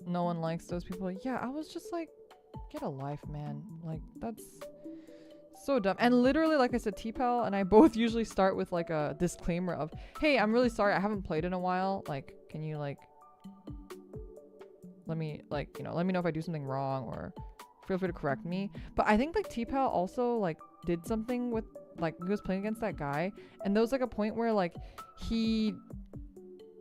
No one likes those people. Yeah, I was just like, get a life, man. Like that's so dumb. And literally, like I said, T-Pal and I both usually start with like a disclaimer of, hey, I'm really sorry, I haven't played in a while. Like, can you like let me like, you know, let me know if I do something wrong or feel free to correct me. But I think like T-Pal also like did something with like he was playing against that guy, and there was like a point where like he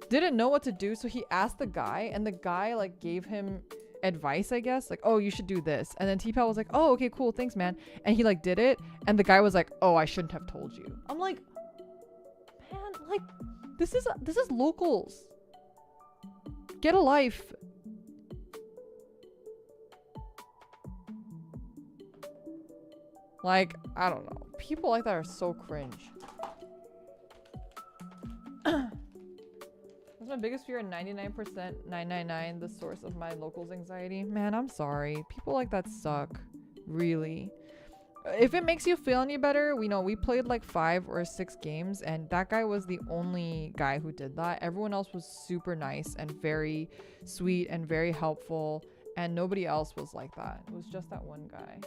didn't know what to do, so he asked the guy, and the guy like gave him advice, I guess, like, oh, you should do this. And then T-Pal was like, oh, okay, cool, thanks, man. And he like did it, and the guy was like, oh, I shouldn't have told you. I'm like, man, like this is locals. Get a life. Like, I don't know, people like that are so cringe. That's my biggest fear, and 99% 999 the source of my locals anxiety. Man, I'm sorry, people like that suck, really. If it makes you feel any better, we know we played like 5 or 6 games, and that guy was the only guy who did that. Everyone else was super nice and very sweet and very helpful, and nobody else was like that. It was just that one guy.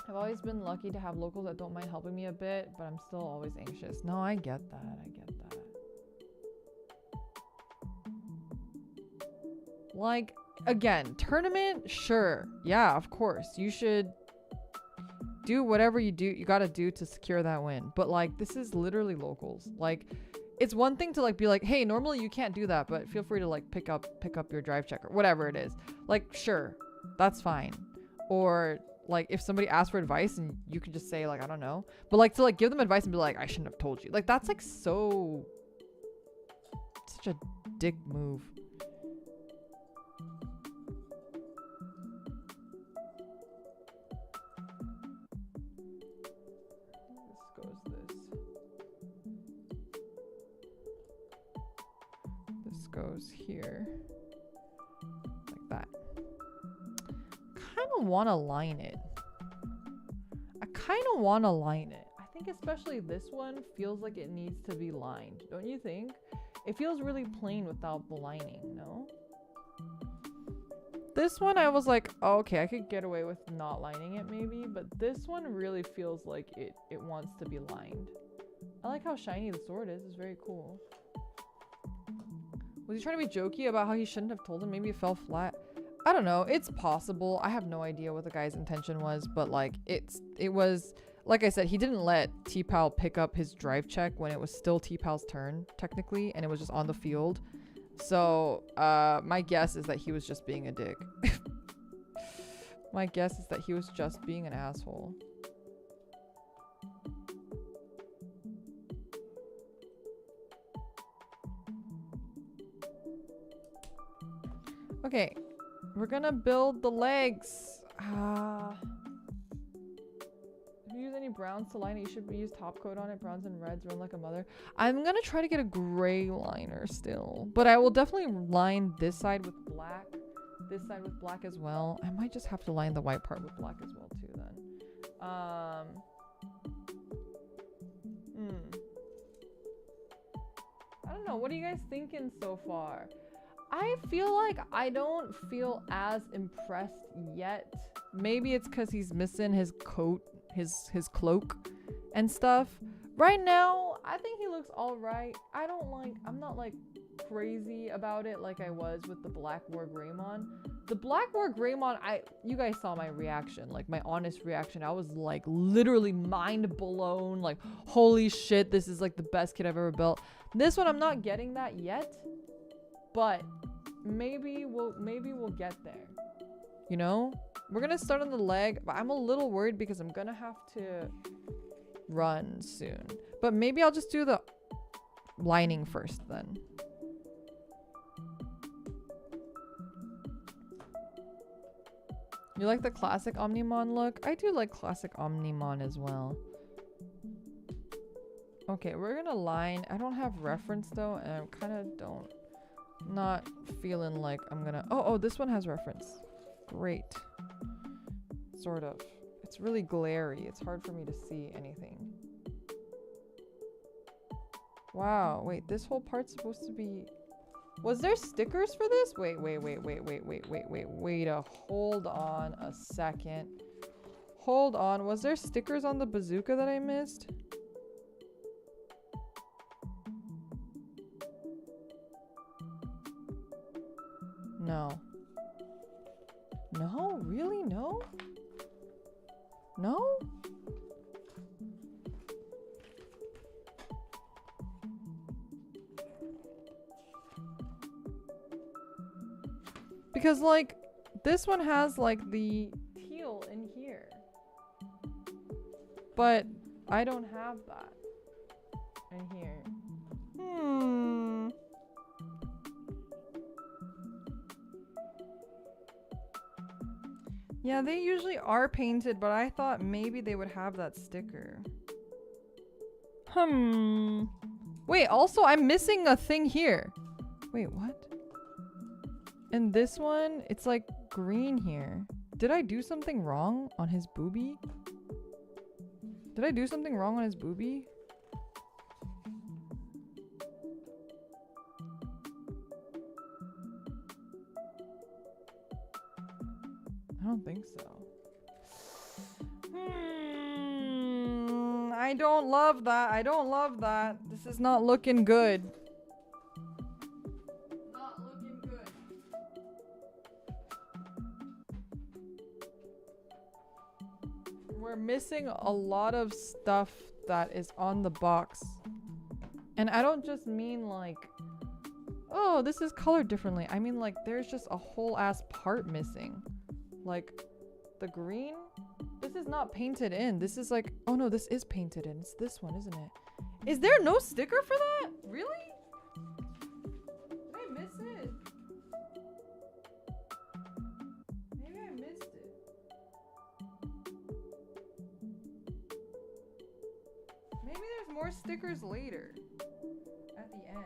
I've always been lucky to have locals that don't mind helping me a bit, but I'm still always anxious. No, I get that. I get that. Like, again, tournament? Sure. Yeah, of course. You should do whatever you gotta do to secure that win. But like, this is literally locals. Like, it's one thing to like be like, hey, normally you can't do that, but feel free to like pick up your drive check or whatever it is. Like, sure, that's fine. Or like if somebody asks for advice and you can just say like, I don't know, but like to like give them advice and be like, I shouldn't have told you. Like that's like such a dick move. This goes here like that. I want to line it. I kind of want to line it. I think especially this one feels like it needs to be lined. Don't you think? It feels really plain without the lining, no? This one I was like, oh, okay, I could get away with not lining it maybe, but this one really feels like it wants to be lined. I like how shiny the sword is. It's very cool. Was he trying to be jokey about how he shouldn't have told him? Maybe it fell flat. I don't know. It's possible. I have no idea what the guy's intention was, but like it was, like I said, he didn't let T-Pal pick up his drive check when it was still T-Pal's turn technically, and it was just on the field. So my guess is that he was just being a dick. My guess is that he was just being an asshole. Okay. We're gonna build the legs. If you use any browns to line it. You should use top coat on it. Browns and reds run like a mother. I'm gonna try to get a gray liner still, but I will definitely line this side with black, this side with black as well. I might just have to line the white part with black as well too then. I don't know. What are you guys thinking so far? I feel like I don't feel as impressed yet. Maybe it's because he's missing his coat, his cloak and stuff. Right now, I think he looks all right. I'm not like crazy about it like I was with the Black War Greymon. The Black War Greymon, you guys saw my reaction, like my honest reaction. I was like literally mind blown, like holy shit, this is like the best kit I've ever built. This one, I'm not getting that yet, but maybe we'll get there. You know, we're gonna start on the leg, but I'm a little worried because I'm gonna have to run soon. But maybe I'll just do the lining first then. You like the classic Omnimon look? I do like classic Omnimon as well. Okay, we're gonna line. I don't have reference though, and I kind of not feeling like I'm gonna. Oh, this one has reference. Great. Sort of. It's really glary. It's hard for me to see anything. Wow. Wait, this whole part's supposed to be... Was there stickers for this? Wait. Hold on a second. Hold on. Was there stickers on the bazooka that I missed? No. No? Really? No? No? Because like this one has like the teal in here, but I don't have that in here. Yeah, they usually are painted, but I thought maybe they would have that sticker. Wait, also I'm missing a thing here. Wait, what? And this one, it's like green here. Did I do something wrong on his boobie? Did I do something wrong on his boobie? I don't think so. I don't love that. I don't love that. This is not looking good. Not looking good. We're missing a lot of stuff that is on the box. And I don't just mean like, oh, this is colored differently. I mean like there's just a whole ass part missing. Like the green, this is not painted in. This is like, oh no, this is painted in. It's this one, isn't it? Is there no sticker for that? Really? Did I miss it? Maybe I missed it. Maybe there's more stickers later at the end.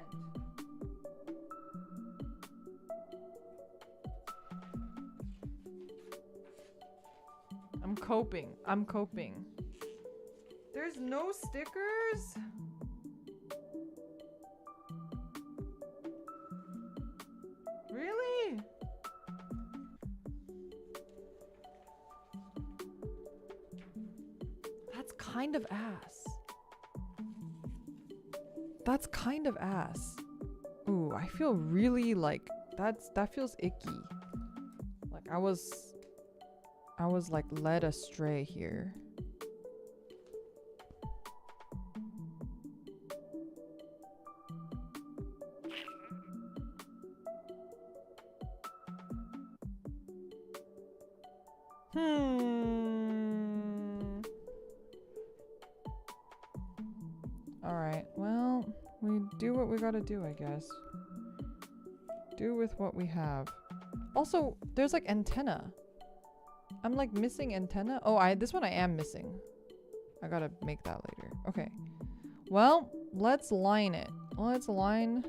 I'm coping. There's no stickers? Really? That's kind of ass. That's kind of ass. Ooh, I feel really like that feels icky. Like I was like led astray here. Alright, well, we do what we gotta do, I guess. Do with what we have. Also, there's like antenna. I'm like missing antenna. Oh, this one I am missing. I gotta make that later. Okay. Well, let's line it. Let's line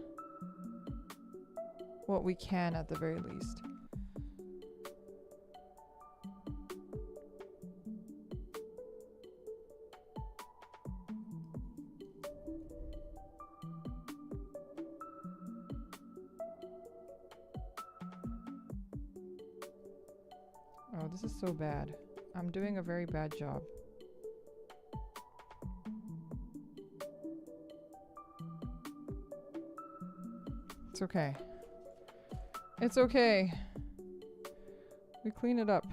what we can at the very least. Oh, this is so bad. I'm doing a very bad job. It's okay. It's okay. We clean it up.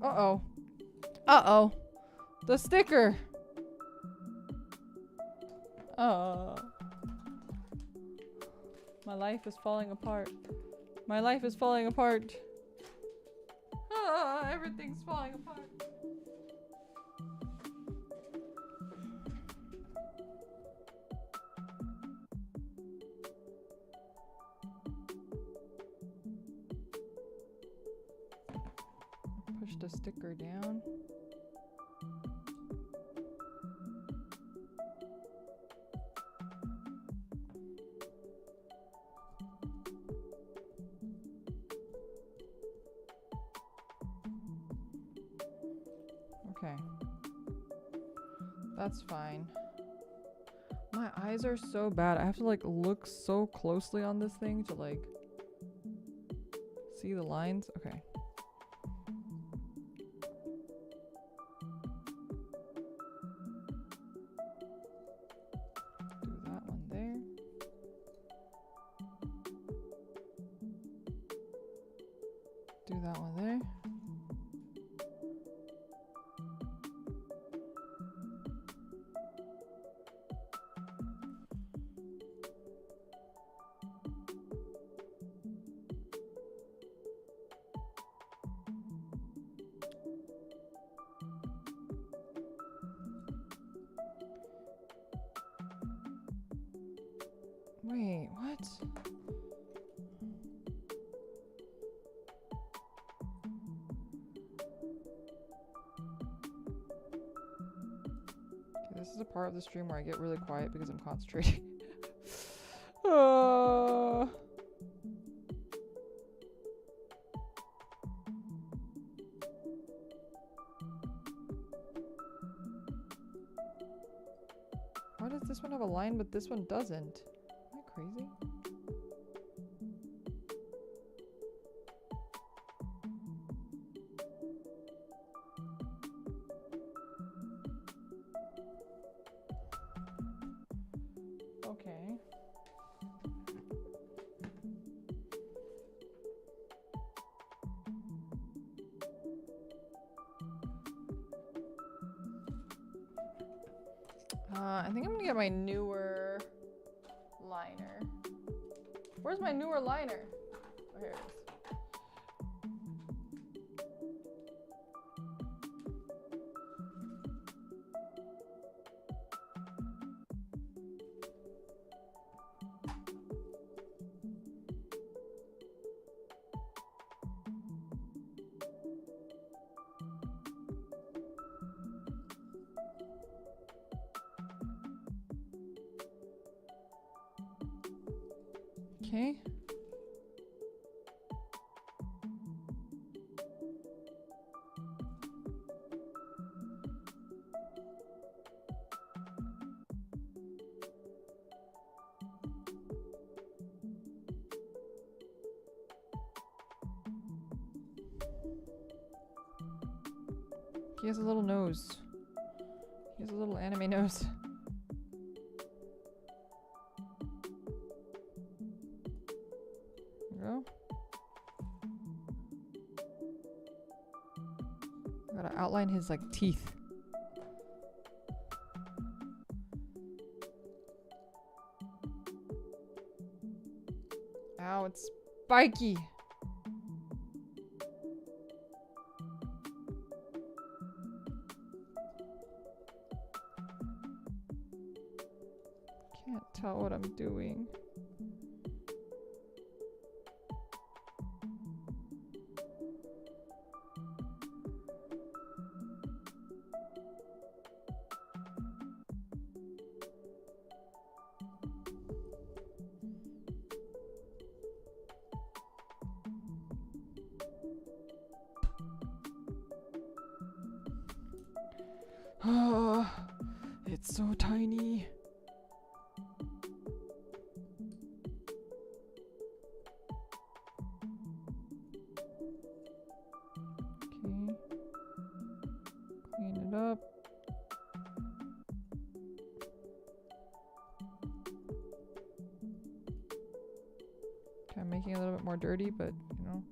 Uh-oh. Uh-oh. The sticker. My life is falling apart. My life is falling apart. Everything's falling apart. Push the sticker down. Okay. That's fine. My eyes are so bad. I have to like look so closely on this thing to like see the lines. Okay. Do that one there. Do that one there. Wait, what? Okay, this is a part of the stream where I get really quiet because I'm concentrating. Why does this one have a line but this one doesn't? Am I crazy? Okay. I think I'm gonna get my newer liner. Where's my newer liner? Oh, here it is. Okay. He has a little nose. He has a little anime nose. There we go. outline his like teeth. Ow, it's spiky. Can't tell what I'm doing. It's so tiny. Okay. Clean it up. Okay, I'm making it a little bit more dirty, but you know.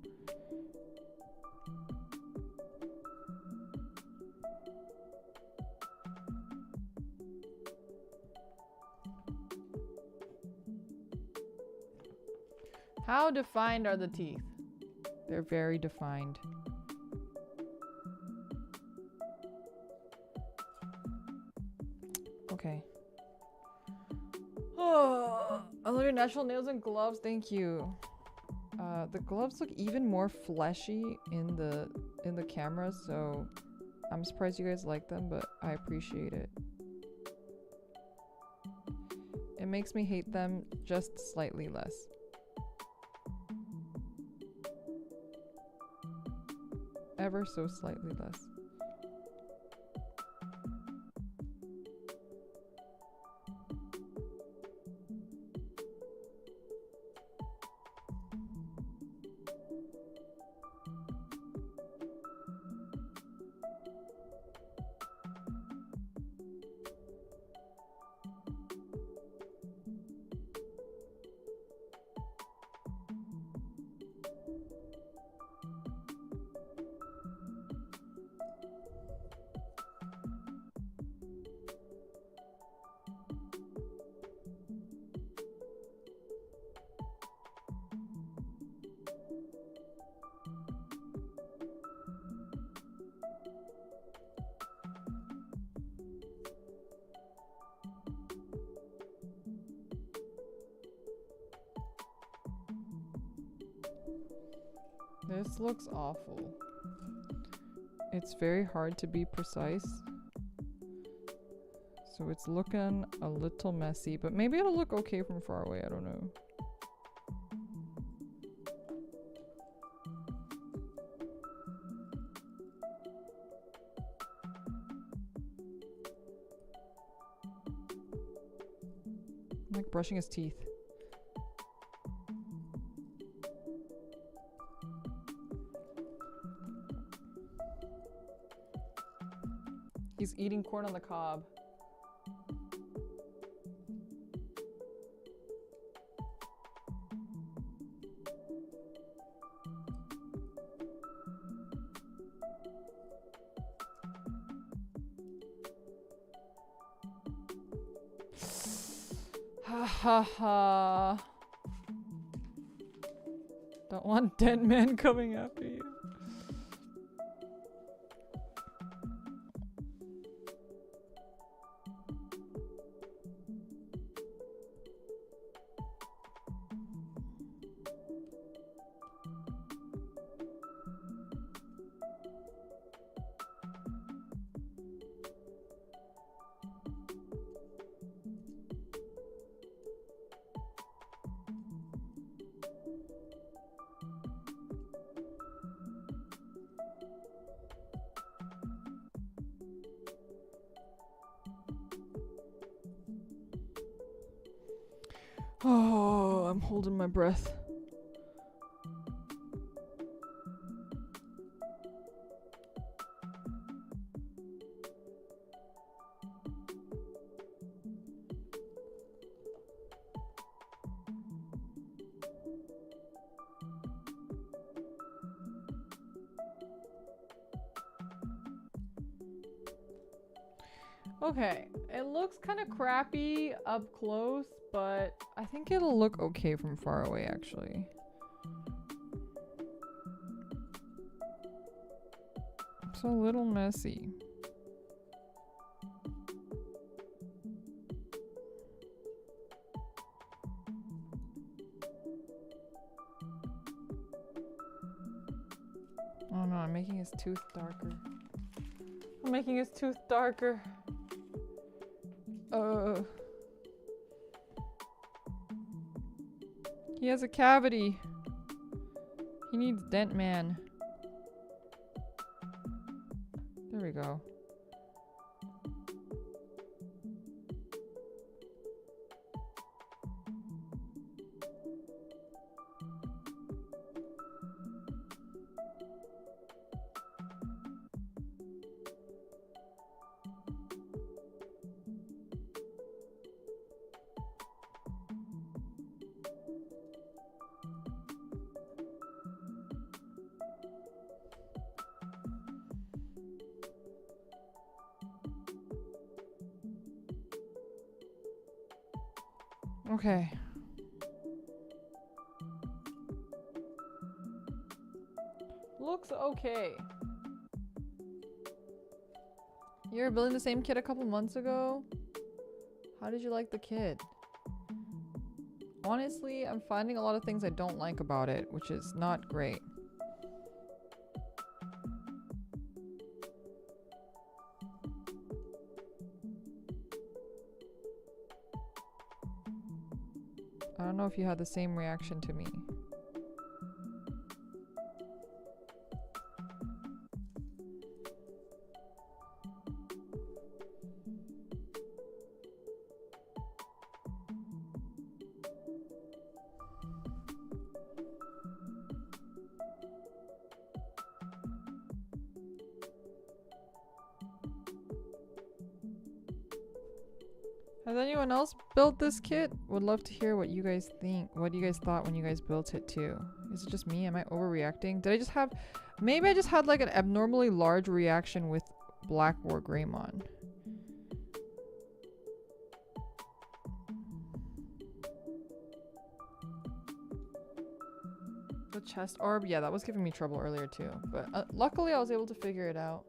How defined are the teeth? They're very defined. Okay. Oh, I love your natural nails and gloves. Thank you. The gloves look even more fleshy in the camera, so I'm surprised you guys like them, but I appreciate it. It makes me hate them just slightly less. Ever so slightly less. This looks awful. It's very hard to be precise. So it's looking a little messy, but maybe it'll look okay from far away, I don't know. I'm like brushing his teeth. He's eating corn on the cob. Ha ha ha. Don't want dead men coming after you. Oh, I'm holding my breath. Okay, it looks kind of crappy up close, but I think it'll look okay from far away, actually. It's a little messy. Oh no, I'm making his tooth darker. I'm making his tooth darker. He has a cavity. He needs Dent Man. There we go. Okay. Looks okay. You were building the same kit a couple months ago? How did you like the kit? Honestly, I'm finding a lot of things I don't like about it, which is not great. I don't know if you had the same reaction to me. Has anyone else built this kit? Would love to hear what you guys think. What you guys thought when you guys built it too. Is it just me? Am I overreacting? Did I just have... Maybe I just had like an abnormally large reaction with Black War Greymon. The chest orb? Yeah, that was giving me trouble earlier too. But luckily I was able to figure it out.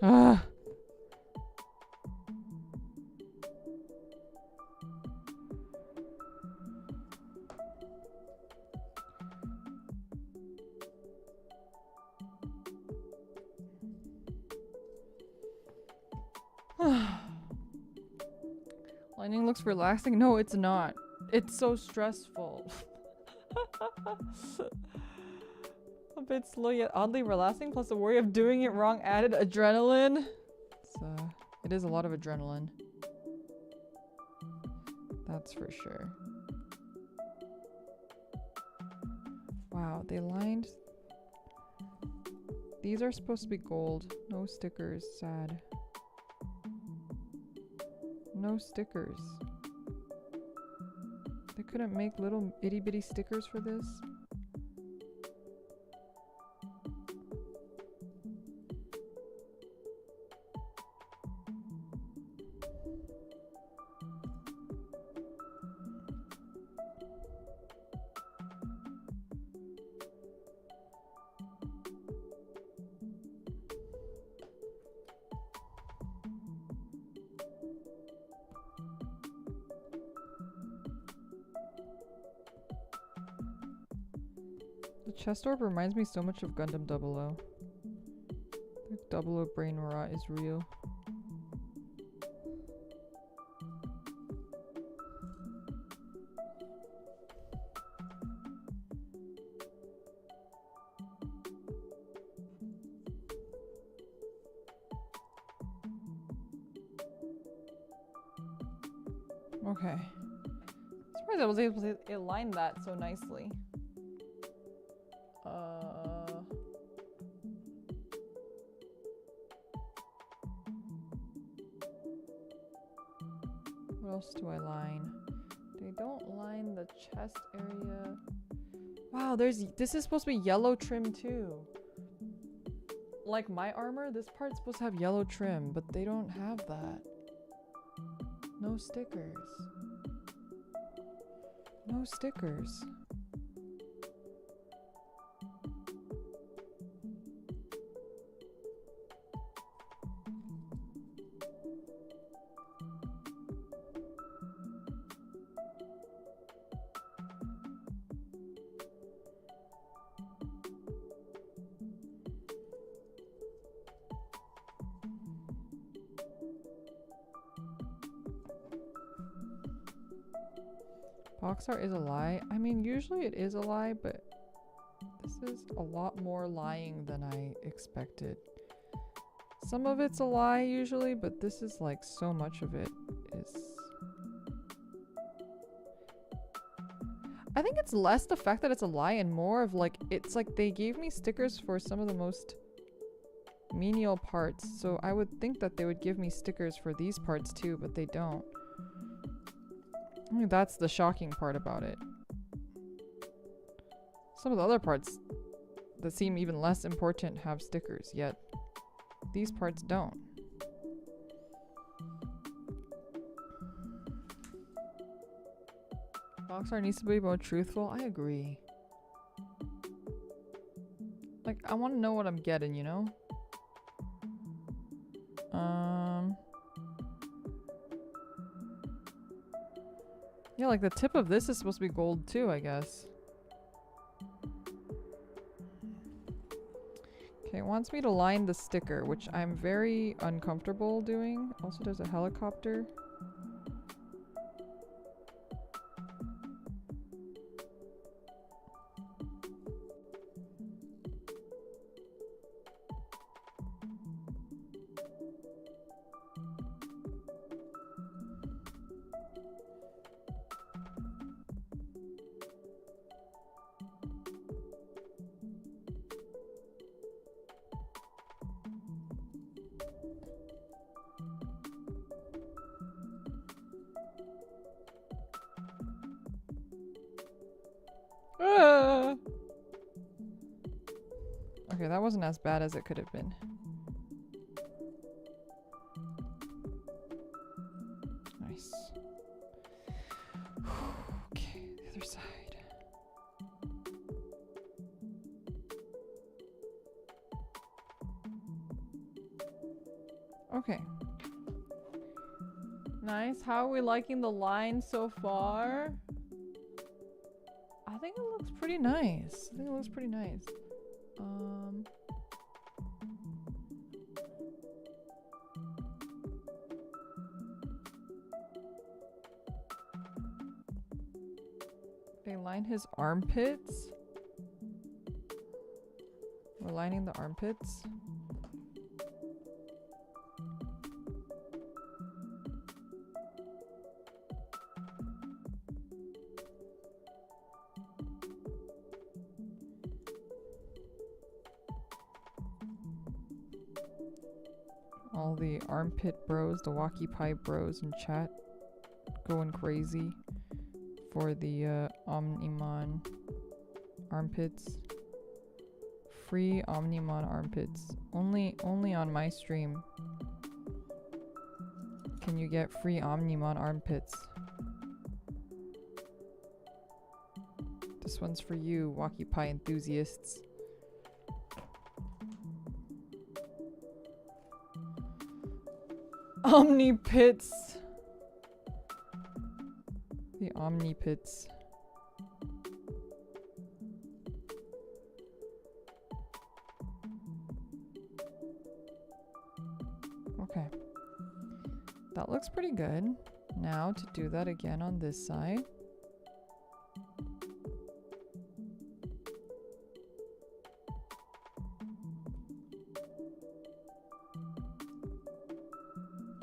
Ah. Lightning looks relaxing. No, it's not. It's so stressful. A bit slow yet oddly relaxing, plus the worry of doing it wrong added adrenaline. It is a lot of adrenaline. That's for sure. Wow, they lined... These are supposed to be gold. No stickers. Sad. No stickers. They couldn't make little itty bitty stickers for this? The chest orb reminds me so much of Gundam 00. They're Double of brain rot is real. Okay. Surprised I was able to align that so nicely. What else do I line? They don't line the chest area. Wow, this is supposed to be yellow trim too. Like my armor, this part's supposed to have yellow trim, but they don't have that. No stickers. No stickers. Box art is a lie. I mean, usually it is a lie, but this is a lot more lying than I expected. Some of it's a lie usually, but this is like so much of it is... I think it's less the fact that it's a lie and more of like, it's like they gave me stickers for some of the most menial parts. So I would think that they would give me stickers for these parts too, but they don't. I mean, that's the shocking part about it. Some of the other parts that seem even less important have stickers, yet these parts don't. Box art needs to be more truthful. I agree. Like, I want to know what I'm getting, you know? Yeah, like the tip of this is supposed to be gold too, I guess. Okay, it wants me to line the sticker, which I'm very uncomfortable doing. Also, there's a helicopter. Okay, that wasn't as bad as it could have been. Nice. Okay, the other side. Okay. Nice. How are we liking the line so far? I think it looks pretty nice. I think it looks pretty nice. They line his armpits. We're lining the armpits. All the armpit bros, the walkie pipe bros in chat going crazy for the OMNIMON armpits. Free OMNIMON armpits. Only on my stream can you get free OMNIMON armpits. This one's for you, walkie pie enthusiasts. Omnipits. The Omnipits. looks pretty good. Now to do that again on this side.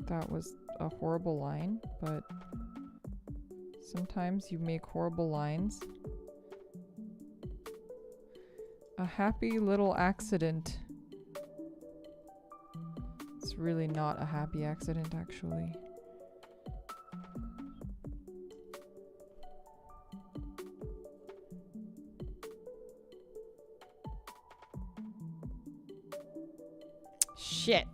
That was a horrible line, but sometimes you make horrible lines. A happy little accident. It's really not a happy accident, actually. Shit.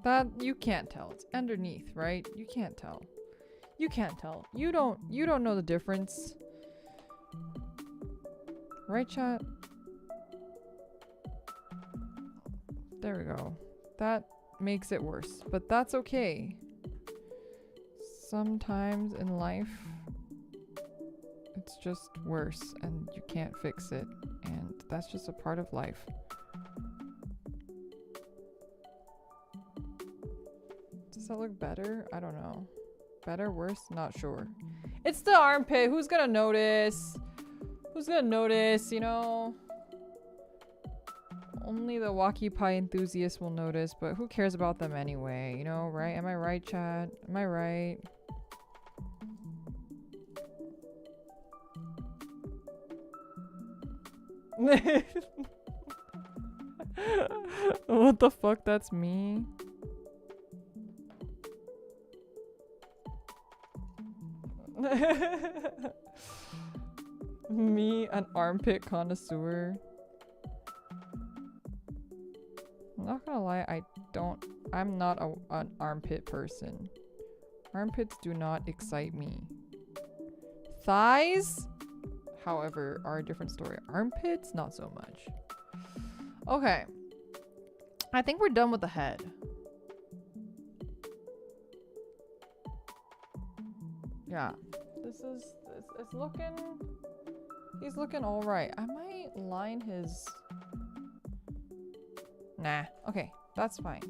That you can't tell. It's underneath, right? You can't tell. You can't tell. You don't know the difference. Right, chat? There we go. That makes it worse, but that's okay. Sometimes in life, it's just worse and you can't fix it, and that's just a part of life. Does that look better? I don't know. Better, worse? Not sure. It's the armpit. Who's gonna notice? Who's gonna notice, you know? Only the walkie pie enthusiasts will notice, but who cares about them anyway, you know, right? Am I right, chat? Am I right? What the fuck? That's me? Me, an armpit connoisseur. I'm not gonna lie, I'm not an armpit person. Armpits do not excite me. Thighs, however, are a different story. Armpits, not so much. Okay. I think we're done with the head. Yeah. It's looking, he's looking all right. I might line his, nah, okay, that's fine.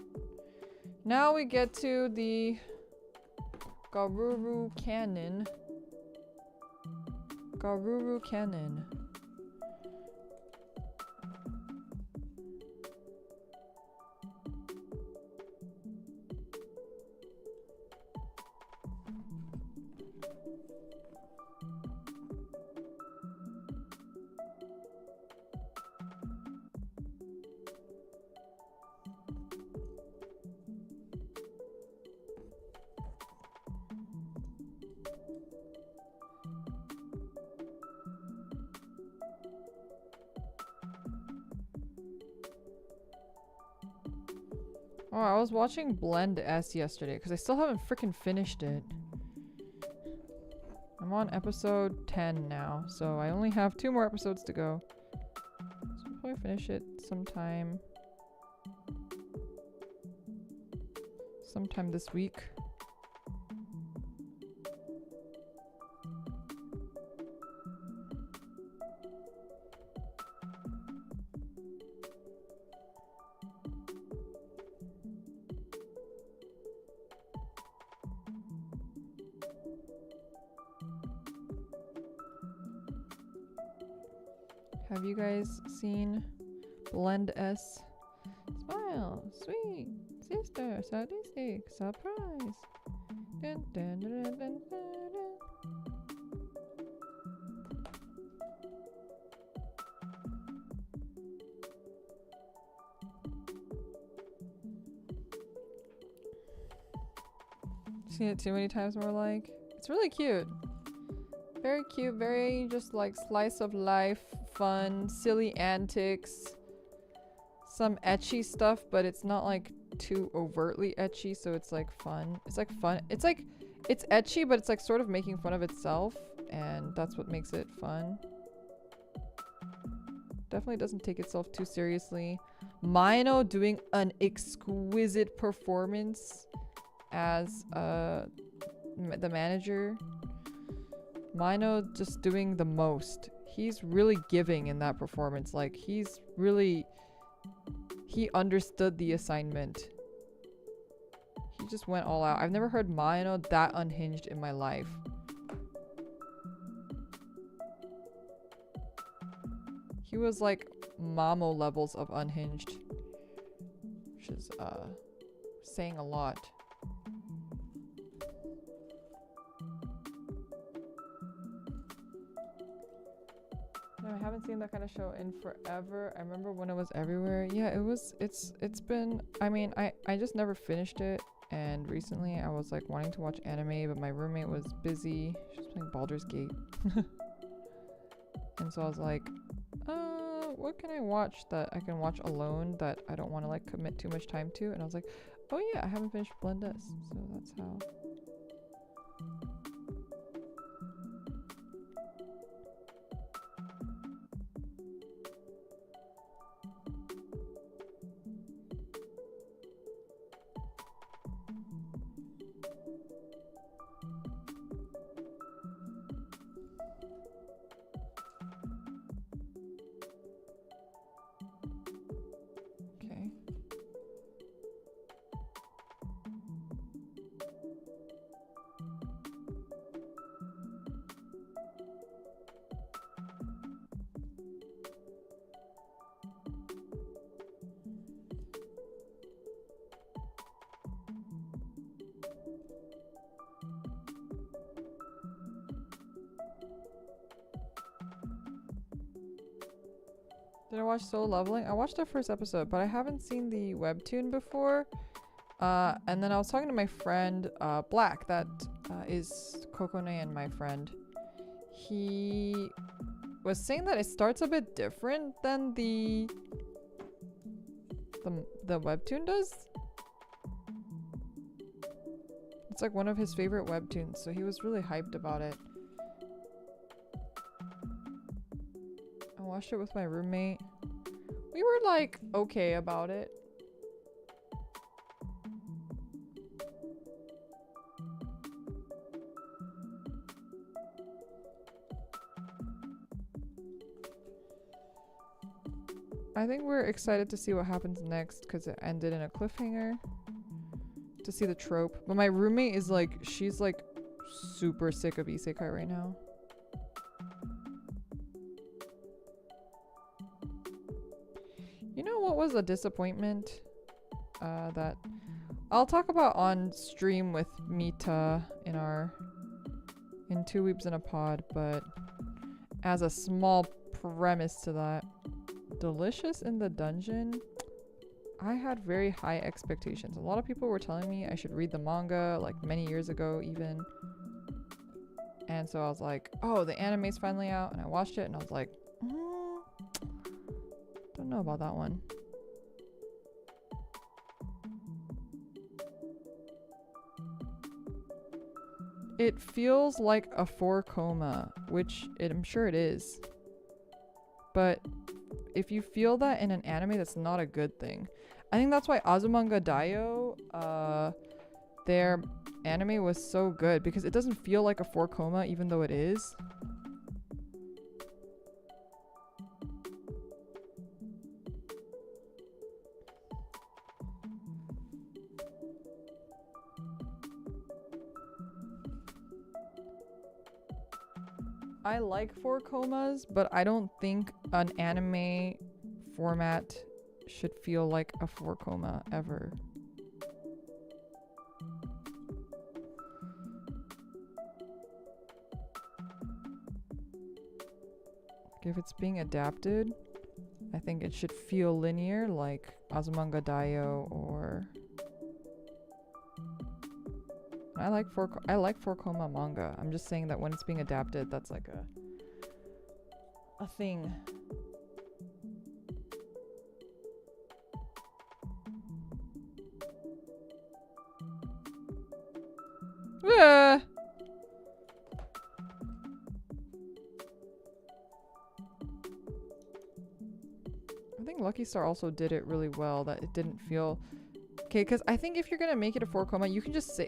Now we get to the Garuru cannon. Garuru cannon. Oh, I was watching Blend S yesterday because I still haven't freaking finished it. I'm on episode 10 now, so I only have 2 more episodes to go. So I'll probably finish it sometime this week. Have you guys seen Blend S? Smile, sweet, sister, sadistic, surprise. Dun, dun, dun, dun, dun, dun. Seen it too many times, more like. It's really cute. Very cute, very just like slice of life, fun, silly antics. Some ecchi stuff, but it's not like too overtly ecchi, so it's like fun. It's like fun. It's like, it's ecchi, but it's like sort of making fun of itself, and that's what makes it fun. Definitely doesn't take itself too seriously. Mino doing an exquisite performance as the manager. Mino just doing the most. He's really giving in that performance. Like, he understood the assignment. He just went all out. I've never heard Mino that unhinged in my life. He was like Mamo levels of unhinged, which is saying a lot. No, I haven't seen that kind of show in forever. I remember when it was everywhere. Yeah, it's been, I mean, I just never finished it, and recently I was like wanting to watch anime, but my roommate was busy. She was playing Baldur's Gate. And so I was like, what can I watch that I can watch alone that I don't want to like commit too much time to? And I was like, oh yeah, I haven't finished Blend S, so that's how. Did I watch Solo Leveling? I watched the first episode, but I haven't seen the webtoon before. And then I was talking to my friend, Black, that is Kokone and my friend. He was saying that it starts a bit different than the webtoon does. It's like one of his favorite webtoons, so he was really hyped about it. I watched it with my roommate. We were like okay about it. I think we're excited to see what happens next because it ended in a cliffhanger. To see the trope. But my roommate is like, she's like super sick of isekai right now. You know what was a disappointment? That I'll talk about on stream with Mita in 2 Weeps in a Pod, but as a small premise to that, Delicious in the Dungeon, I had very high expectations. A lot of people were telling me I should read the manga like many years ago even. And so I was like, oh, the anime's finally out, and I watched it and I was like, don't know about that one. It feels like a 4-coma, which I'm sure it is. But if you feel that in an anime, that's not a good thing. I think that's why Azumanga Daioh, their anime was so good, because it doesn't feel like a 4-coma even though it is. I like 4-comas, but I don't think an anime format should feel like a 4-coma ever. If it's being adapted, I think it should feel linear like Azumanga Daioh or... I like 4-coma manga. I'm just saying that when it's being adapted, that's like a thing. Yeah. Lucky Star also did it really well, that it didn't feel okay, because I think if you're gonna make it a 4 coma, you can just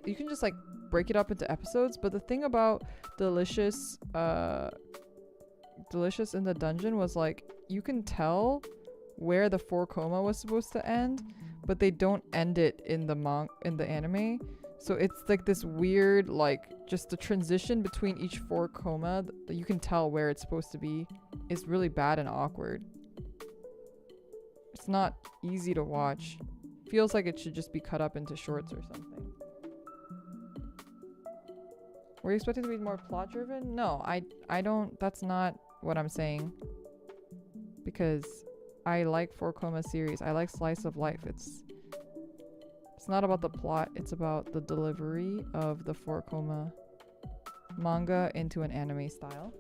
like break it up into episodes. But the thing about Delicious in the dungeon was like you can tell where the 4 coma was supposed to end, but they don't end it in the anime. So it's like this weird, like, just the transition between each 4 coma that you can tell where it's supposed to be is really bad and awkward. It's not easy to watch. Feels like it should just be cut up into shorts or something. Were you expecting to be more plot driven? No, I don't. That's not what I'm saying. Because I like 4 coma series. I like slice of life. It's not about the plot, it's about the delivery of the 4 coma manga into an anime style.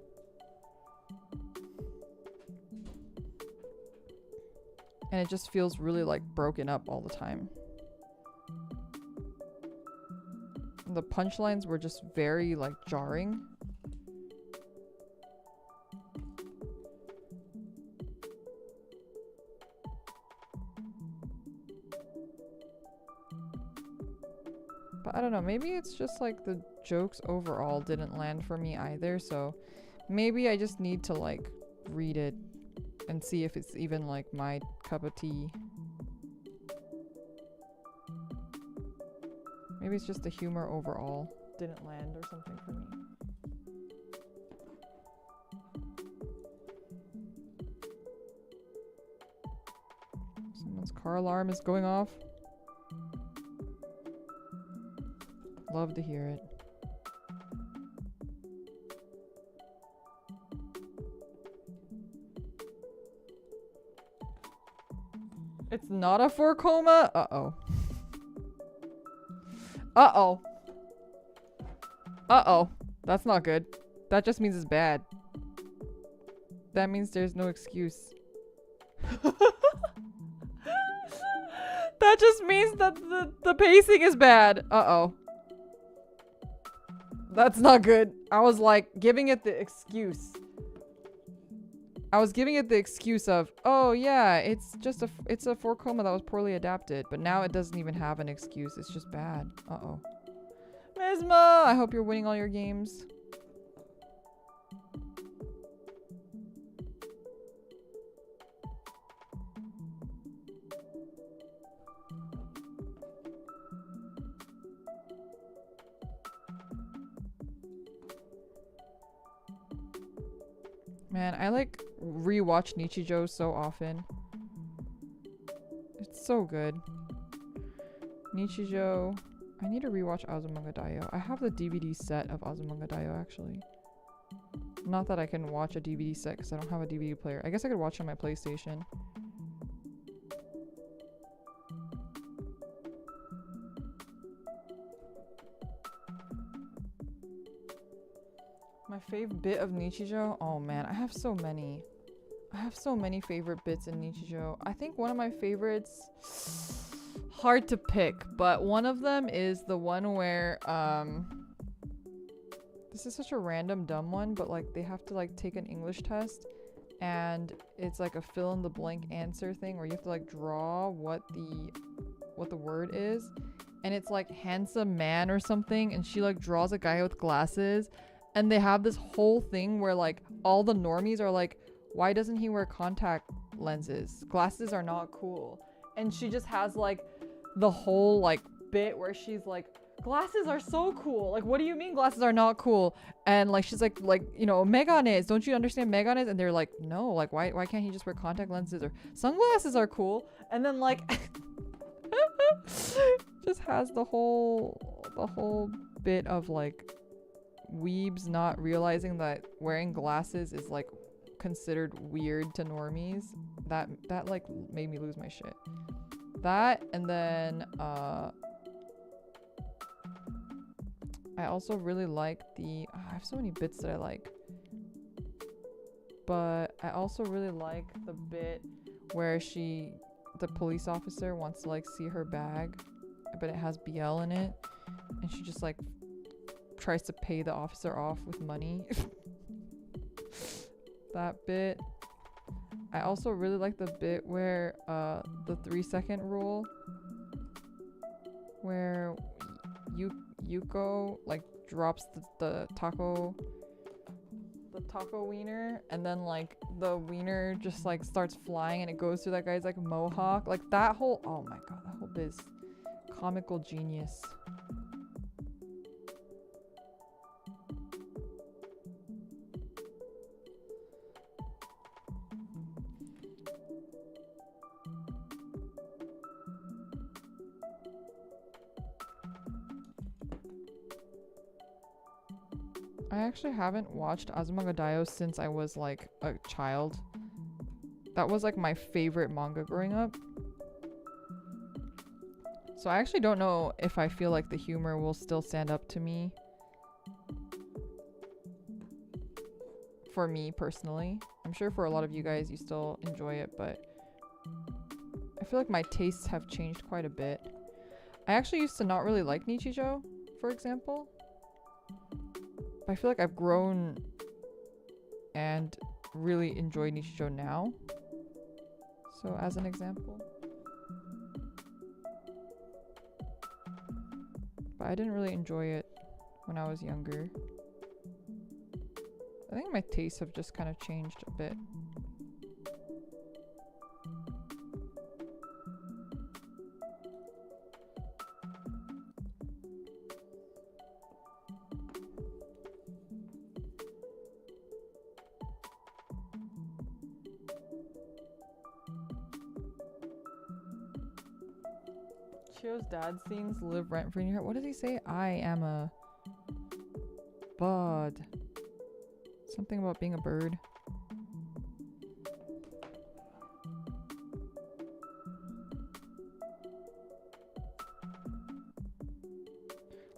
And it just feels really like broken up all the time. The punchlines were just very like jarring. But I don't know, maybe it's just like the jokes overall didn't land for me either, so maybe I just need to like read it and see if it's even like my cup of tea. Maybe it's just the humor overall didn't land or something for me. Someone's car alarm is going off. Love to hear it. It's not a 4 coma? Uh-oh. Uh-oh. Uh-oh. That's not good. That just means it's bad. That means there's no excuse. That just means that the pacing is bad. Uh-oh. That's not good. I was like giving it the excuse. I was giving it the excuse of, oh yeah, it's a 4 coma that was poorly adapted, but now it doesn't even have an excuse. It's just bad. Uh-oh. Misma, I hope you're winning all your games. Man, I like rewatch Nichijou so often. It's so good. Nichijou. I need to rewatch Azumanga Daioh. I have the DVD set of Azumanga Daioh actually. Not that I can watch a DVD set because I don't have a DVD player. I guess I could watch on my PlayStation. My fave bit of Nichijou? Oh man, I have so many. I have so many favorite bits in Nichijou. I think one of my favorites, hard to pick, but one of them is the one where, this is such a random dumb one, but like they have to like take an English test and it's like a fill in the blank answer thing where you have to like draw what the word is, and it's like handsome man or something, and she like draws a guy with glasses. And they have this whole thing where like all the normies are like, why doesn't he wear contact lenses? Glasses are not cool. And she just has like the whole like bit where she's like, glasses are so cool. Like, what do you mean glasses are not cool? And like she's like, you know, meganes, don't you understand meganes? And they're like, no, like why can't he just wear contact lenses? Or sunglasses are cool. And then like just has the whole bit of like weebs not realizing that wearing glasses is like considered weird to normies. That like made me lose my shit. That, and then I also really like I have so many bits that I like, but I also really like the bit where the police officer wants to like see her bag, but it has BL in it, and she just like tries to pay the officer off with money. That bit. I also really like the bit where the 3-second rule, where Yuko like drops the taco wiener, and then like the wiener just like starts flying and it goes through that guy's like mohawk. Like that whole, oh my god, that whole bit is comical genius. I actually haven't watched Azumanga Daioh since I was like a child. That was like my favorite manga growing up. So I actually don't know if I feel like the humor will still stand up to me. For me personally. I'm sure for a lot of you guys you still enjoy it, but I feel like my tastes have changed quite a bit. I actually used to not really like Nichijou, for example. But I feel like I've grown and really enjoy Nichijou now. So as an example. But I didn't really enjoy it when I was younger. I think my tastes have just kind of changed a bit. Chio's dad scenes live rent free in your heart. What does he say? I am a bud. Something about being a bird.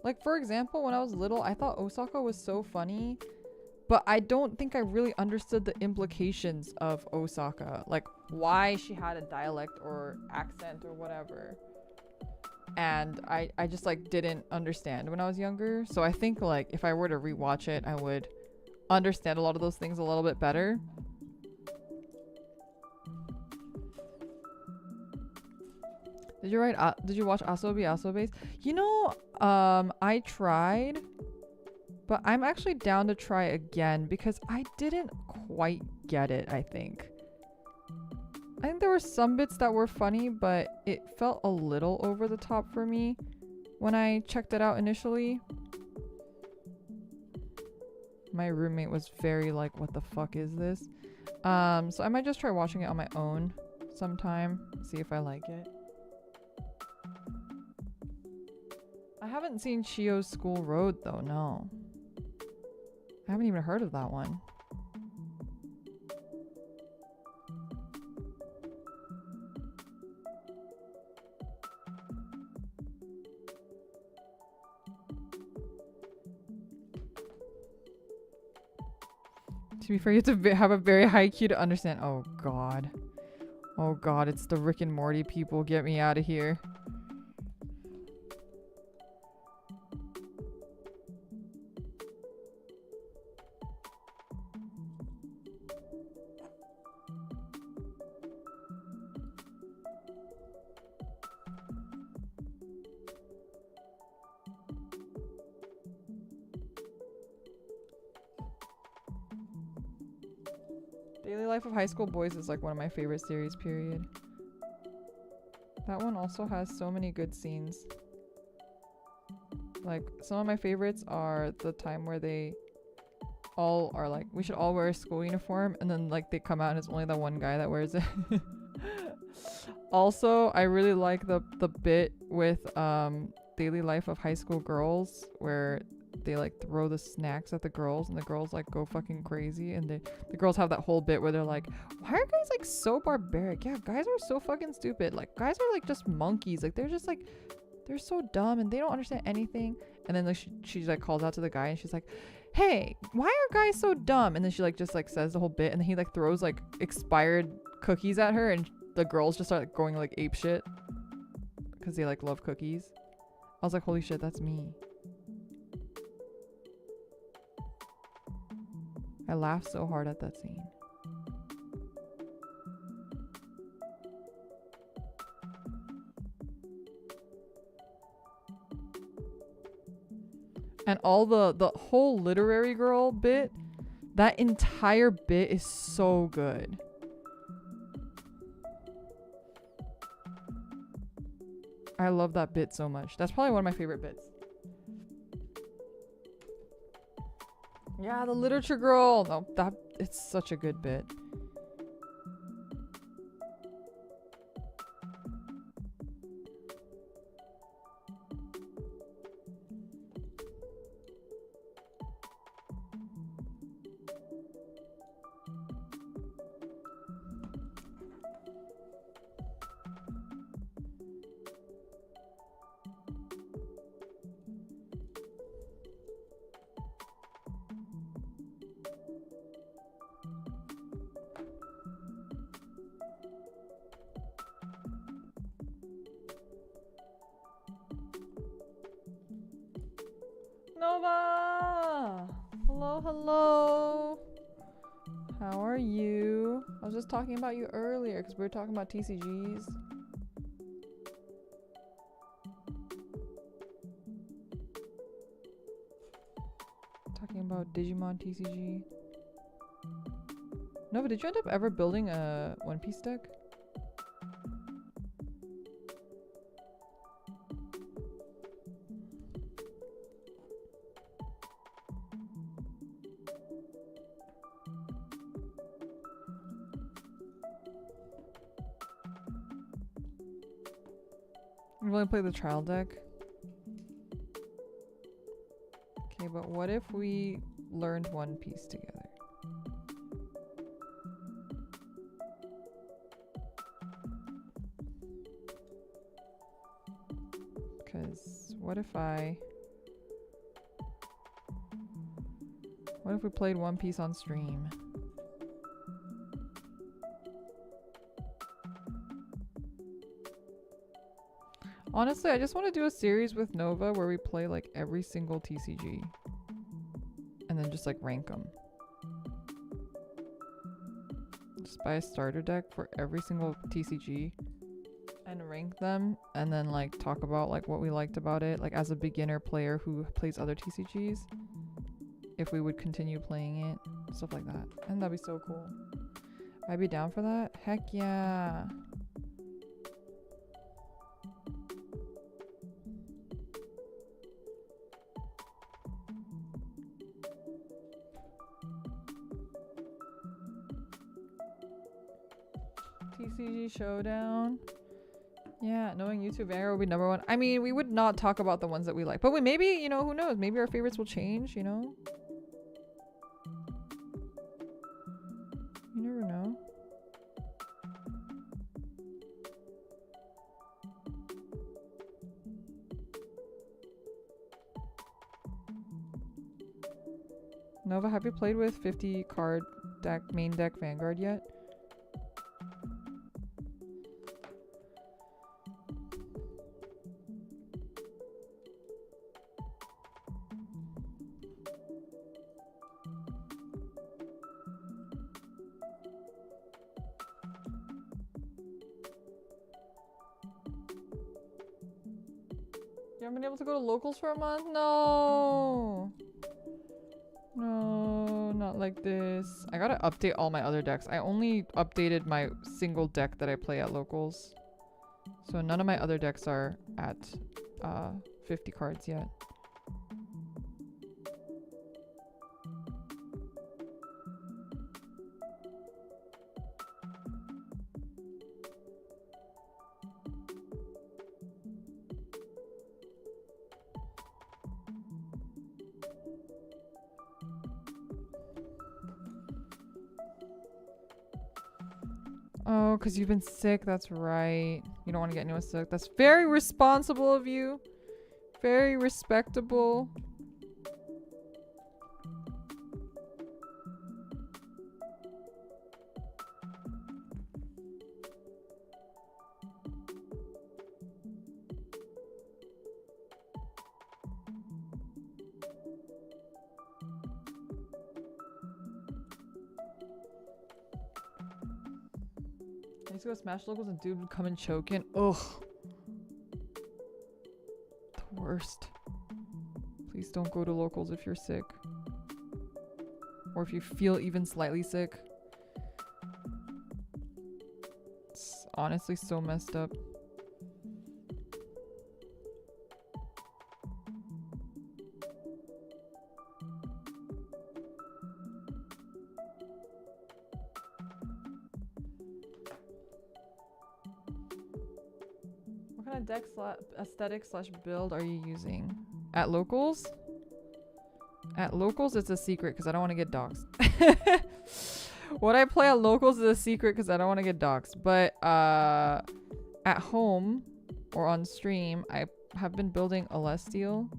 Like, for example, when I was little, I thought Osaka was so funny, but I don't think I really understood the implications of Osaka. Like, why she had a dialect or accent or whatever. And I just, like, didn't understand when I was younger. So I think, like, if I were to rewatch it, I would understand a lot of those things a little bit better. Did you watch Asobi's? You know, I tried, but I'm actually down to try again because I didn't quite get it, I think. I think there were some bits that were funny, but it felt a little over the top for me when I checked it out initially. My roommate was very like, what the fuck is this? So I might just try watching it on my own sometime, see if I like it. I haven't seen Chio's School Road though, no. I haven't even heard of that one. To be fair, you have to have a very high IQ to understand. Oh god. Oh god, it's the Rick and Morty people. Get me out of here. Daily Life of High School Boys is like one of my favorite series, period. That one also has so many good scenes. Like, some of my favorites are the time where they all are like, we should all wear a school uniform, and then like they come out and it's only the one guy that wears it. Also, I really like the bit with Daily Life of High School Girls where they like throw the snacks at the girls and the girls like go fucking crazy, and the girls have that whole bit where they're like, why are guys like so barbaric? Yeah, guys are so fucking stupid. Like, guys are like just monkeys. Like, they're just like, they're so dumb and they don't understand anything. And then like she like calls out to the guy and she's like, hey, why are guys so dumb? And then she like just like says the whole bit, and then he like throws like expired cookies at her, and the girls just start like, going like ape shit because they like love cookies. I was like, holy shit, that's me. I laughed so hard at that scene. And all the whole literary girl bit, that entire bit is so good. I love that bit so much. That's probably one of my favorite bits. Yeah, the literature girl. No, it's such a good bit. Nova! Hello, hello. How are you? I was just talking about you earlier because we were talking about TCGs. Talking about Digimon TCG. Nova, did you end up ever building a One Piece deck? You've only played the trial deck? Okay, but what if we learned One Piece together? Because what if we played One Piece on stream? Honestly, I just want to do a series with Nova where we play like every single TCG and then just like rank them. Just buy a starter deck for every single TCG and rank them and then like talk about like what we liked about it, like as a beginner player who plays other TCGs, if we would continue playing it, stuff like that. And that'd be so cool. I'd be down for that. Heck yeah. TCG Showdown. Yeah, knowing YouTube Vanguard will be #1. I mean, we would not talk about the ones that we like, but we maybe, you know, who knows? Maybe our favorites will change, you know? You never know. Nova, have you played with 50 card deck, main deck Vanguard yet? You haven't been able to go to locals for a month? No! No, not like this. I gotta update all my other decks. I only updated my single deck that I play at locals. So none of my other decks are at 50 cards yet. Oh, because you've been sick. That's right. You don't want to get anyone sick. That's very responsible of you. Very respectable. I used to go smash locals and dude would come and choke in. Ugh. The worst. Please don't go to locals if you're sick. Or if you feel even slightly sick. It's honestly so messed up. What kind of deck aesthetic slash build are you using? At locals? At locals, it's a secret because I don't want to get doxxed. What I play at locals is a secret because I don't want to get doxxed. But at home or on stream, I have been building Celestial.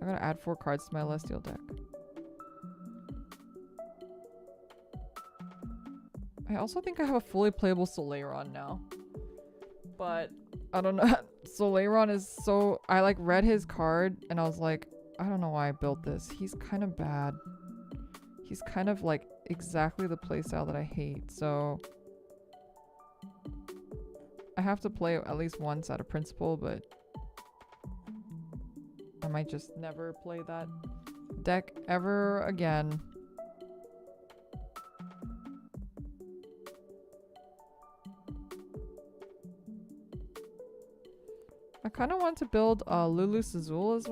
I gotta add 4 cards to my Celestial deck. I also think I have a fully playable Solairon now. But I don't know. Solairon is so... I like read his card and I was like, I don't know why I built this. He's kind of bad. He's kind of like exactly the playstyle that I hate. So I have to play at least once out of principle, but I might just never play that deck ever again. I kind of want to build Lulu Azul as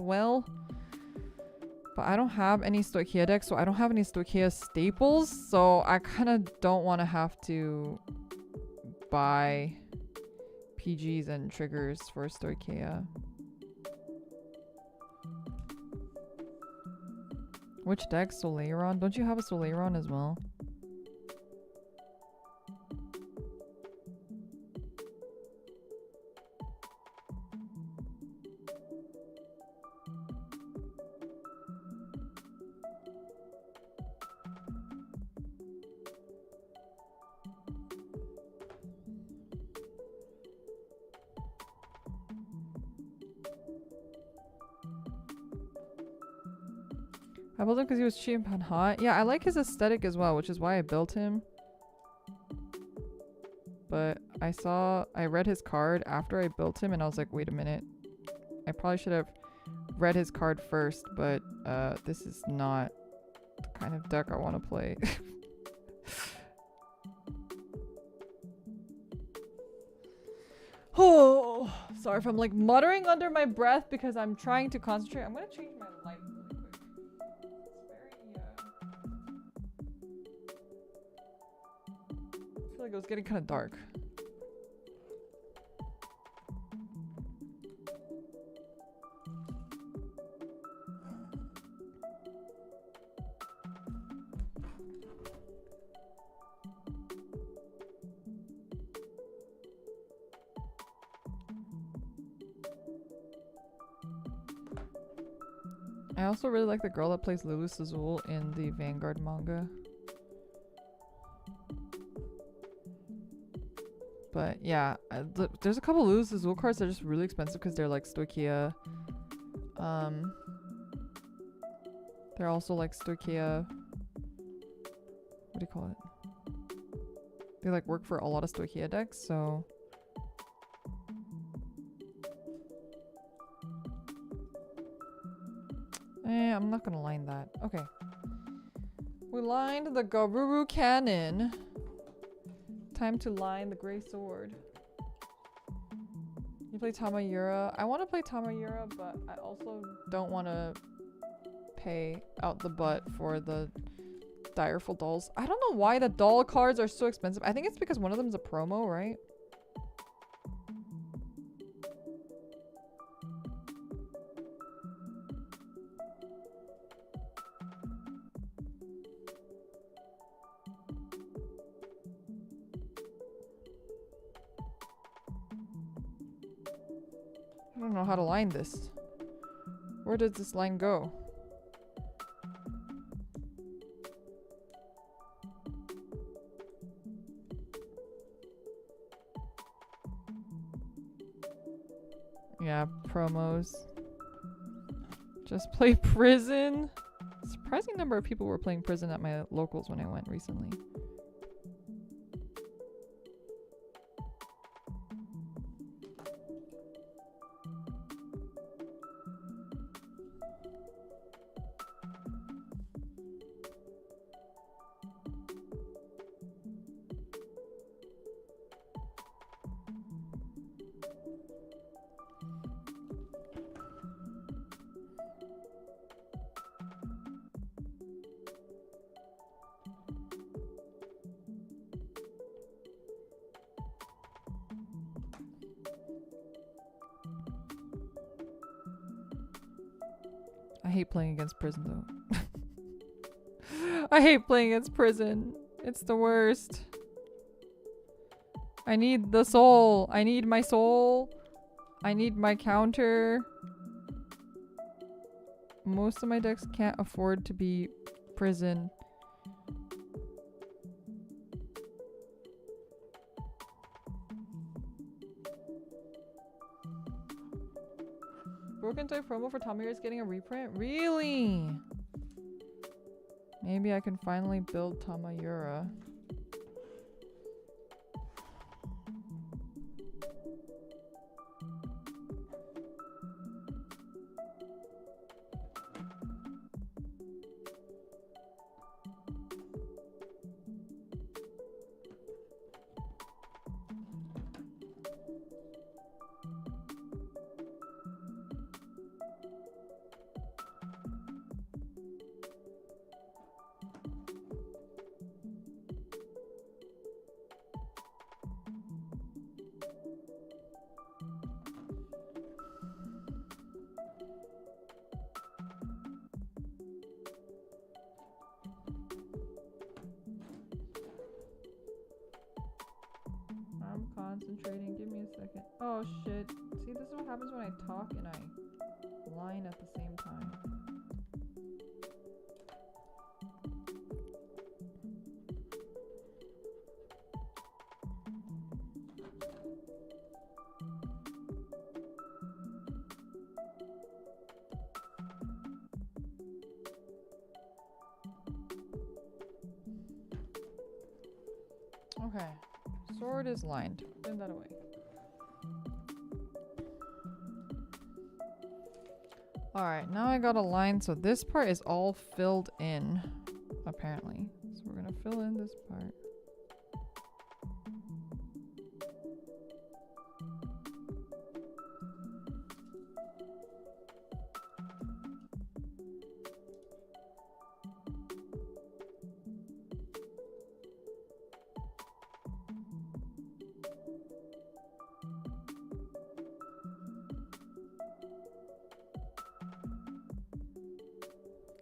well. But I don't have any Stoichia decks, so I don't have any Stoichia staples. So I kind of don't want to have to buy PGs and triggers for Stoichia. Which deck? Solairon? Don't you have a Solairon as well? I built him because he was cheap and hot. Yeah, I like his aesthetic as well, which is why I built him. But I read his card after I built him and I was like, wait a minute. I probably should have read his card first, but this is not the kind of deck I want to play. Oh, sorry if I'm like muttering under my breath because I'm trying to concentrate. I'm going to change my light. I feel like it was getting kind of dark. I also really like the girl that plays Lulu Azul in the Vanguard manga. But yeah, there's a couple Lulu Azul cards that are just really expensive because they're like Stoichia. They're also like Stoichia. What do you call it? They like work for a lot of Stoichia decks, so. I'm not gonna line that. Okay. We lined the Garuru cannon. Time to line the gray sword. You play Tamayura? I want to play Tamayura, but I also don't want to pay out the butt for the Direful dolls. I don't know why the doll cards are so expensive. I think it's because one of them is a promo, right? I don't know how to line this. Where does this line go? Yeah, promos. Just play Prison. Surprising number of people were playing Prison at my locals when I went recently. hate playing against prison though. I hate playing against prison. It's the worst. I need the soul. I need my soul. I need my counter. Most of my decks can't afford to be prison. Broken Toy promo for Tamir is getting a reprint? Really? Maybe I can finally build Tamayura. Concentrating. Give me a second. Oh shit. See, this is what happens when I talk and I line at the same time. Okay. Sword is lined. Put that away. Alright, now I got a line, so this part is all filled in, apparently. So we're gonna fill in this part.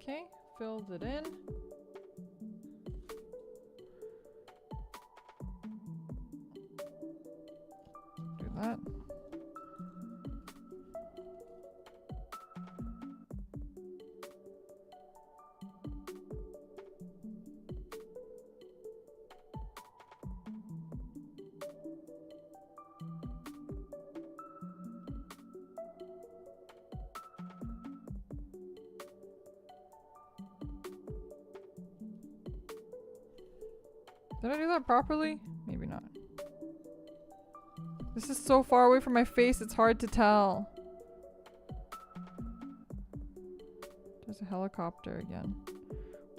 Okay, filled it in. Do that. Did I do that properly? Maybe not. This is so far away from my face, it's hard to tell. There's a helicopter again.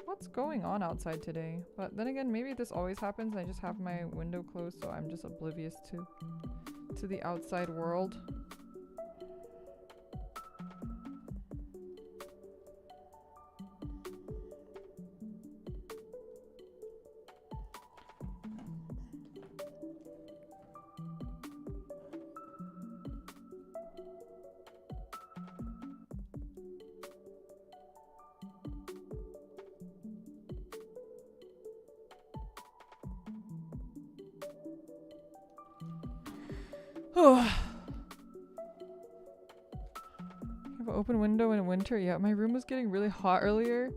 What's going on outside today? But then again, maybe this always happens and I just have my window closed, so I'm just oblivious to the outside world. Have an open window in winter. Yeah, my room was getting really hot earlier.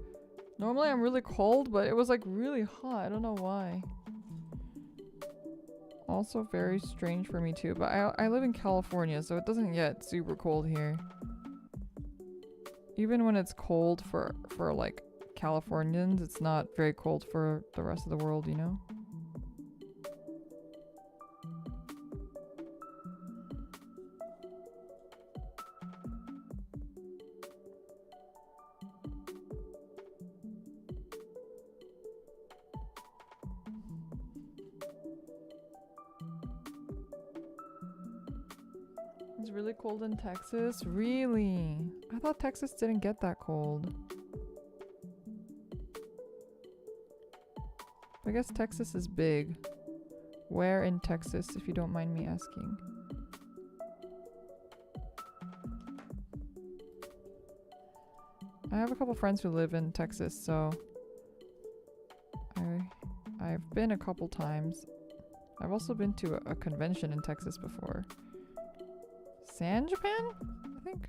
Normally I'm really cold, but it was like really hot. I don't know why. Also very strange for me too, but I live in California, so it doesn't get super cold here. Even when it's cold for like Californians, it's not very cold for the rest of the world, you know? It's really cold in Texas? Really? I thought Texas didn't get that cold. I guess Texas is big. Where in Texas, if you don't mind me asking? I have a couple friends who live in Texas, so I've been a couple times. I've also been to a convention in Texas before. San Japan, I think.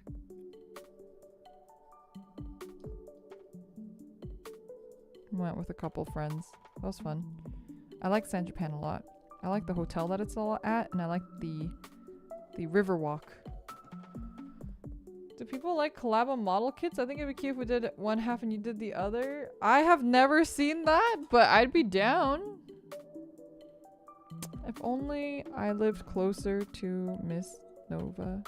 Went with a couple friends. That was fun. I like San Japan a lot. I like the hotel that it's all at, and I like the river walk. Do people like collab on model kits? I think it'd be cute if we did one half and you did the other. I have never seen that, but I'd be down. If only I lived closer to Miss Nova.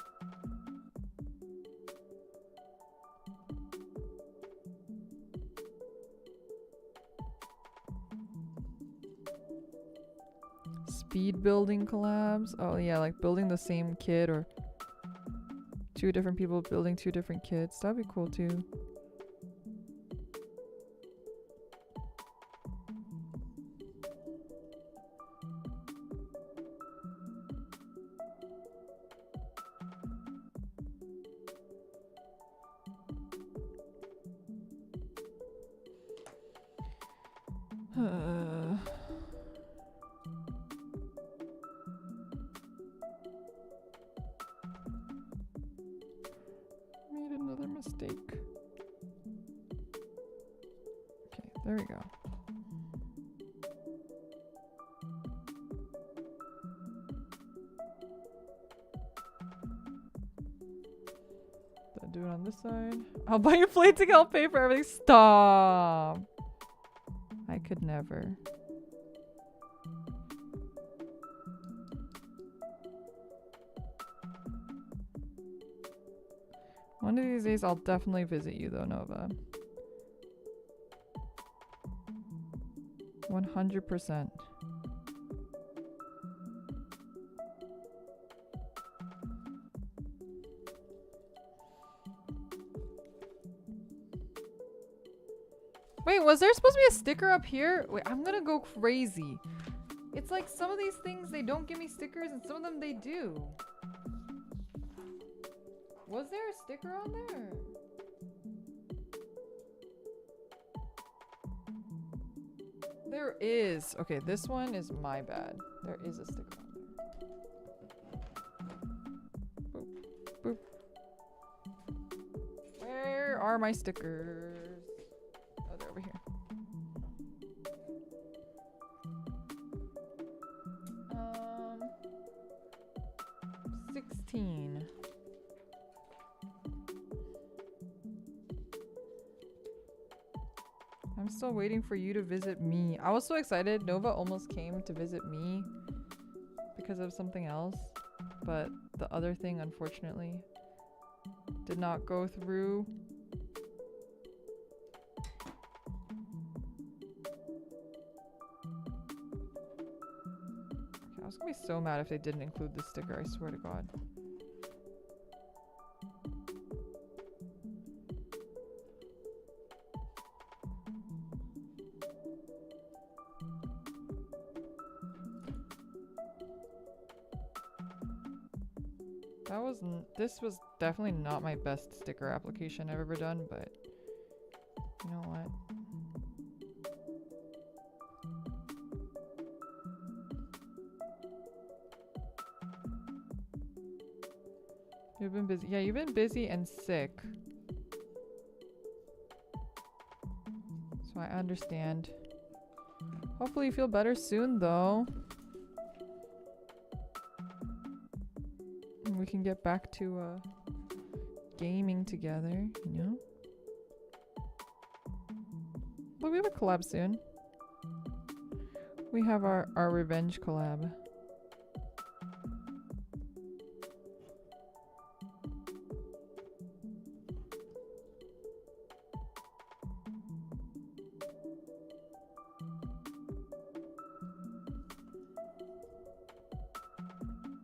Speed building collabs. Oh yeah, like building the same kit or two different people building two different kits. That'd be cool too. Made another mistake. Okay, there we go. Did I do it on this side? I'll buy your plate to help pay for everything. Stop! I could never. One of these days I'll definitely visit you though, Nova. 100%. Wait, was there supposed to be a sticker up here? Wait, I'm gonna go crazy. It's like some of these things, they don't give me stickers and some of them they do. Was there a sticker on there? There is. Okay, this one is my bad. There is a sticker on there. Boop. Boop. Where are my stickers? Oh, they're over here. 16. I'm still waiting for you to visit me. I was so excited. Nova almost came to visit me because of something else, but the other thing unfortunately did not go through. Okay, I was gonna be so mad if they didn't include this sticker, I swear to God. This was definitely not my best sticker application I've ever done, but you know what? You've been busy. Yeah, you've been busy and sick. So I understand. Hopefully you feel better soon though. We can get back to gaming together, you know? But we have a collab soon. We have our revenge collab.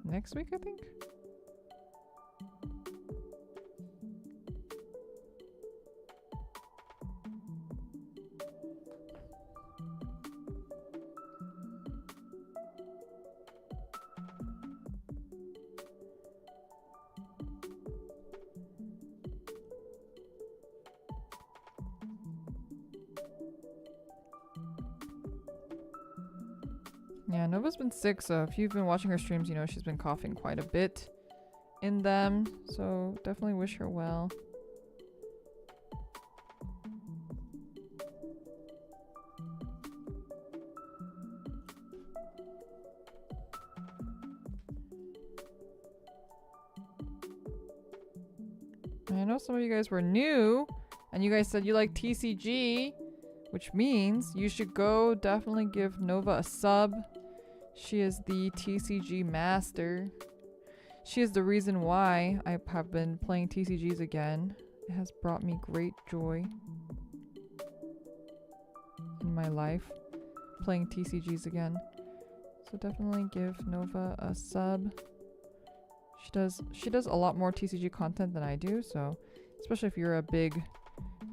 Next week, I think? Yeah, Nova's been sick, so if you've been watching her streams, you know she's been coughing quite a bit in them. So definitely wish her well. I know some of you guys were new, and you guys said you like TCG, which means you should go definitely give Nova a sub. She is the TCG master. She is the reason why I have been playing TCGs again. It has brought me great joy in my life, playing TCGs again. So definitely give Nova a sub. She does a lot more TCG content than I do, so especially if you're a big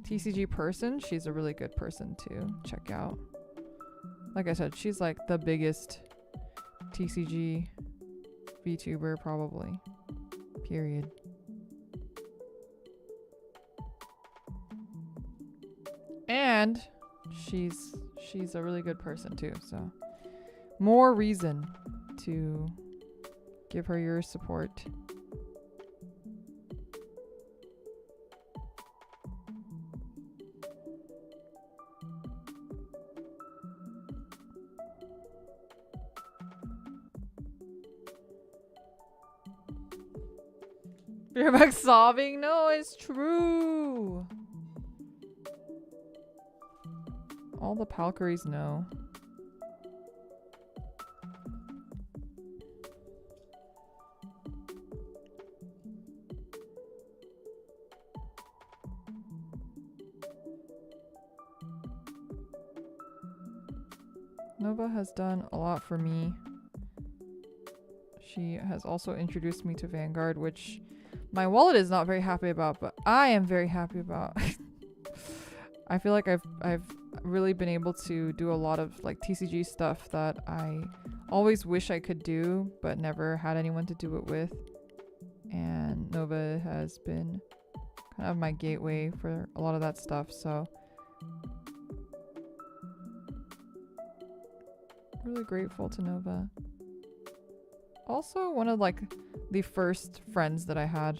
TCG person, she's a really good person to check out. Like I said, she's like the biggest TCG VTuber probably. Period. And she's a really good person too, so more reason to give her your support. You're back sobbing? No, it's true. All the Palcaries know. Nova has done a lot for me. She has also introduced me to Vanguard, which my wallet is not very happy about, but I am very happy about. I feel like I've really been able to do a lot of like TCG stuff that I always wish I could do, but never had anyone to do it with. And Nova has been kind of my gateway for a lot of that stuff, so really grateful to Nova. Also one of like the first friends that I had.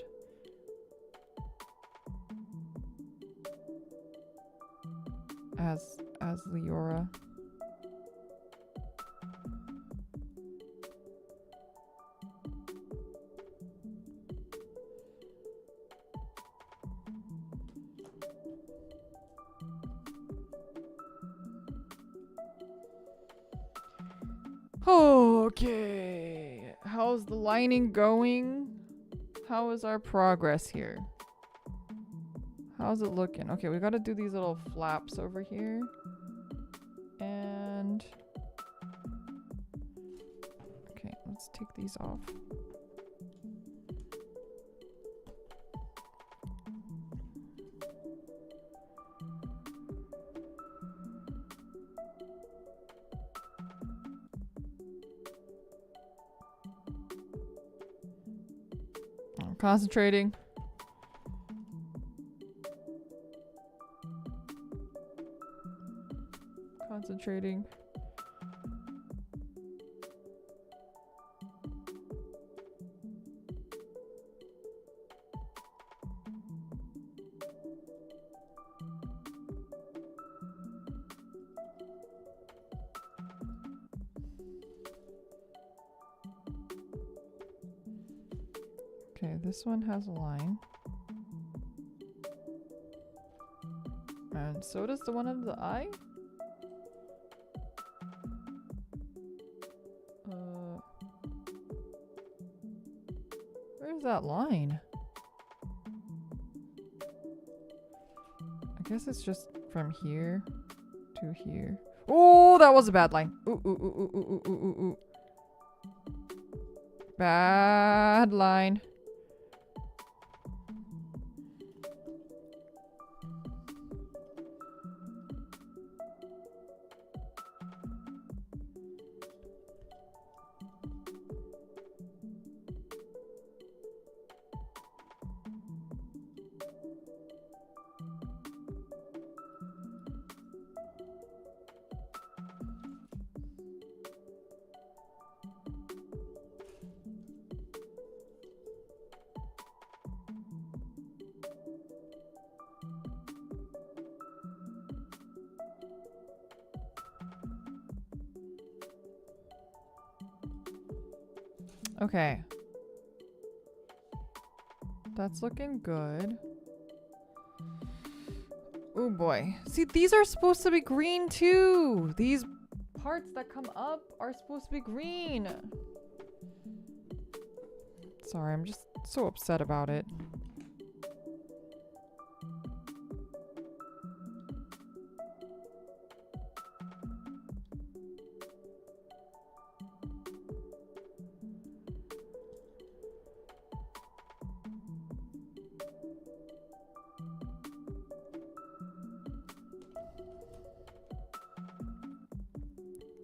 As Leora. Okay. How's the lining going? How is our progress here? How's it looking? Okay, we gotta do these little flaps over here. And okay, let's take these off. I'm concentrating. Concentrating. Okay, this one has a line. And so does the one under the eye? Where's that line? I guess it's just from here to here. Oh, that was a bad line. Ooh, ooh, ooh, ooh, ooh, ooh, ooh, ooh. Bad line. Okay. That's looking good. Oh boy. See, these are supposed to be green too. These parts that come up are supposed to be green. Sorry, I'm just so upset about it.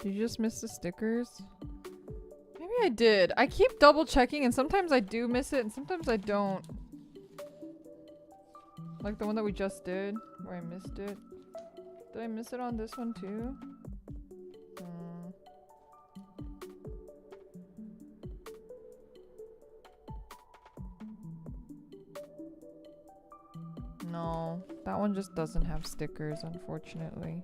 Did you just miss the stickers? Maybe I did. I keep double checking and sometimes I do miss it and sometimes I don't. Like the one that we just did where I missed it. Did I miss it on this one too? No, that one just doesn't have stickers, unfortunately.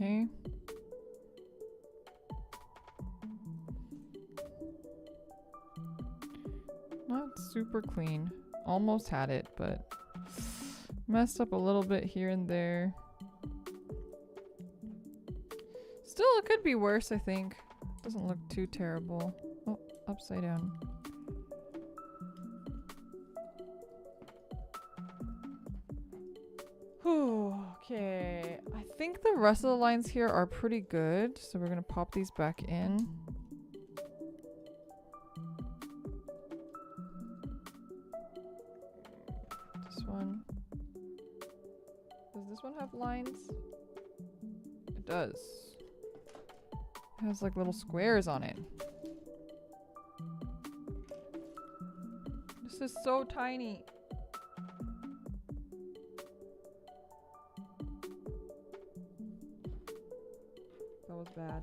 Okay. Not super clean. Almost had it, but messed up a little bit here and there. Still, it could be worse, I think. Doesn't look too terrible. Oh, upside down. Whew, okay. I think the rest of the lines here are pretty good, so we're gonna pop these back in. This one. Does this one have lines? It does. It has like little squares on it. This is so tiny. That was bad.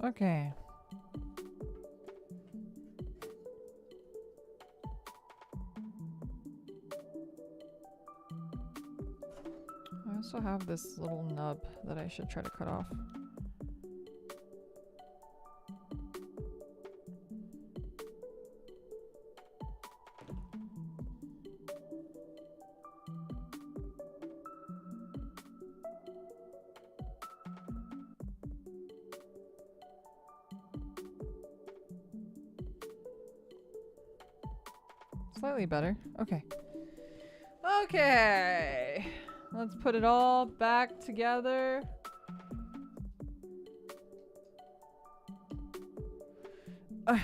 Okay. I also have this little nub that I should try to cut off. Slightly better. Okay. Okay. Let's put it all back together. I'm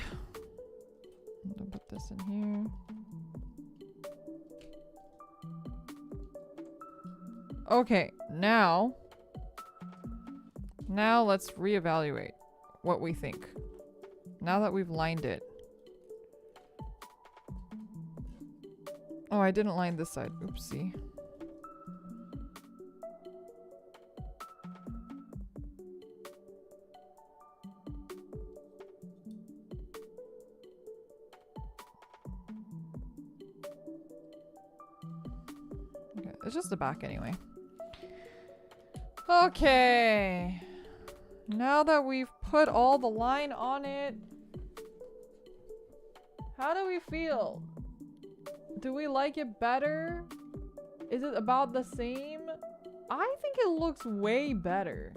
gonna put this in here. Okay, now let's reevaluate what we think. Now that we've lined it. Oh, I didn't line this side. Oopsie. Okay, it's just the back anyway. Okay. Now that we've put all the line on it, how do we feel? Do we like it better? Is it about the same? I think it looks way better.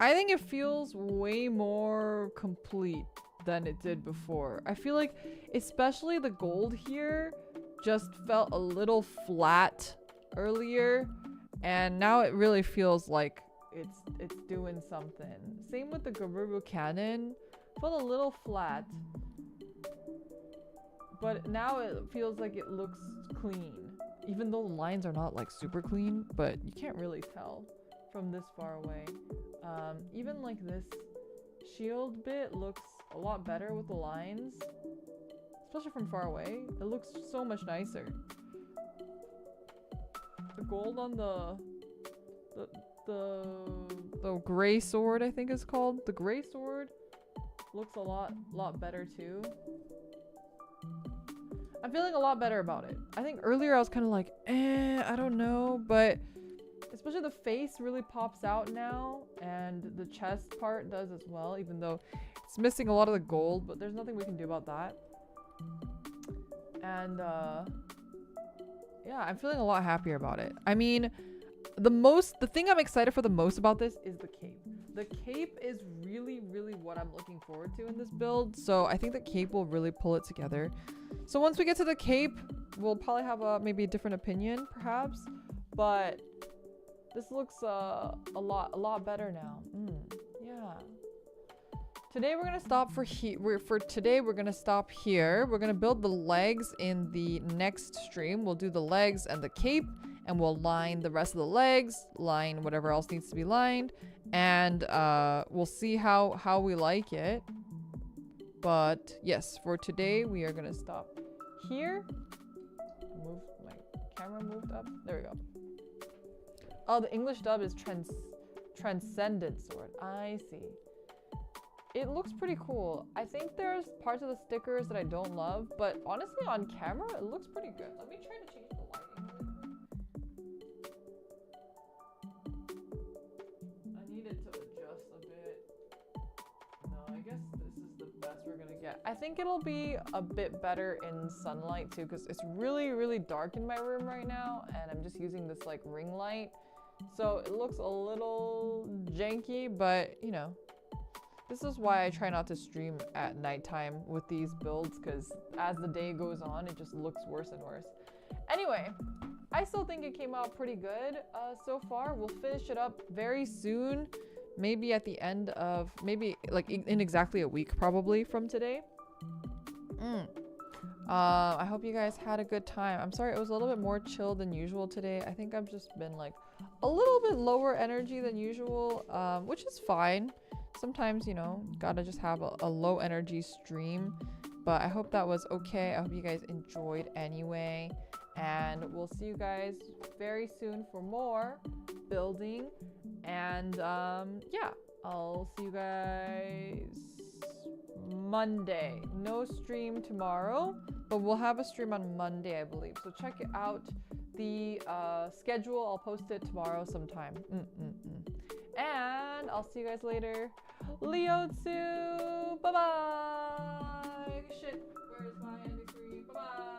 I think it feels way more complete than it did before. I feel like especially the gold here just felt a little flat earlier, and now it really feels like it's doing something. Same with the Garubu cannon. Felt a little flat, but now it feels like it looks clean, even though the lines are not like super clean, but you can't really tell from this far away. Even like this shield bit looks a lot better with the lines, especially from far away. It looks so much nicer. The gold on the gray sword, I think it's called. The gray sword looks a lot better too. I'm feeling a lot better about it. I think earlier I was kind of like, I don't know, but especially the face really pops out now, and the chest part does as well, even though it's missing a lot of the gold, but there's nothing we can do about that. And yeah, I'm feeling a lot happier about it. I mean, the thing I'm excited for the most about this is the cape. The cape is really what I'm looking forward to in this build, so I think the cape will really pull it together. So once we get to the cape, we'll probably have maybe a different opinion perhaps, but this looks a lot better now. Yeah. Today we're gonna stop today we're gonna stop here. We're gonna build the legs in the next stream. We'll do the legs and the cape, and we'll line the rest of the legs, line whatever else needs to be lined, and we'll see how we like it. But yes, for today we are gonna stop here. Move my camera moved up. There we go. Oh, the English dub is Transcendent Sword. I see. It looks pretty cool. I think there's parts of the stickers that I don't love, but honestly on camera it looks pretty good. Let me try to change the lighting really quick. I need it to adjust a bit. No, I guess this is the best we're gonna get. I think it'll be a bit better in sunlight too, because it's really dark in my room right now, and I'm just using this like ring light. So it looks a little janky, but you know, this is why I try not to stream at nighttime with these builds, because as the day goes on, it just looks worse and worse. Anyway, I still think it came out pretty good so far. We'll finish it up very soon, maybe at the end of, maybe like in exactly a week probably from today. I hope you guys had a good time. I'm sorry it was a little bit more chill than usual today. I think I've just been like a little bit lower energy than usual, which is fine. Sometimes, you know, gotta just have a low energy stream, but I hope that was okay. I hope you guys enjoyed anyway, and we'll see you guys very soon for more building. And yeah, I'll see you guys Monday. No stream tomorrow, but we'll have a stream on Monday, I believe, so check it out. The schedule, I'll post it tomorrow sometime. And I'll see you guys later. Leotsu! Bye-bye! Shit, where's my end screen? Bye-bye!